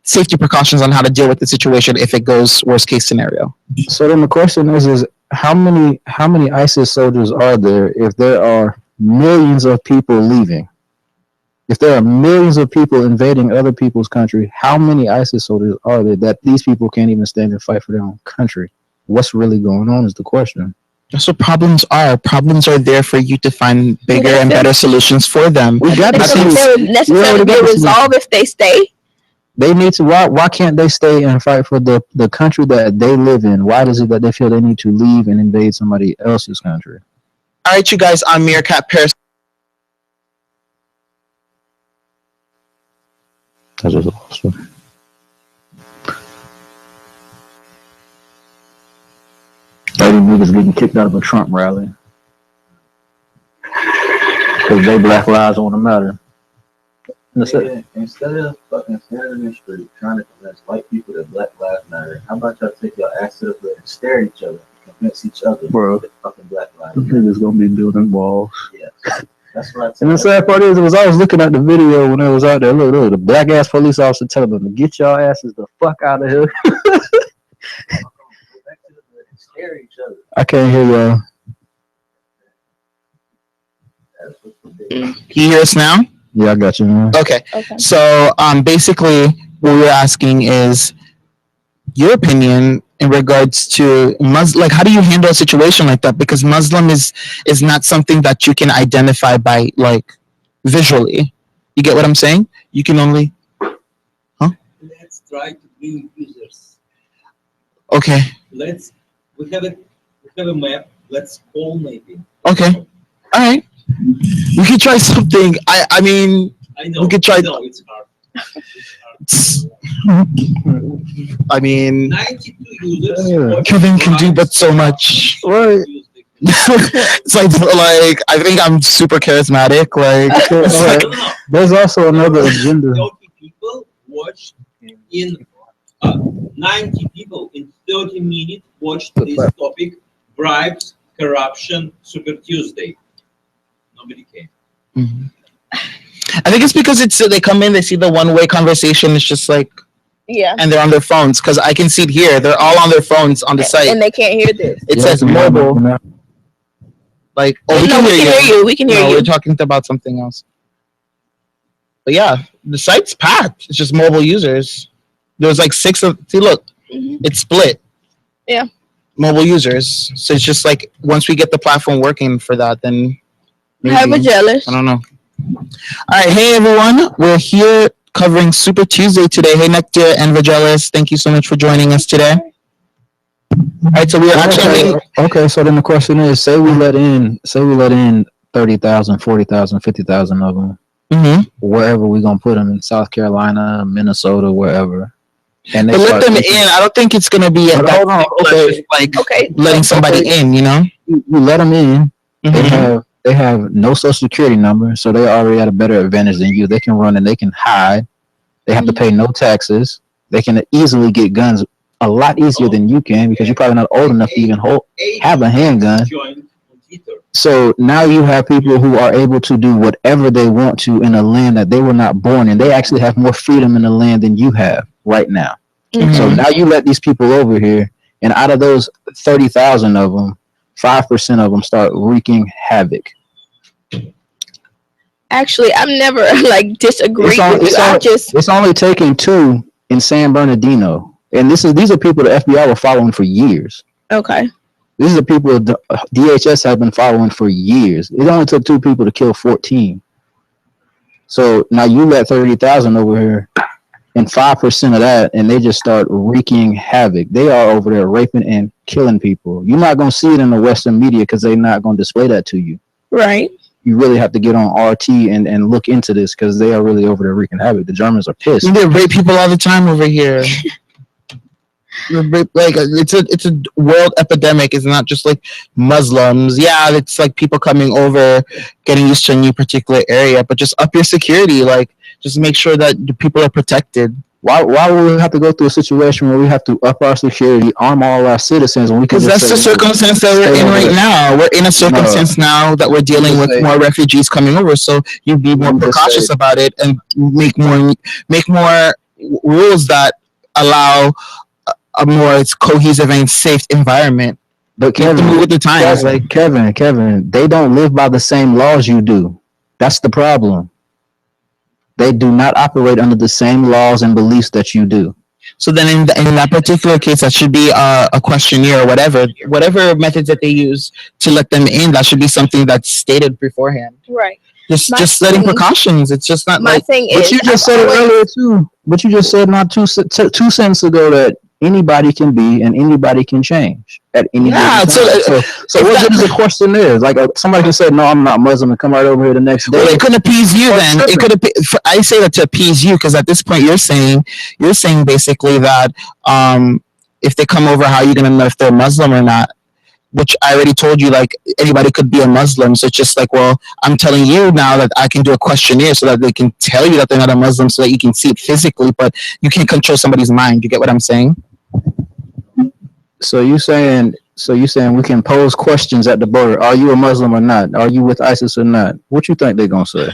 safety precautions on how to deal with the situation if it goes worst case scenario. So then the question is how many ISIS soldiers are there if there are millions of people leaving? If there are millions of people invading other people's country, how many ISIS soldiers are there that these people can't even stand and fight for their own country? What's really going on is the question. That's what problems are. Problems are there for you to find bigger and better solutions for them. We got to necessarily be resolved if they stay. They need to. Why can't they stay and fight for the country that they live in? Why is it that they feel they need to leave and invade somebody else's country? All right, you guys, I'm Meerkat Paris. That was awesome. All these niggas getting kicked out of a Trump rally because they Black Lives want to matter. Instead of fucking standing in the street trying to convince white people that Black Lives Matter, how about y'all take your ass to the hood and stare at each other and convince each other that fucking Black Lives Matter? Niggas gonna be building walls. Yeah. That's right. And the sad part is, I was looking at the video when it was out there. Look, the black ass police officer telling them to get your asses the fuck out of here. Stare at each other. I can't hear y'all. Can you hear us now? Yeah, I got you, man. Okay. So basically what we're asking is your opinion in regards to like how do you handle a situation like that? Because Muslim is not something that you can identify by like visually. You get what I'm saying? You can only Let's try to bring users. Okay. We have a map. Let's call maybe. Okay. All right. We could try something. I mean, I know. We could try. I know it's hard. I mean, 92 users. Kevin can do but so much. Right. It's like I think I'm super charismatic. Like, there's also another agenda. 30 people watched in 90 people in 30 minutes watched this topic: bribes, corruption, Super Tuesday. Nobody came. Mm-hmm. I think it's because they come in, they see the one-way conversation. It's just like, yeah, and they're on their phones because I can see it here. They're all on their phones on the site, and they can't hear this. It says mobile. Like, oh, we can hear you. We can hear you. We're talking about something else. But yeah, the site's packed. It's just mobile users. There's like 6 of. See, look, it's split. Yeah. Mobile users. So it's just like once we get the platform working for that, then. Maybe, Have a jealous. I don't know. All right, hey everyone, we're here covering Super Tuesday today. Hey Nectar and Vagelis, thank you so much for joining us today. All right, so we're actually okay. So then the question is, say we let in 30,000, 40,000, 50,000 of them, wherever we gonna put them in South Carolina, Minnesota, wherever. And they let them in. I don't think it's gonna be letting somebody in. You know, you let them in. They have no social security number, so they already at a better advantage than you. They can run and they can hide. They have to pay no taxes. They can easily get guns a lot easier than you can because you're probably not old enough to even have a handgun. So now you have people who are able to do whatever they want to in a land that they were not born in. They actually have more freedom in the land than you have right now. So now you let these people over here, and out of those 30,000 of them, 5% of them start wreaking havoc. Actually, I'm never like disagree with you. It's only taking 2 in San Bernardino, and these are people the FBI were following for years. Okay. These are people the DHS have been following for years. It only took 2 people to kill 14. So now you let 30,000 over here, and 5% of that, and they just start wreaking havoc. They are over there raping and killing people. You're not going to see it in the Western media because they're not going to display that to you. Right. You really have to get on RT and look into this because they are really over there wreaking havoc. The Germans are pissed. They rape people all the time over here. Like it's a world epidemic. It's not just like Muslims. Yeah, it's like people coming over, getting used to a new particular area, but just up your security. Like, just make sure that the people are protected. Why would we have to go through a situation where we have to up our security, arm all our citizens, when we can? Because that's the circumstance that we're in right now. We're in a circumstance now that we're dealing with more refugees coming over. So you be more precautious about it and make more rules that allow a more cohesive and safe environment. But Kevin, move with the times. Kevin, they don't live by the same laws you do. That's the problem. They do not operate under the same laws and beliefs that you do. So then in that particular case, that should be a questionnaire or whatever methods that they use to let them in. That should be something that's stated beforehand. Right. Just setting precautions. It's just not my thing. But you just said it earlier too. But you just said not two sentences ago that anybody can be and anybody can change at any time. So what good is the question is? Like somebody can say, no, I'm not Muslim, and come right over here the next day. Well, it could appease you then. It could I say that to appease you because at this point you're saying basically that if they come over, how are you going to know if they're Muslim or not? which I already told you, like anybody could be a Muslim. So it's just like, well, I'm telling you now that I can do a questionnaire so that they can tell you that they're not a Muslim, so that you can see it physically, but you can't control somebody's mind. You get what I'm saying? So you saying we can pose questions at the border? Are you a Muslim or not? Are you with ISIS or not? What you think they're gonna say?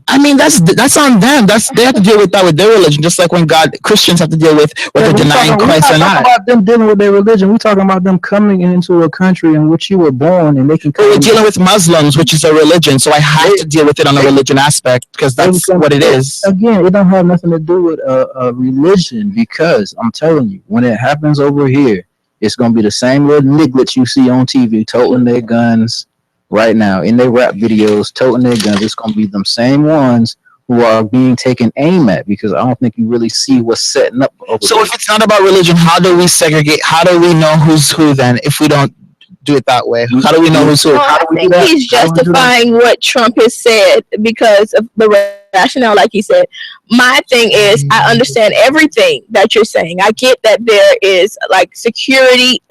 I mean, that's on them. They have to deal with that with their religion, just like when Christians have to deal with whether denying Christ or not. We're talking about them dealing with their religion. We're talking about them coming into a country in which you were born, and they can. We're dealing with Muslims, which is a religion, so I have to deal with it on a religion aspect because that's what it is. Again, it don't have nothing to do with a religion, because I'm telling you, when it happens over here, it's gonna be the same little nigglets you see on TV toting their guns right now in their rap videos, toting their guns. It's gonna be them same ones who are being taken aim at, because I don't think you really see what's setting up over So there. if it's not about religion, how do we segregate? How do we know who's who then if we don't do it that way? How do we know who's who? Well, How do I we do think that? he's justifying what Trump has said because of the rationale, like he said. My thing is, I understand everything that you're saying. I get that there is like security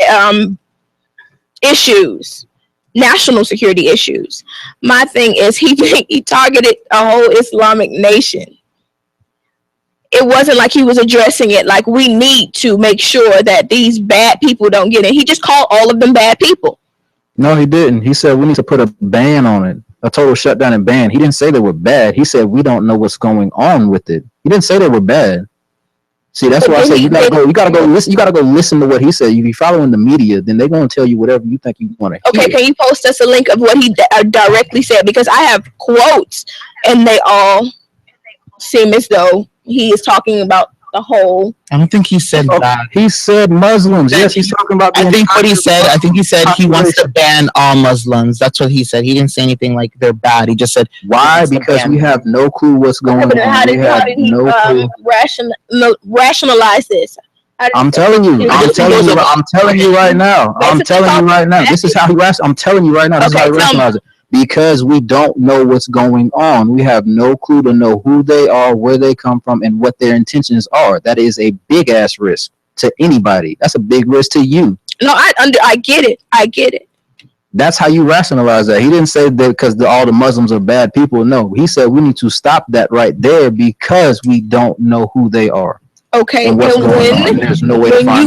issues, national security issues. My thing is, he targeted a whole Islamic nation. It wasn't like he was addressing it like we need to make sure that these bad people don't get in. He just called all of them bad people. No, he didn't. He said we need to put a ban on it, a total shutdown and ban. He didn't say they were bad. He said we don't know what's going on with it. He didn't say they were bad. See, that's why I say you gotta go listen to what he said. If you're following the media, then they're gonna tell you whatever you think you want to hear. Okay, can you post us a link of what he directly said? Because I have quotes, and they all seem as though he is talking about the whole. I don't think he said that. He said Muslims. Yes, he's talking about. I think what he said. I think he said he wants to ban all Muslims. That's what he said. He didn't say anything like they're bad. He just said why? Because we have no clue what's going on. How did he rationalize this? I'm telling you right now. This is how he I'm telling you right now. This is how he rationalizes it. Because we don't know what's going on. We have no clue to know who they are, where they come from, and what their intentions are. That is a big ass risk to anybody. That's a big risk to you. No, I get it. I get it. That's how you rationalize that. He didn't say that because all the Muslims are bad people. No, he said we need to stop that right there because we don't know who they are. Okay, and when you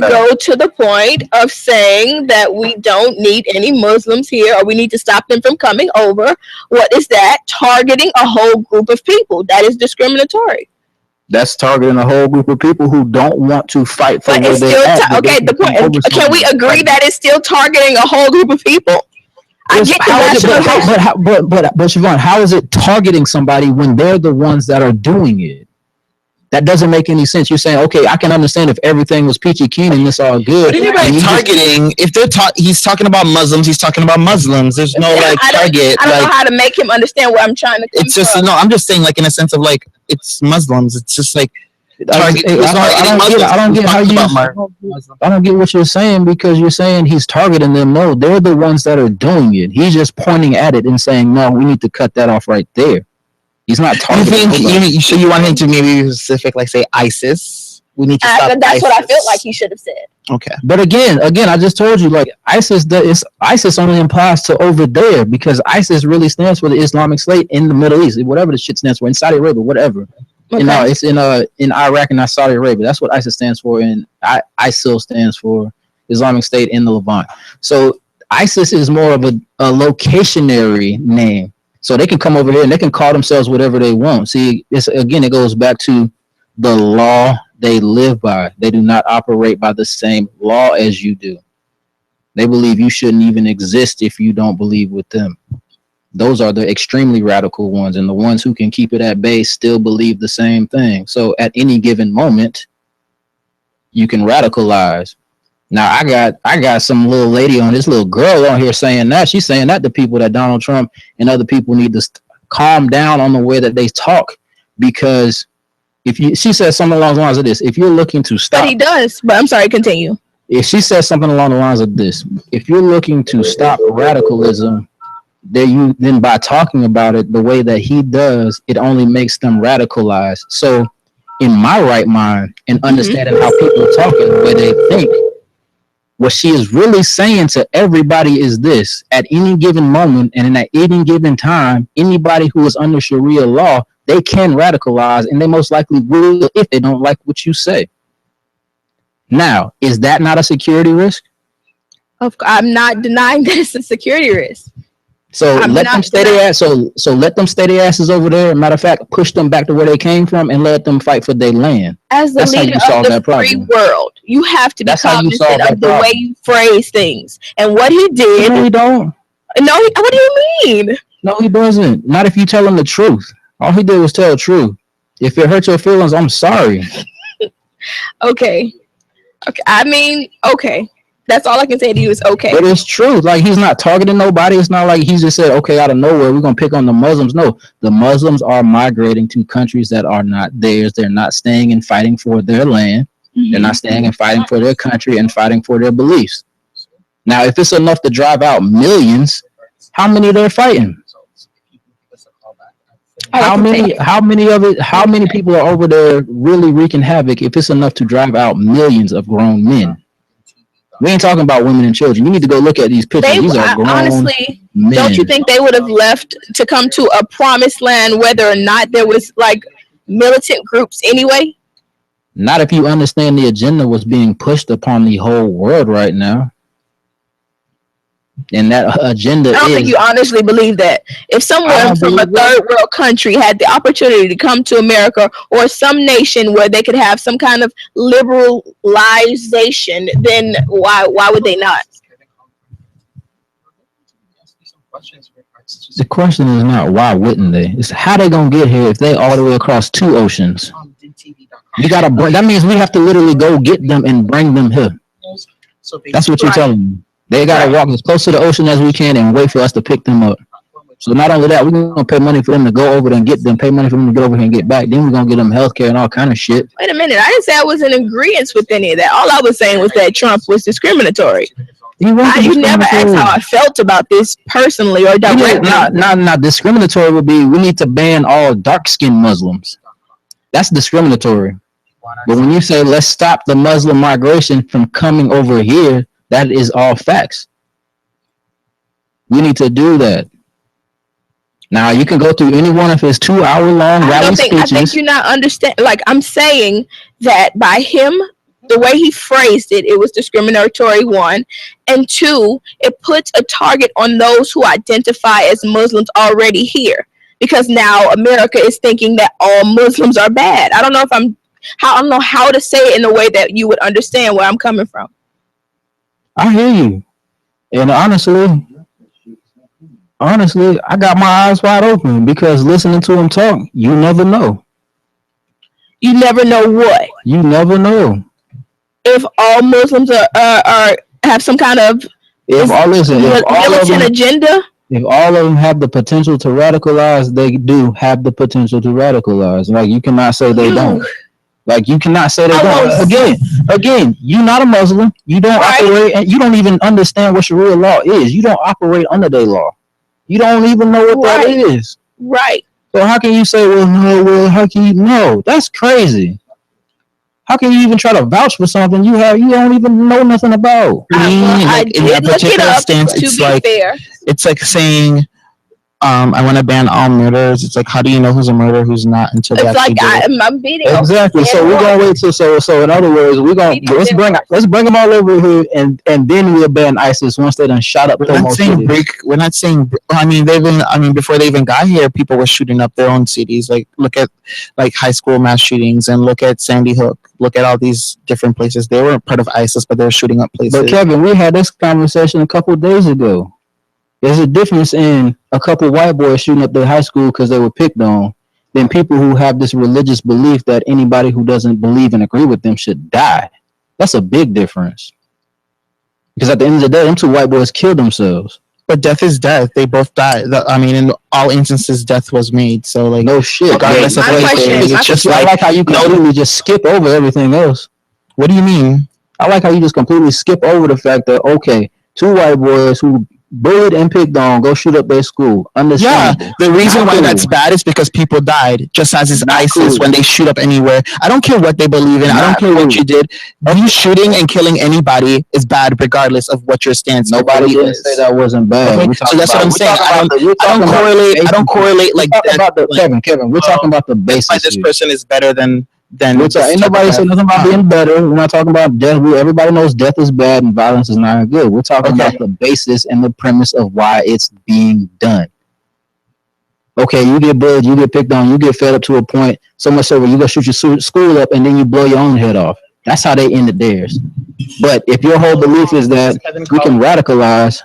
go to the point of saying that we don't need any Muslims here, or we need to stop them from coming over, what is that? Targeting a whole group of people. That is discriminatory. That's targeting a whole group of people who don't want to fight for where they're at. Okay, the point. Can we agree that it's still targeting a whole group of people? I get but Siobhan, how is it targeting somebody when they're the ones that are doing it? That doesn't make any sense. You're saying, okay, I can understand if everything was peachy keen and it's all good. But anybody targeting, if they're he's talking about Muslims, he's talking about Muslims. There's no target. I don't know how to make him understand what I'm trying to. It's just from. No. I'm just saying, like in a sense of like it's Muslims. It's just like I don't get what you're saying, because you're saying he's targeting them. No, they're the ones that are doing it. He's just pointing at it and saying, no, we need to cut that off right there. He's not targeting. You want him to maybe be specific, like say ISIS? We need to stop That's ISIS. what I felt like he should have said. Okay, but again, I just told you, like ISIS only applies to over there, because ISIS really stands for the Islamic State in the Middle East, whatever the shit stands for, in Saudi Arabia, whatever. Okay. No, it's in Iraq and not Saudi Arabia. That's what ISIS stands for, and ISIL stands for Islamic State in the Levant. So ISIS is more of a locationary name. So they can come over here and they can call themselves whatever they want. See, it goes back to the law they live by. They do not operate by the same law as you do. They believe you shouldn't even exist if you don't believe with them. Those are the extremely radical ones, and the ones who can keep it at bay still believe the same thing. So at any given moment, you can radicalize. Now I got some little lady on this little girl on here saying that. She's saying that to people that Donald Trump and other people need to calm down on the way that they talk, because she says something along the lines of this: if you're looking to stop, but he does. But I'm sorry, continue. If she says something along the lines of this: if you're looking to stop radicalism, then by talking about it the way that he does, it only makes them radicalized. So, in my right mind and understanding how people talk and the way they think, What she is really saying to everybody is this: at any given moment and at any given time, anybody who is under Sharia law, they can radicalize, and they most likely will if they don't like what you say. Now, is that not a security risk? I'm not denying that it's a security risk. So let them stay their ass. So let them stay their asses over there. Matter of fact, push them back to where they came from and let them fight for their land. As the leader of the free world, you have to be cognizant of the way you phrase things. And what he did. No, he don't. No, what do you mean? No, he doesn't. Not if you tell him the truth. All he did was tell the truth. If it hurt your feelings, I'm sorry. Okay. I mean, okay. That's all I can say to you is okay. But it's true. Like, he's not targeting nobody. It's not like he just said, okay, out of nowhere, we're going to pick on the Muslims. No, the Muslims are migrating to countries that are not theirs. They're not staying and fighting for their land. Mm-hmm. They're not staying and fighting for their country and fighting for their beliefs. Now, if it's enough to drive out millions, how many they're fighting? How many people are over there really wreaking havoc if it's enough to drive out millions of grown men? We ain't talking about women and children. You need to go look at these pictures. These are grown honestly, men. Don't you think they would have left to come to a promised land whether or not there was like militant groups anyway? Not if you understand the agenda was being pushed upon the whole world right now. And that agenda I don't think you honestly believe that. If someone from a third world country had the opportunity to come to America or some nation where they could have some kind of liberalization, then why would they not? The question is not why wouldn't they? It's how they gonna get here if they all the way across 2 oceans. You gotta bring. That means we have to literally go get them and bring them here. That's what you're telling me. They gotta walk as close to the ocean as we can and wait for us to pick them up. So not only that, we're gonna pay money for them to go over there and get them, pay money for them to get over here and get back. Then we're gonna get them healthcare and all kind of shit. Wait a minute, I didn't say I was in agreement with any of that. All I was saying was that Trump was discriminatory. You never asked how I felt about this personally or directly. Not discriminatory would be we need to ban all dark-skinned Muslims. That's discriminatory. But when you say let's stop the Muslim migration from coming over here, that is all facts. We need to do that. Now you can go through any one of his 2-hour-long rally speeches. I think you're not understanding. Like I'm saying that by him, the way he phrased it, it was discriminatory, 1, and 2, it puts a target on those who identify as Muslims already here, because now America is thinking that all Muslims are bad. I don't know how to say it in a way that you would understand where I'm coming from. I hear you, and honestly, I got my eyes wide open because listening to him talk, you never know. You never know what? You never know. If all Muslims are have some kind of militant agenda. If all of them have the potential to radicalize, they do have the potential to radicalize. Like you cannot say they don't. Like you cannot say they don't. Again, you're not a Muslim. You don't operate, and you don't even understand what Sharia law is. You don't operate under their law. You don't even know what that is. Right. So how can you say, how can you know? That's crazy. How can you even try to vouch for something you don't even know nothing about? I did in that particular stance, it's like saying, I want to ban all murders. It's like, how do you know who's a murderer, who's not until they actually do it? I'm beating exactly. So we're gonna wait till so. In other words, let's bring them all over here, and then we'll ban ISIS once they done shot up. We're not saying. I mean, before they even got here, people were shooting up their own cities. Like look at high school mass shootings, and look at Sandy Hook. Look at all these different places. They weren't part of ISIS, but they were shooting up places. But Kevin, we had this conversation a couple of days ago. There's a difference in a couple white boys shooting up their high school because they were picked on than people who have this religious belief that anybody who doesn't believe and agree with them should die. That's a big difference. Because at the end of the day, them 2 white boys killed themselves. But death is death. They both died. I mean, in all instances, death was made. So, like, no shit. Regardless of what it's just I like how you completely just skip over everything else. What do you mean? I like how you just completely skip over the fact that, okay, 2 white boys who bullied and picked on, go shoot up their school. Yeah, Understandable. the reason Not why cool. that's bad is because people died, just as is Not ISIS cool. when they shoot up anywhere. I don't care what they believe in. I don't Not care what cool. you did. You shooting and killing anybody is bad, regardless of what your stance or Nobody belief didn't is. say that wasn't bad. Okay, We so talking that's what about- I'm we saying. talking I about the- we don't talking about the correlate. I basic- don't correlate we like talking that. about the like, Kevin. We're talking about the that's why basics this here. person is better than Ain't nobody saying nothing about being better. We're not talking about death. Everybody knows death is bad and violence is not good. We're talking about the basis and the premise of why it's being done. Okay, you get bullied, you get picked on, you get fed up to a point, so much so where you go shoot your school up and then you blow your own head off. That's how they ended theirs. But if your whole belief is that we can radicalize,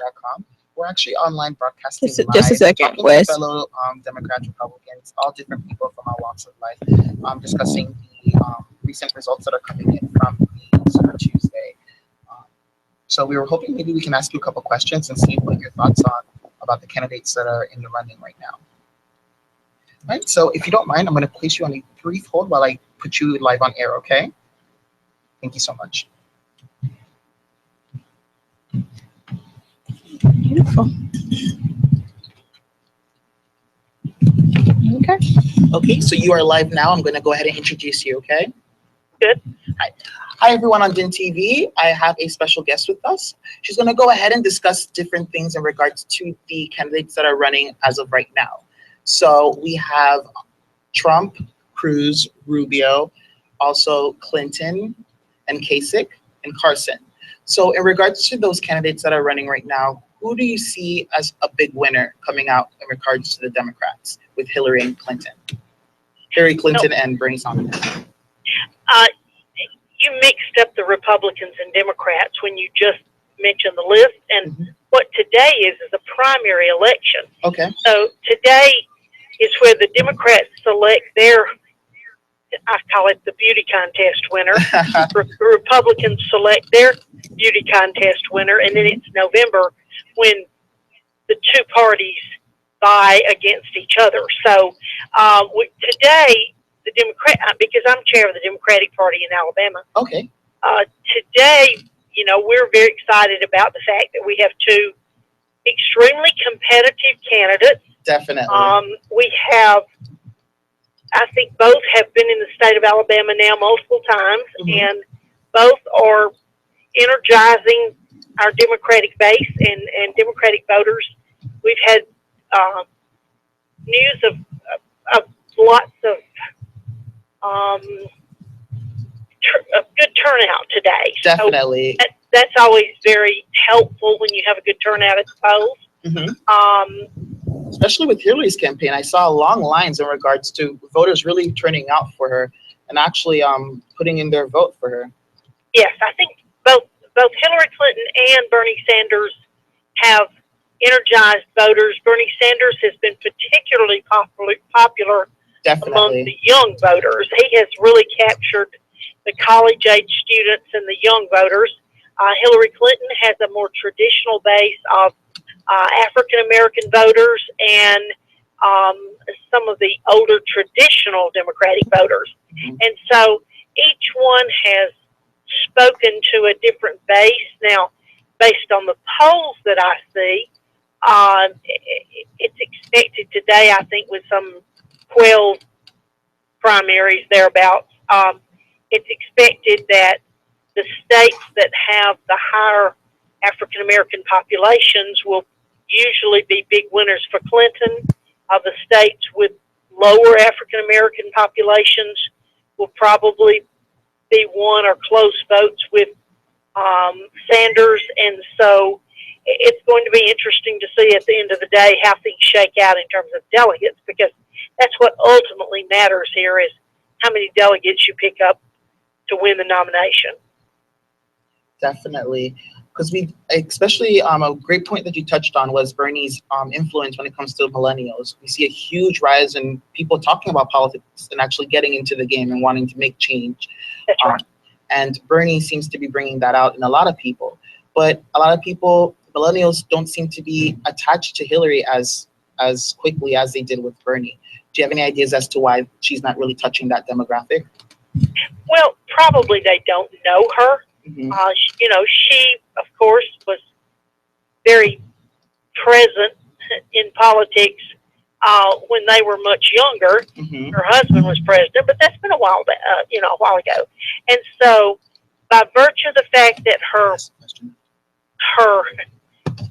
We're actually online broadcasting Just a second, talking Wes. to fellow Democrats, Republicans, all different people from all walks of life, discussing the recent results that are coming in from the Super Tuesday. So we were hoping maybe we can ask you a couple questions and see what your thoughts are about the candidates that are in the running right now. All right, so if you don't mind, I'm going to place you on a brief hold while I put you live on air, okay? Thank you so much. Beautiful. Okay. Okay, so you are live now. I'm going to go ahead and introduce you, okay? Good. Hi, everyone on DINtv. I have a special guest with us. She's going to go ahead and discuss different things in regards to the candidates that are running as of right now. So we have Trump, Cruz, Rubio, also Clinton, and Kasich, and Carson. So in regards to those candidates that are running right now, who do you see as a big winner coming out in regards to the Democrats with Hillary and Clinton? Hillary Clinton and Bernie Sanders. You mixed up the Republicans and Democrats when you just mentioned the list, and what today is a primary election. Okay. So today is where the Democrats select their, I call it the beauty contest winner. The Republicans select their beauty contest winner, and then it's November when the two parties vie against each other. So today, the Democrat, because I'm chair of the Democratic Party in Alabama. Okay. Today, we're very excited about the fact that we have two extremely competitive candidates. Definitely. We have, I think both have been in the state of Alabama now multiple times, and both are energizing our Democratic base and Democratic voters. We've had news of lots of good turnout today. Definitely. So that's always very helpful when you have a good turnout at the polls. Especially with Hillary's campaign, I saw long lines in regards to voters really turning out for her and actually putting in their vote for her. Yes, I think both Hillary Clinton and Bernie Sanders have energized voters. Bernie Sanders has been particularly popular among the young voters. He has really captured the college-age students and the young voters. Hillary Clinton has a more traditional base of African-American voters and some of the older traditional Democratic voters. And so each one has spoken to a different base. Now, based on the polls that I see, it's expected today, I think, with some 12 primaries thereabouts, it's expected that the states that have the higher African American populations will usually be big winners for Clinton. The states with lower African American populations will probably be won or close votes with Sanders. And so it's going to be interesting to see at the end of the day how things shake out in terms of delegates, because that's what ultimately matters here, is how many delegates you pick up to win the nomination. Definitely. Because especially a great point that you touched on was Bernie's influence when it comes to millennials. We see a huge rise in people talking about politics and actually getting into the game and wanting to make change. That's right. And Bernie seems to be bringing that out in a lot of people. But a lot of people, millennials, don't seem to be attached to Hillary as quickly as they did with Bernie. Do you have any ideas as to why she's not really touching that demographic? Well, probably they don't know her. She, of course, was very present in politics when they were much younger. Her husband was president, but that's been a while, a while ago. And so, by virtue of the fact that her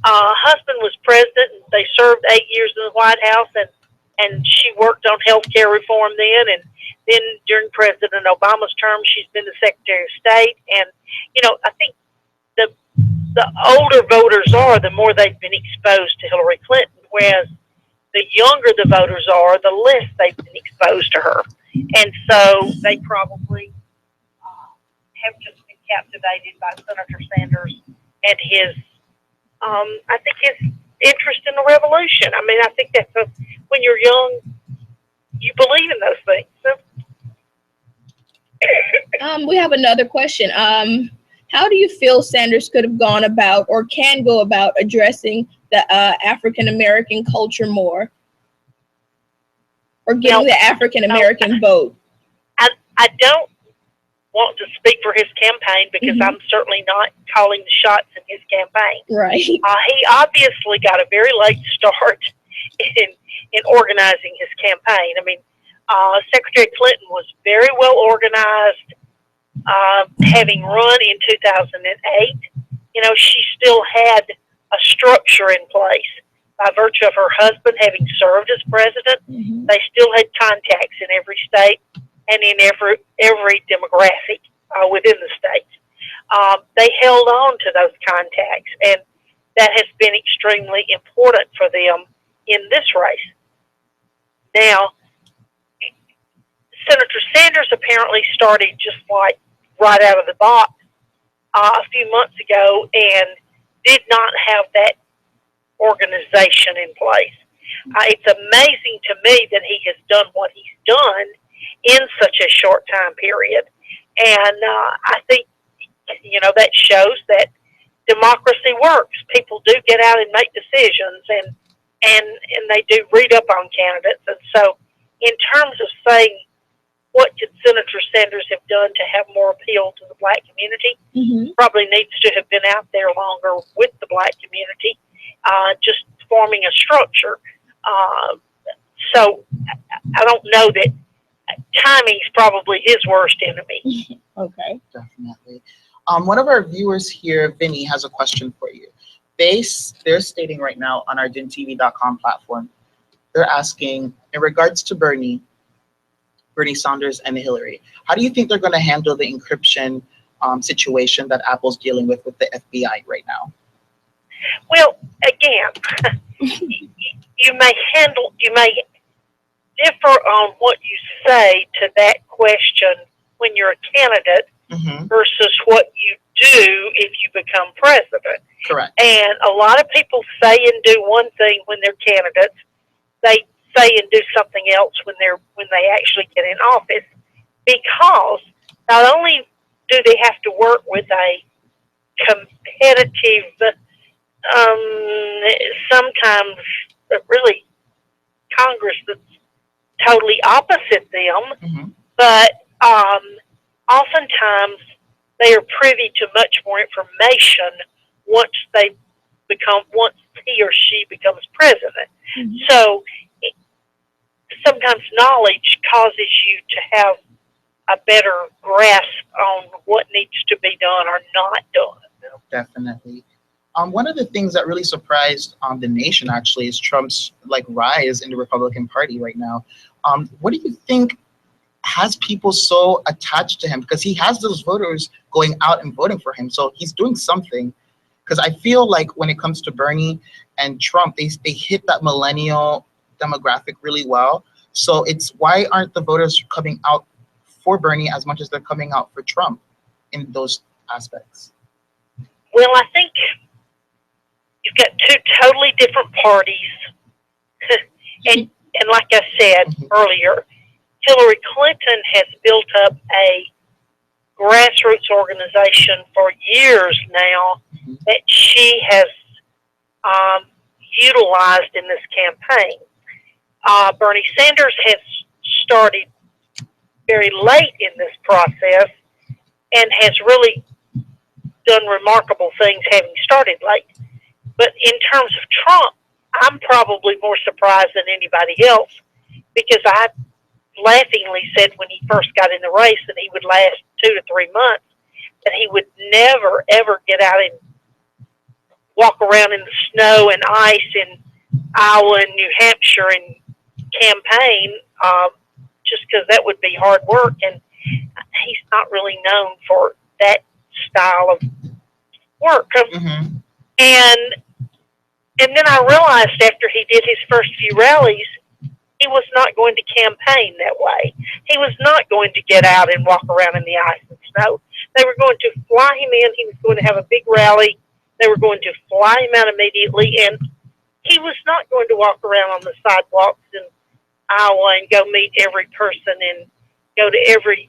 husband was president, and they served 8 years in the White House, and she worked on health care reform then during President Obama's term, she's been the Secretary of State. And, I think the older voters are, the more they've been exposed to Hillary Clinton, whereas the younger the voters are, the less they've been exposed to her. And so they probably have just been captivated by Senator Sanders and his, I think his interest in the revolution. I mean, I think that's when you're young, you believe in those things. So. We have another question. How do you feel Sanders could have gone about or can go about addressing the African American culture more, or getting the African American vote? I don't want to speak for his campaign because I'm certainly not calling the shots in his campaign. Right. He obviously got a very late start in organizing his campaign. I mean, Secretary Clinton was very well organized. Having run in 2008, she still had a structure in place by virtue of her husband having served as president. They still had contacts in every state and in every demographic within the states. They held on to those contacts, and that has been extremely important for them in this race. Now, Senator Sanders apparently started just like right out of the box a few months ago and did not have that organization in place. It's amazing to me that he has done what he's done in such a short time period. And I think, that shows that democracy works. People do get out and make decisions, and they do read up on candidates. And so in terms of saying, what could Senator Sanders have done to have more appeal to the black community? Probably needs to have been out there longer with the black community, just forming a structure. So I don't know that timing's probably his worst enemy. Okay. Definitely. One of our viewers here, Vinny, has a question for you. They're stating right now on our DINtv.com platform, they're asking, in regards to Bernie Sanders and Hillary, how do you think they're going to handle the encryption situation that Apple's dealing with the FBI right now? Well, again, you may differ on what you say to that question when you're a candidate versus what you do if you become president. Correct. And a lot of people say and do one thing when they're candidates. They say and do something else when they actually get in office, because not only do they have to work with a competitive, sometimes really Congress that's totally opposite them, but oftentimes they are privy to much more information once he or she becomes president. So sometimes knowledge causes you to have a better grasp on what needs to be done or not done. Definitely. One of the things that really surprised the nation actually is Trump's rise in the Republican Party right now. What do you think has people so attached to him? Because he has those voters going out and voting for him, so he's doing something. Because I feel like when it comes to Bernie and Trump, they hit that millennial demographic really well. So why aren't the voters coming out for Bernie as much as they're coming out for Trump in those aspects? Well, I think you've got two totally different parties. and like I said earlier, Hillary Clinton has built up a grassroots organization for years now that she has utilized in this campaign. Bernie Sanders has started very late in this process and has really done remarkable things having started late. But in terms of Trump, I'm probably more surprised than anybody else because I laughingly said when he first got in the race that he would last 2 to 3 months, that he would never, ever get out and walk around in the snow and ice in Iowa and New Hampshire and campaign, just because that would be hard work. And he's not really known for that style of work. And then I realized after he did his first few rallies, he was not going to campaign that way. He was not going to get out and walk around in the ice and snow. They were going to fly him in. He was going to have a big rally. They were going to fly him out immediately. And he was not going to walk around on the sidewalks in Iowa and go meet every person and go to every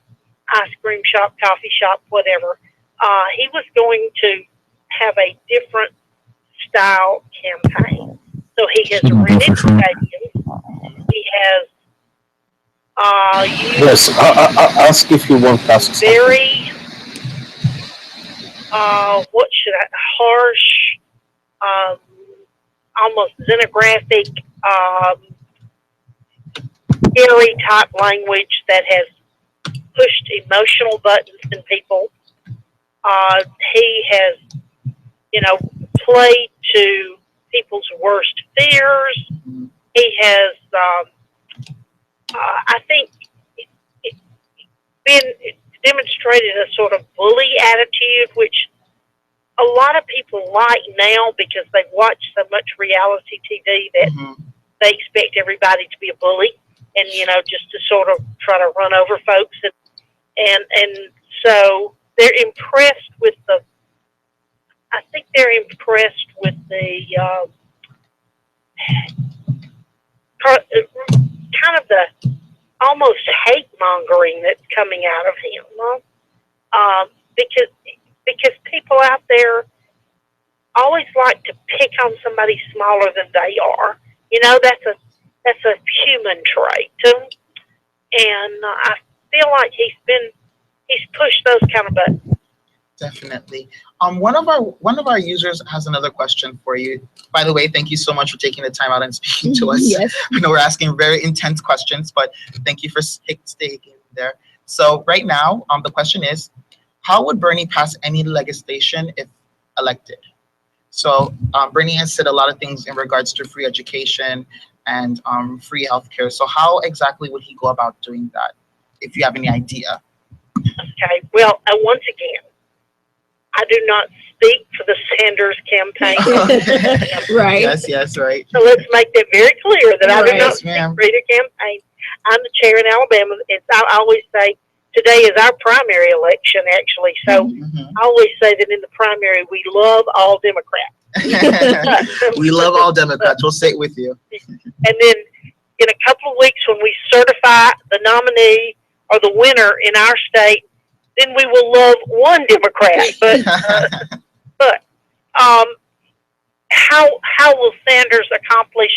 ice cream shop, coffee shop, whatever. He was going to have a different style campaign. So he has rented stadiums. He has Yes, ask if you want to ask something. very, harsh, almost xenographic, scary type language that has pushed emotional buttons in people. He has, played to people's worst fears. He has, I think, been demonstrated a sort of bully attitude, which a lot of people like now because they've watched so much reality TV that they expect everybody to be a bully and, just to sort of try to run over folks. And so they're impressed with I think they're impressed with the kind of the almost hate mongering that's coming out of him, because people out there always like to pick on somebody smaller than they are. That's a human trait, and I feel like he's pushed those kind of buttons. Definitely. One of our users has another question for you. By the way, thank you so much for taking the time out and speaking to us. Yes. I know we're asking very intense questions, but thank you for staying there. So right now, the question is, how would Bernie pass any legislation if elected? So Bernie has said a lot of things in regards to free education and free healthcare. So how exactly would he go about doing that, if you have any idea? Okay. Well, once again, I do not speak for the Sanders campaign. Right. Yes, right. So let's make that very clear that I do not Yes, speak ma'am. for either campaign. I'm the chair in Alabama. I always say today is our primary election, actually. So I always say that in the primary, we love all Democrats. We love all Democrats. We'll say it with you. And then in a couple of weeks, when we certify the nominee or the winner in our state, then we will love one Democrat. But how will Sanders accomplish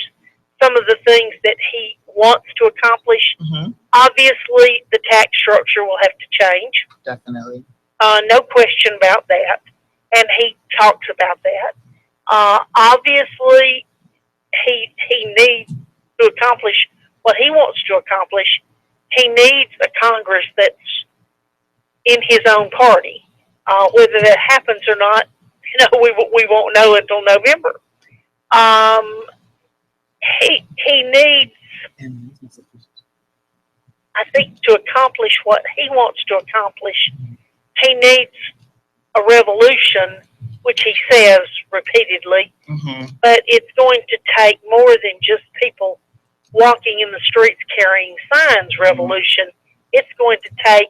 some of the things that he wants to accomplish? Obviously, the tax structure will have to change. Definitely. No question about that. And he talks about that. Obviously, he needs to accomplish what he wants to accomplish. He needs a Congress that's in his own party. Whether that happens or not, we won't know until November. He needs, I think, to accomplish what he wants to accomplish, he needs a revolution, which he says repeatedly, but it's going to take more than just people walking in the streets carrying signs revolution. It's going to take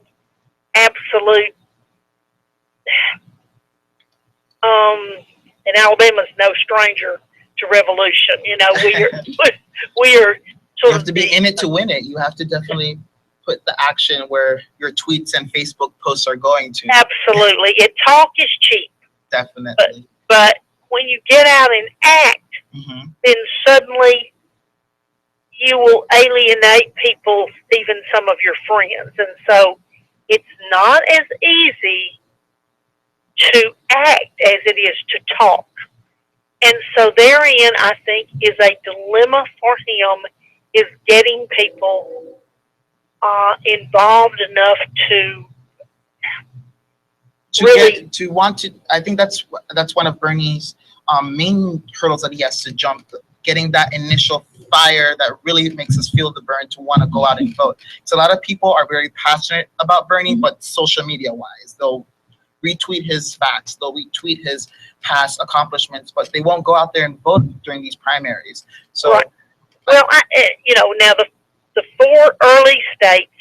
absolute, and Alabama's no stranger to revolution. We are You have to be in it to win it. You have to definitely put the action where your tweets and Facebook posts are going to. Absolutely. Talk is cheap. Definitely. But when you get out and act, then suddenly you will alienate people, even some of your friends. And so it's not as easy to act as it is to talk. And so therein, I think, is a dilemma for him, is getting people involved enough to really get to want to. I think that's one of Bernie's main hurdles that he has to jump. Getting that initial fire that really makes us feel the burn to want to go out and vote. So a lot of people are very passionate about Bernie, but social media wise, they'll retweet his facts, they'll retweet his past accomplishments, but they won't go out there and vote during these primaries. So, right. Well, now the 4 early states,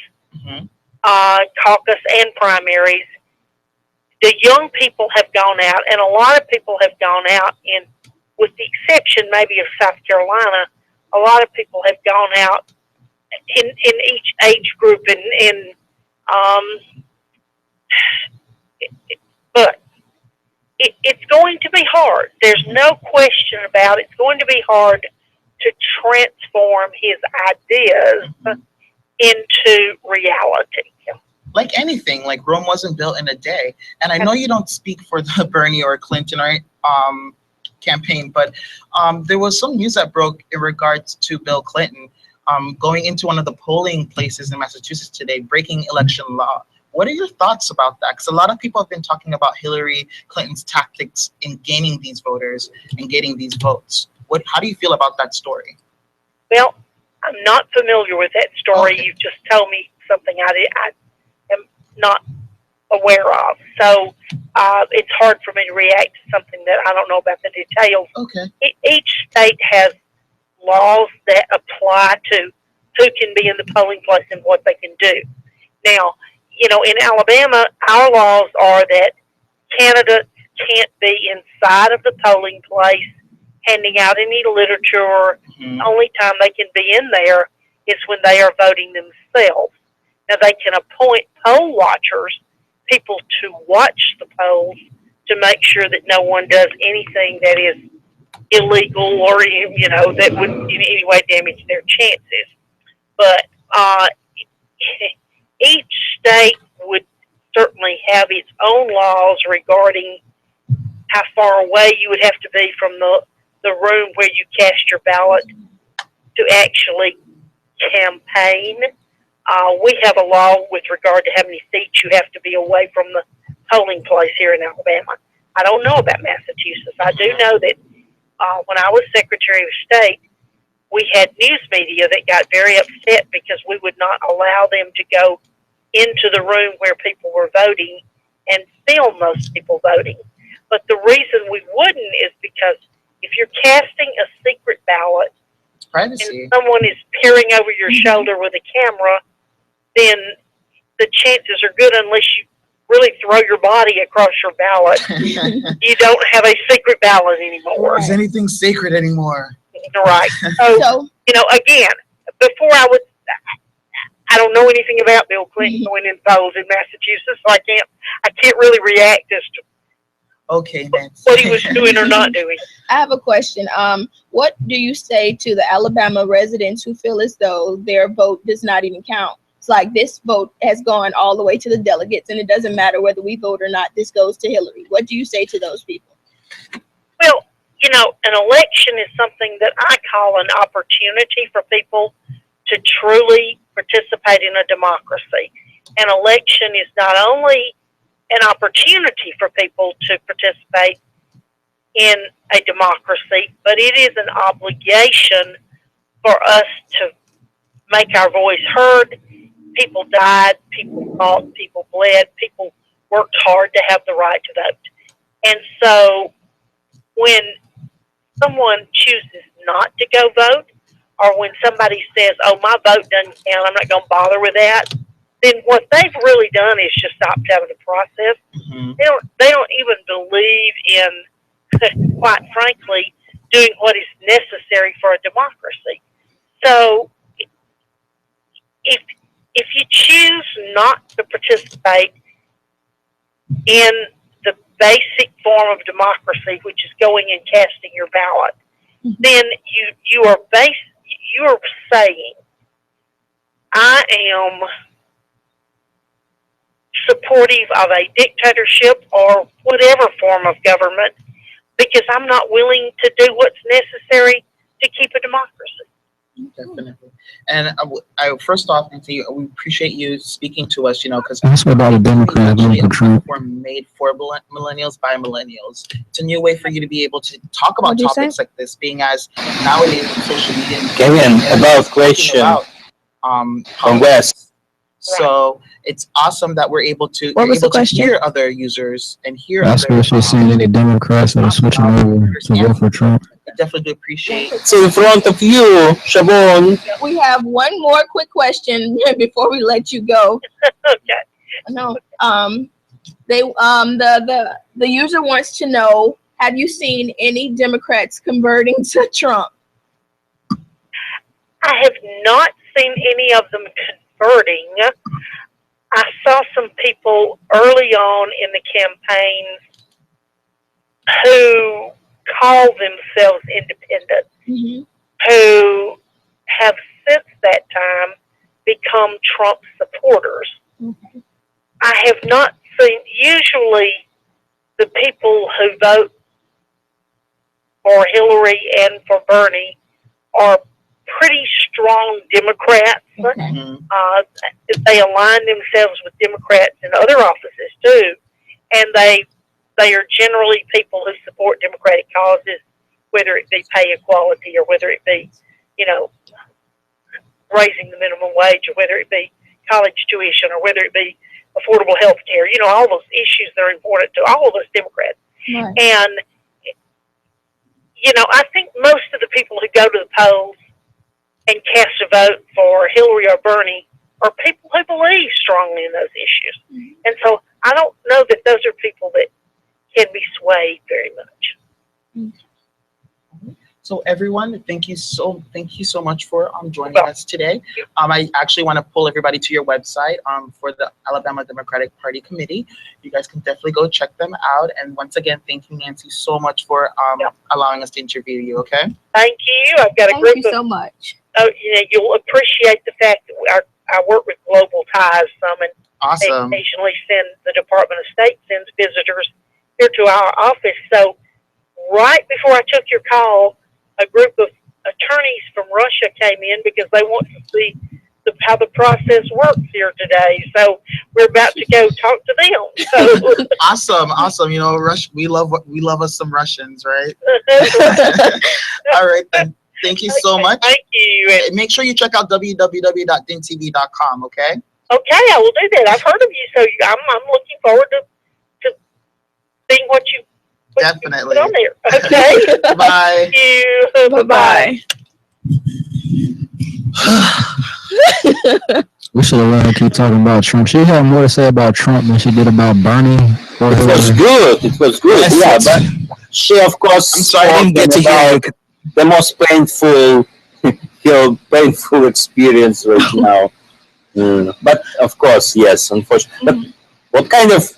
caucus and primaries, the young people have gone out, and a lot of people have gone out, and with the exception maybe of South Carolina, a lot of people have gone out in each age group, but it's going to be hard. There's no question about it. It's going to be hard to transform his ideas into reality. Like anything, like Rome wasn't built in a day. And I know you don't speak for the Bernie or Clinton campaign, but there was some news that broke in regards to Bill Clinton going into one of the polling places in Massachusetts today, breaking election law. What are your thoughts about that? Because a lot of people have been talking about Hillary Clinton's tactics in gaining these voters and getting these votes. How do you feel about that story? Well, I'm not familiar with that story. Okay. You've just told me something I am not aware of. So it's hard for me to react to something that I don't know about the details. Okay. Each state has laws that apply to who can be in the polling place and what they can do. Now, in Alabama, our laws are that candidates can't be inside of the polling place handing out any literature. The only time they can be in there is when they are voting themselves. Now, they can appoint poll watchers, people to watch the polls to make sure that no one does anything that is illegal or, that would in any way damage their chances. But each state would certainly have its own laws regarding how far away you would have to be from the room where you cast your ballot to actually campaign. We have a law with regard to how many seats you have to be away from the polling place here in Alabama. I don't know about Massachusetts. I do know that when I was Secretary of State, we had news media that got very upset because we would not allow them to go into the room where people were voting and film those people voting. But the reason we wouldn't is because if you're casting a secret ballot privacy, and someone is peering over your shoulder with a camera, then the chances are good, unless you really throw your body across your ballot, you don't have a secret ballot anymore. Is anything sacred anymore? Right. So, again, before I don't know anything about Bill Clinton going in polls in Massachusetts, so I can't really react as to what he was doing or not doing. I have a question. What do you say to the Alabama residents who feel as though their vote does not even count? It's like this vote has gone all the way to the delegates, and it doesn't matter whether we vote or not. This goes to Hillary. What do you say to those people? Well, an election is something that I call an opportunity for people to truly participate in a democracy. An election is not only an opportunity for people to participate in a democracy, but it is an obligation for us to make our voice heard. People died, people fought, people bled, people worked hard to have the right to vote. And so when someone chooses not to go vote, or when somebody says, oh, my vote doesn't count, I'm not going to bother with that, then what they've really done is just stopped having a process. They don't even believe in, quite frankly, doing what is necessary for a democracy. So if you choose not to participate in the basic form of democracy, which is going and casting your ballot, then you are saying, I am supportive of a dictatorship or whatever form of government, because I'm not willing to do what's necessary to keep a democracy. Definitely. And I first off, Nancy, we appreciate you speaking to us, because That's what about the Democrats voting for Trump. we're made for millennials by millennials. It's a new way for you to be able to talk about topics like this, being as nowadays with social media. Kevin, about question from West. So it's awesome that we're able to, hear other users and hear That's other. what she's saying. Any Democrats that are switching over to vote for Trump. I definitely do appreciate. It's in front of you, Shabon. We have one more quick question before we let you go. Okay. No. The user wants to know: have you seen any Democrats converting to Trump? I have not seen any of them converting. I saw some people early on in the campaigns who call themselves independents, who have since that time become Trump supporters. I have not seen, usually the people who vote for Hillary and for Bernie are pretty strong Democrats. They align themselves with Democrats in other offices too, and they are generally people who support Democratic causes, whether it be pay equality or whether it be, raising the minimum wage or whether it be college tuition or whether it be affordable health care, all those issues that are important to all of us Democrats. Right. And, I think most of the people who go to the polls and cast a vote for Hillary or Bernie are people who believe strongly in those issues. And so I don't know that those are people that can be swayed very much. So everyone, thank you so much for joining us today. I actually want to pull everybody to your website for the Alabama Democratic Party Committee. You guys can definitely go check them out. And once again, thank you, Nancy, so much for allowing us to interview you. Okay. Thank you. I've got a group Thank you so much. You'll appreciate the fact that I work with Global Ties some, and awesome. They occasionally send the Department of State sends visitors here to our office. So right before I took your call, a group of attorneys from Russia came in because they want to see how the process works here today. So we're about to go talk to them. So. Awesome. We love us some Russians, right? All right then. Thank you so much. Thank you. Make sure you check out www.DINtv.com. Okay. Okay, I will do that. I've heard of you, so I'm looking forward to seeing what you. Definitely. Put on there. Okay. Bye. Thank you. Bye-bye. We should have let her keep talking about Trump. She had more to say about Trump than she did about Bernie. It was good. Yes, but she, of course, I'm sorry I didn't get to hear the most painful experience right now. But of course, yes, unfortunately. But what kind of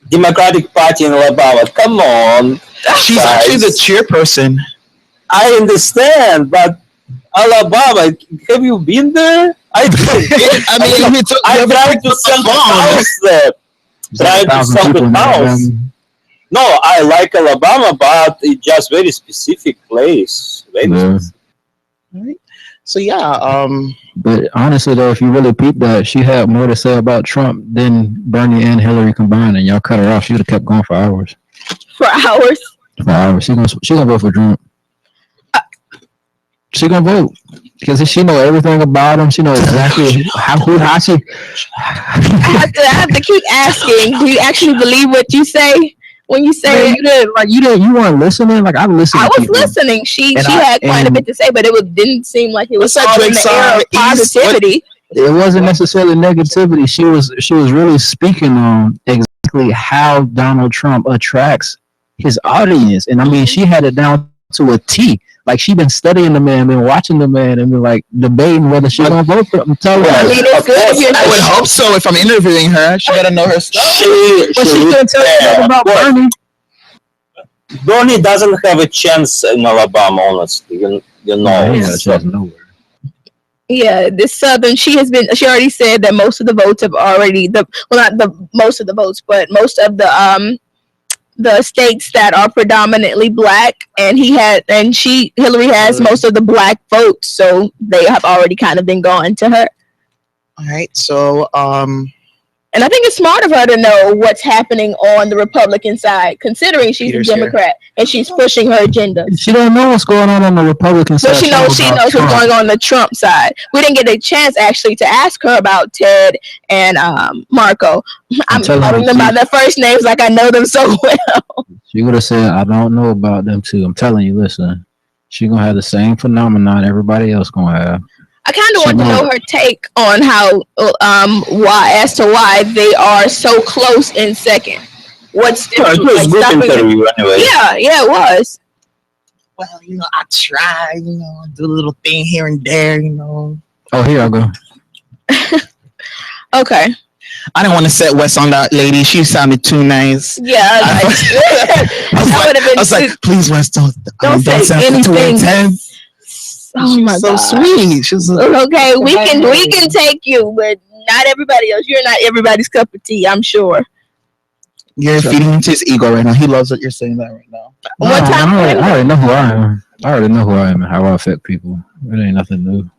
Democratic Party in Alabama? Come on. She's guys. actually the chairperson. I understand, but Alabama, have you been there? I tried to sell the house there. No, I like Alabama, but it's just very specific place. Right. So yeah, but honestly though, if you really peep that, she had more to say about Trump than Bernie and Hillary combined, and y'all cut her off. She would have kept going for hours. For hours? For hours. She gonna vote for Trump. She gonna vote because she know everything about him. She know exactly how she. I have to keep asking. Do you actually believe what you say? When you say you weren't listening. Like I listened. I was listening. She had quite a bit to say, but it didn't seem like it was all in the air of positivity. It wasn't necessarily negativity. She was really speaking on exactly how Donald Trump attracts his audience, and I mean, she had it down to a T. Like she been studying the man, been watching the man, and been like debating whether she's gonna vote for him. I would hope so. If I'm interviewing her, she gotta know her stuff. She can't tell you about Bernie. Bernie doesn't have a chance in Alabama, honestly. You know. Yeah, this Southern. She already said that most of the votes have already not most of the votes, but most of the the states that are predominantly black, and Hillary has most of the black votes, so they have already kind of been going to her. All right, so and I think it's smart of her to know what's happening on the Republican side, considering she's Peter's a Democrat and she's pushing her agenda. She don't know what's going on the Republican side. But she knows what's going on the Trump side. We didn't get a chance actually to ask her about Ted and Marco. I'm calling them by their first names like I know them so well. She would have said, "I don't know about them too." I'm telling you, listen, she gonna have the same phenomenon everybody else gonna have. I kind of want to know her take on how, why they are so close in second. What's different? It was good interview anyway. Yeah, it was. Well, I try, do a little thing here and there, Oh, here I go. Okay. I didn't want to set Wes on that lady. She sounded too nice. Yeah, I was like, please, Wes, don't say sound anything. too intense. Oh my so God. Sweet. She's okay. We can take you, but not everybody else. You're not everybody's cup of tea, I'm sure. You're feeding into his ego right now. He loves that you're saying that right now. I already know who I am. I already know who I am and how I affect people. It ain't nothing new.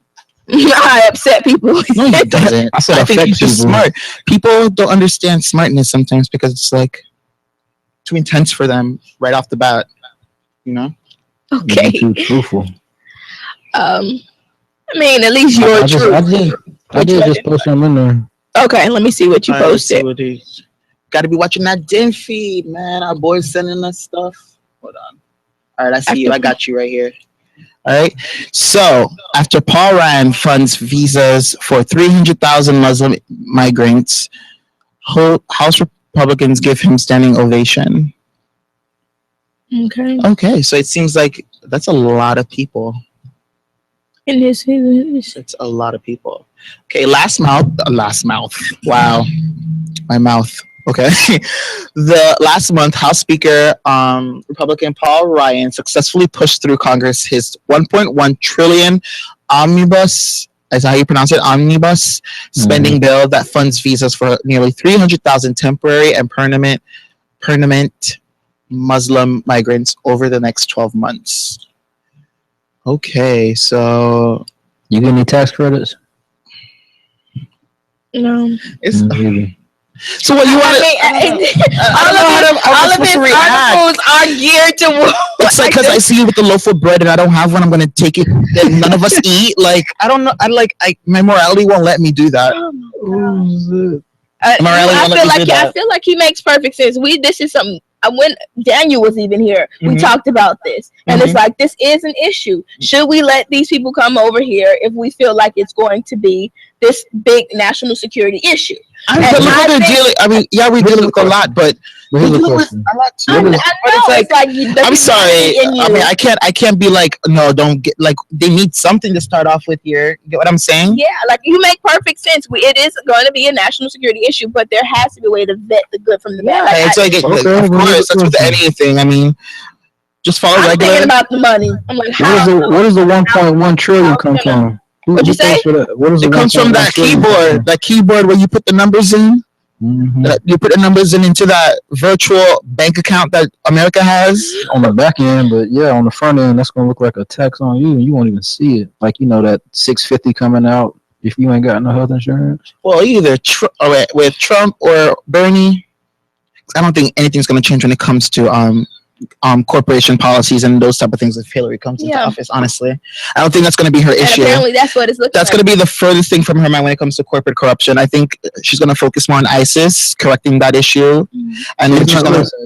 I upset people. No, he doesn't. I said I think he's just smart. People don't understand smartness sometimes because it's like too intense for them right off the bat. Okay. Too truthful. I mean, at least you're true. I did just post something in there. Okay, let me see what you posted. Got to be watching that DIN feed, man. Our boys sending us stuff. Hold on. All right, I see you. I got you right here. All right. So after Paul Ryan funds visas for 300,000 Muslim migrants, House Republicans give him standing ovation. Okay. Okay, so it seems like that's a lot of people. It's a lot of people. Okay, last mouth. Wow, my mouth. Okay, the last month, House Speaker Republican Paul Ryan successfully pushed through Congress his 1.1 trillion omnibus. Is how you pronounce it? Omnibus spending bill that funds visas for nearly 300,000 temporary and permanent Muslim migrants over the next 12 months. Okay, so you get any tax credits? No. So what you want? All of his articles are geared to. It's like because I see you with the loaf of bread and I don't have one. I'm gonna take it. Then none of us eat. Like I don't know. My morality won't let me do that. I feel like he makes perfect sense. This is something. When Daniel was even here, we talked about this, and it's like this is an issue. Should we let these people come over here if we feel like it's going to be this big national security issue? We dealing with a lot, but we dealing with a lot too. I'm sorry. I mean, I can't be like, no, don't get like. They need something to start off with here. You get what I'm saying? Yeah, like you make perfect sense. It is going to be a national security issue, but there has to be a way to vet the good from the bad. Of course, that's with anything. I mean, just follow regular. I'm thinking about the money. I'm like, where does the 1.1 trillion come from? What'd you say? It comes from that keyboard. That keyboard where you put the numbers in. You put the numbers into that virtual bank account that America has on the back end, but on the front end, that's gonna look like a tax on you, and you won't even see it. Like that $650 coming out if you ain't got no health insurance. Well, either with Trump or Bernie, I don't think anything's gonna change when it comes to corporation policies and those type of things if Hillary comes into office. Honestly, I don't think that's going to be her issue. Apparently, that's what it's looking. That's going to be the furthest thing from her mind when it comes to corporate corruption. I think she's going to focus more on ISIS, correcting that issue, and then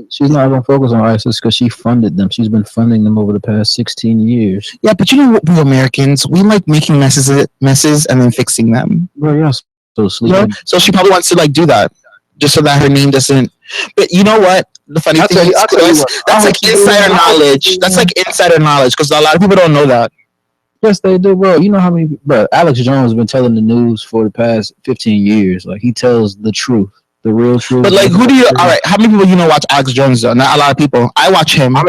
she's not going to focus on ISIS because she funded them. She's been funding them over the past 16 years. Yeah, but you know what, we Americans, we like making messes and then fixing them. Well, so sleeping. So she probably wants to do that just so that her name doesn't. But you know what? The funny thing is, that's like insider knowledge. That's like insider knowledge because a lot of people don't know that. Yes, they do, bro. You know how many, bro? Alex Jones has been telling the news for the past 15 years. Like he tells the truth, the real truth. But like, who do you? All right, how many people watch Alex Jones? Though? Not a lot of people. I watch him. I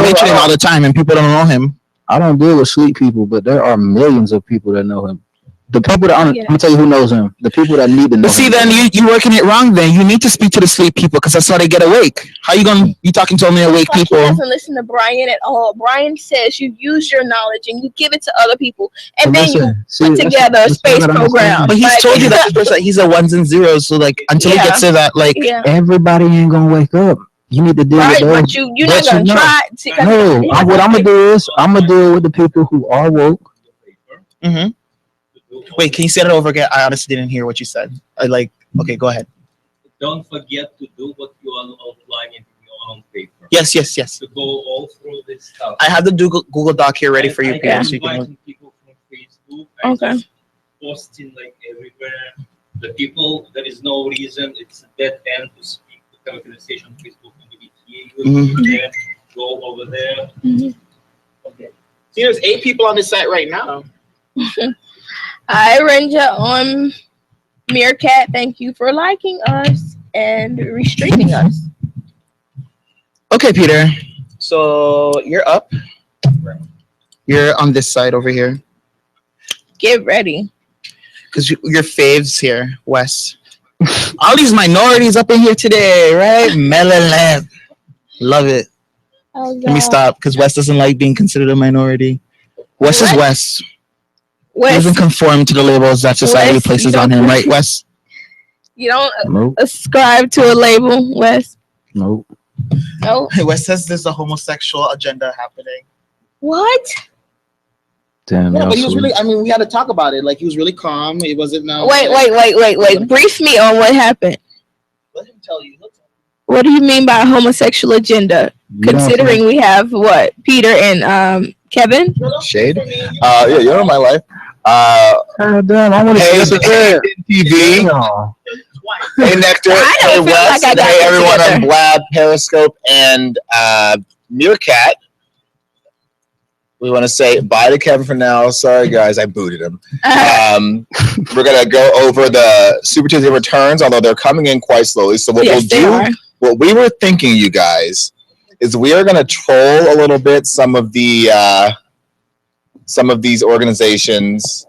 mention him all the time, and people don't know him. I don't deal with sleep people, but there are millions of people that know him. The people that I'm gonna tell you who knows him. The people that need to know. But see, then you working it wrong. Then you need to speak to the sleep people because that's how they get awake. How you talking to only awake Like people? he doesn't listen to Brian at all. Brian says you use your knowledge and you give it to other people, and then you put together a space program. But he's told you that he's a ones and zeros. So like until he gets to that, like everybody ain't gonna wake up. You need to deal with those. But you're not gonna try. No, what I'm gonna do is I'm gonna deal with the people who are woke. Mm-hmm. Wait, can you say that over again? I honestly didn't hear what you said. Okay, go ahead. Don't forget to do what you are outlining in your own paper. Yes. To go all through this stuff. I have the Google Doc here ready for you, Peter. So you can. Inviting people from Facebook. And just posting like everywhere. The people, there is no reason. It's a dead end to speak. To have a conversation on Facebook. There, go over there. Okay. See, there's 8 people on this site right now. Hi, Ranger on Meerkat. Thank you for liking us and restricting us. Okay, Peter. So you're up. You're on this side over here. Get ready. Because your faves here, Wes. All these minorities up in here today, right? Melaland. Love it. Oh, Let me stop because Wes doesn't like being considered a minority. Wes is Wes. He doesn't conform to the labels that society places on him, right, Wes? You don't ascribe to a label, Wes. Nope. No. Wes says there's a homosexual agenda happening. What? Damn. Yeah, but he was really. I mean, we had to talk about it. Like he was really calm. It wasn't now. Wait. Brief me on what happened. Let him tell you. What do you mean by homosexual agenda? Considering we have what? Peter and Kevin? Shade? Yeah, you know my life. Damn, I want to hey, see this DINtv. Hey, Nectar. Hey, Wes. Hey, everyone on Blab, Periscope, and Meerkat. We want to say bye to Kevin for now. Sorry, guys, I booted him. We're going to go over the Super Tuesday returns, although they're coming in quite slowly. So what we'll do, what we were thinking, you guys, is we are going to troll a little bit some of these organizations,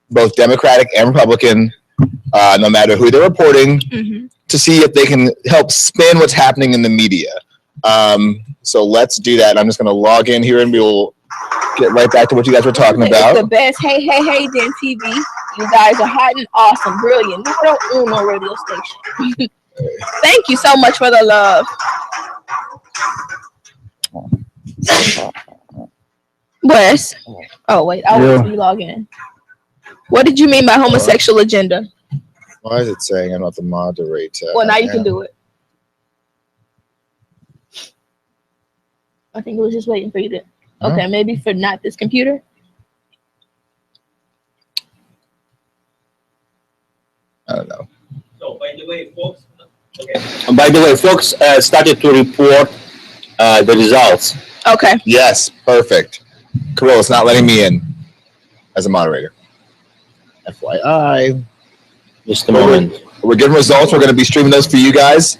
both Democratic and Republican, no matter who they're reporting, to see if they can help spin what's happening in the media. So let's do that. I'm just going to log in here and we will get right back to what you guys were talking about. It's the best. Hey, DINtv. You guys are hot and awesome. Brilliant. We don't own no radio station. Thank you so much for the love. Wes. Oh, wait. I'll wait till you log in. What did you mean by homosexual agenda? Why is it saying I'm not the moderator? Well, now you can do it. I think it was just waiting for you to. Okay, maybe for not this computer. I don't know. So, by the way, folks. By the way, folks started to report the results. Okay. Yes, perfect. Cool. It's not letting me in as a moderator. FYI. Just a moment. We're getting results. We're going to be streaming those for you guys.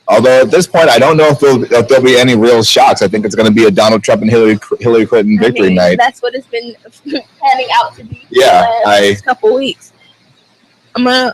Although at this point, I don't know if there'll be any real shocks. I think it's going to be a Donald Trump and Hillary Clinton victory night. That's what it's been panning out to be. Yeah, for the last couple weeks. I'm gonna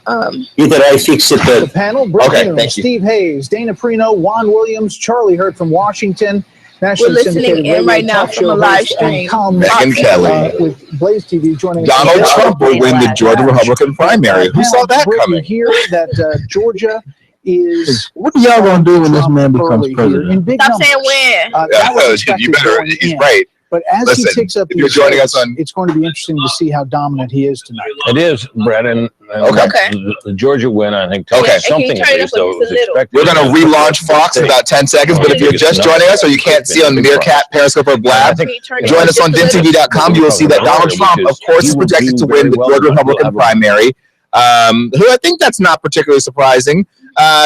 Either I fix it. The panel, Brooke Okay, Noon, thank you. Steve Hayes, Dana Perino, Juan Williams, Charlie Hurt from Washington, nationally We're listening syndicated in radio right now talk from show a live host and stream. columnist, Megyn Kelly. with Blaze TV joining us. Donald today. Trump will win the Georgia Republican primary. Who saw that Breaking coming? here that Georgia is. What are y'all gonna do when this man becomes in president? big Stop numbers. saying when. That was You expected better. going He's in. right. But as Listen, he takes up if you're these joining states, us on- it's going to be interesting to see how dominant he is tonight. It is, Brett, and Okay. the Georgia win, I think, Okay. tells something at least, though. It was expected. We're going to relaunch Fox in about 10 seconds, but if you're just joining us or you can't see on Meerkat, Periscope, or Blab, join us on DINtv.com. You will see that Donald Trump, of course, is projected to win the Georgia Republican primary, who I think that's not particularly surprising.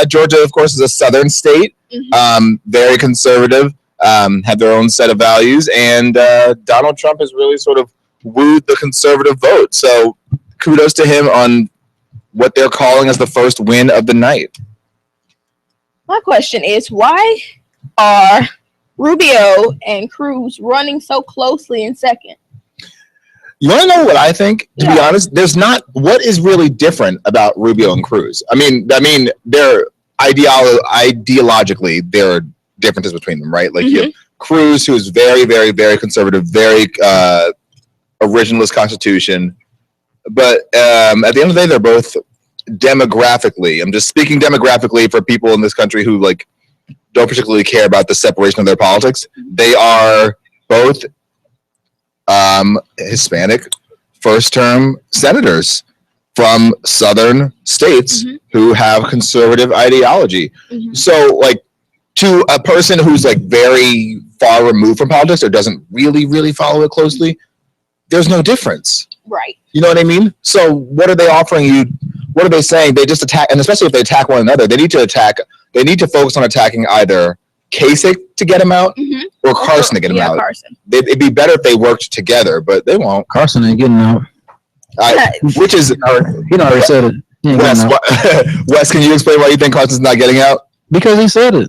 Georgia, of course, is a southern state, very conservative, have their own set of values, and Donald Trump has really sort of wooed the conservative vote. So kudos to him on what they're calling as the first win of the night. My question is, why are Rubio and Cruz running so closely in second? You want to know what I think? To be honest, there's not. What is really different about Rubio and Cruz? I mean, they're ideologically there are differences between them, right? Like you have Cruz, who is very, very, very conservative, very originalist constitution, but at the end of the day, they're both demographically. I'm just speaking demographically for people in this country who like don't particularly care about the separation of their politics. They are both Hispanic first-term senators from southern states who have conservative ideology. So, like, to a person who's like very far removed from politics or doesn't really follow it closely, there's no difference. Right. You know what I mean? So, what are they offering you? What are they saying? They just attack, and especially if they attack one another, they need to attack. They need to focus on attacking either Kasich to get him out or Carson to get him out. Carson. It'd be better if they worked together, but they won't. Carson ain't getting out. Which is he already said it. Wes, can you explain why you think Carson's not getting out? Because he said it.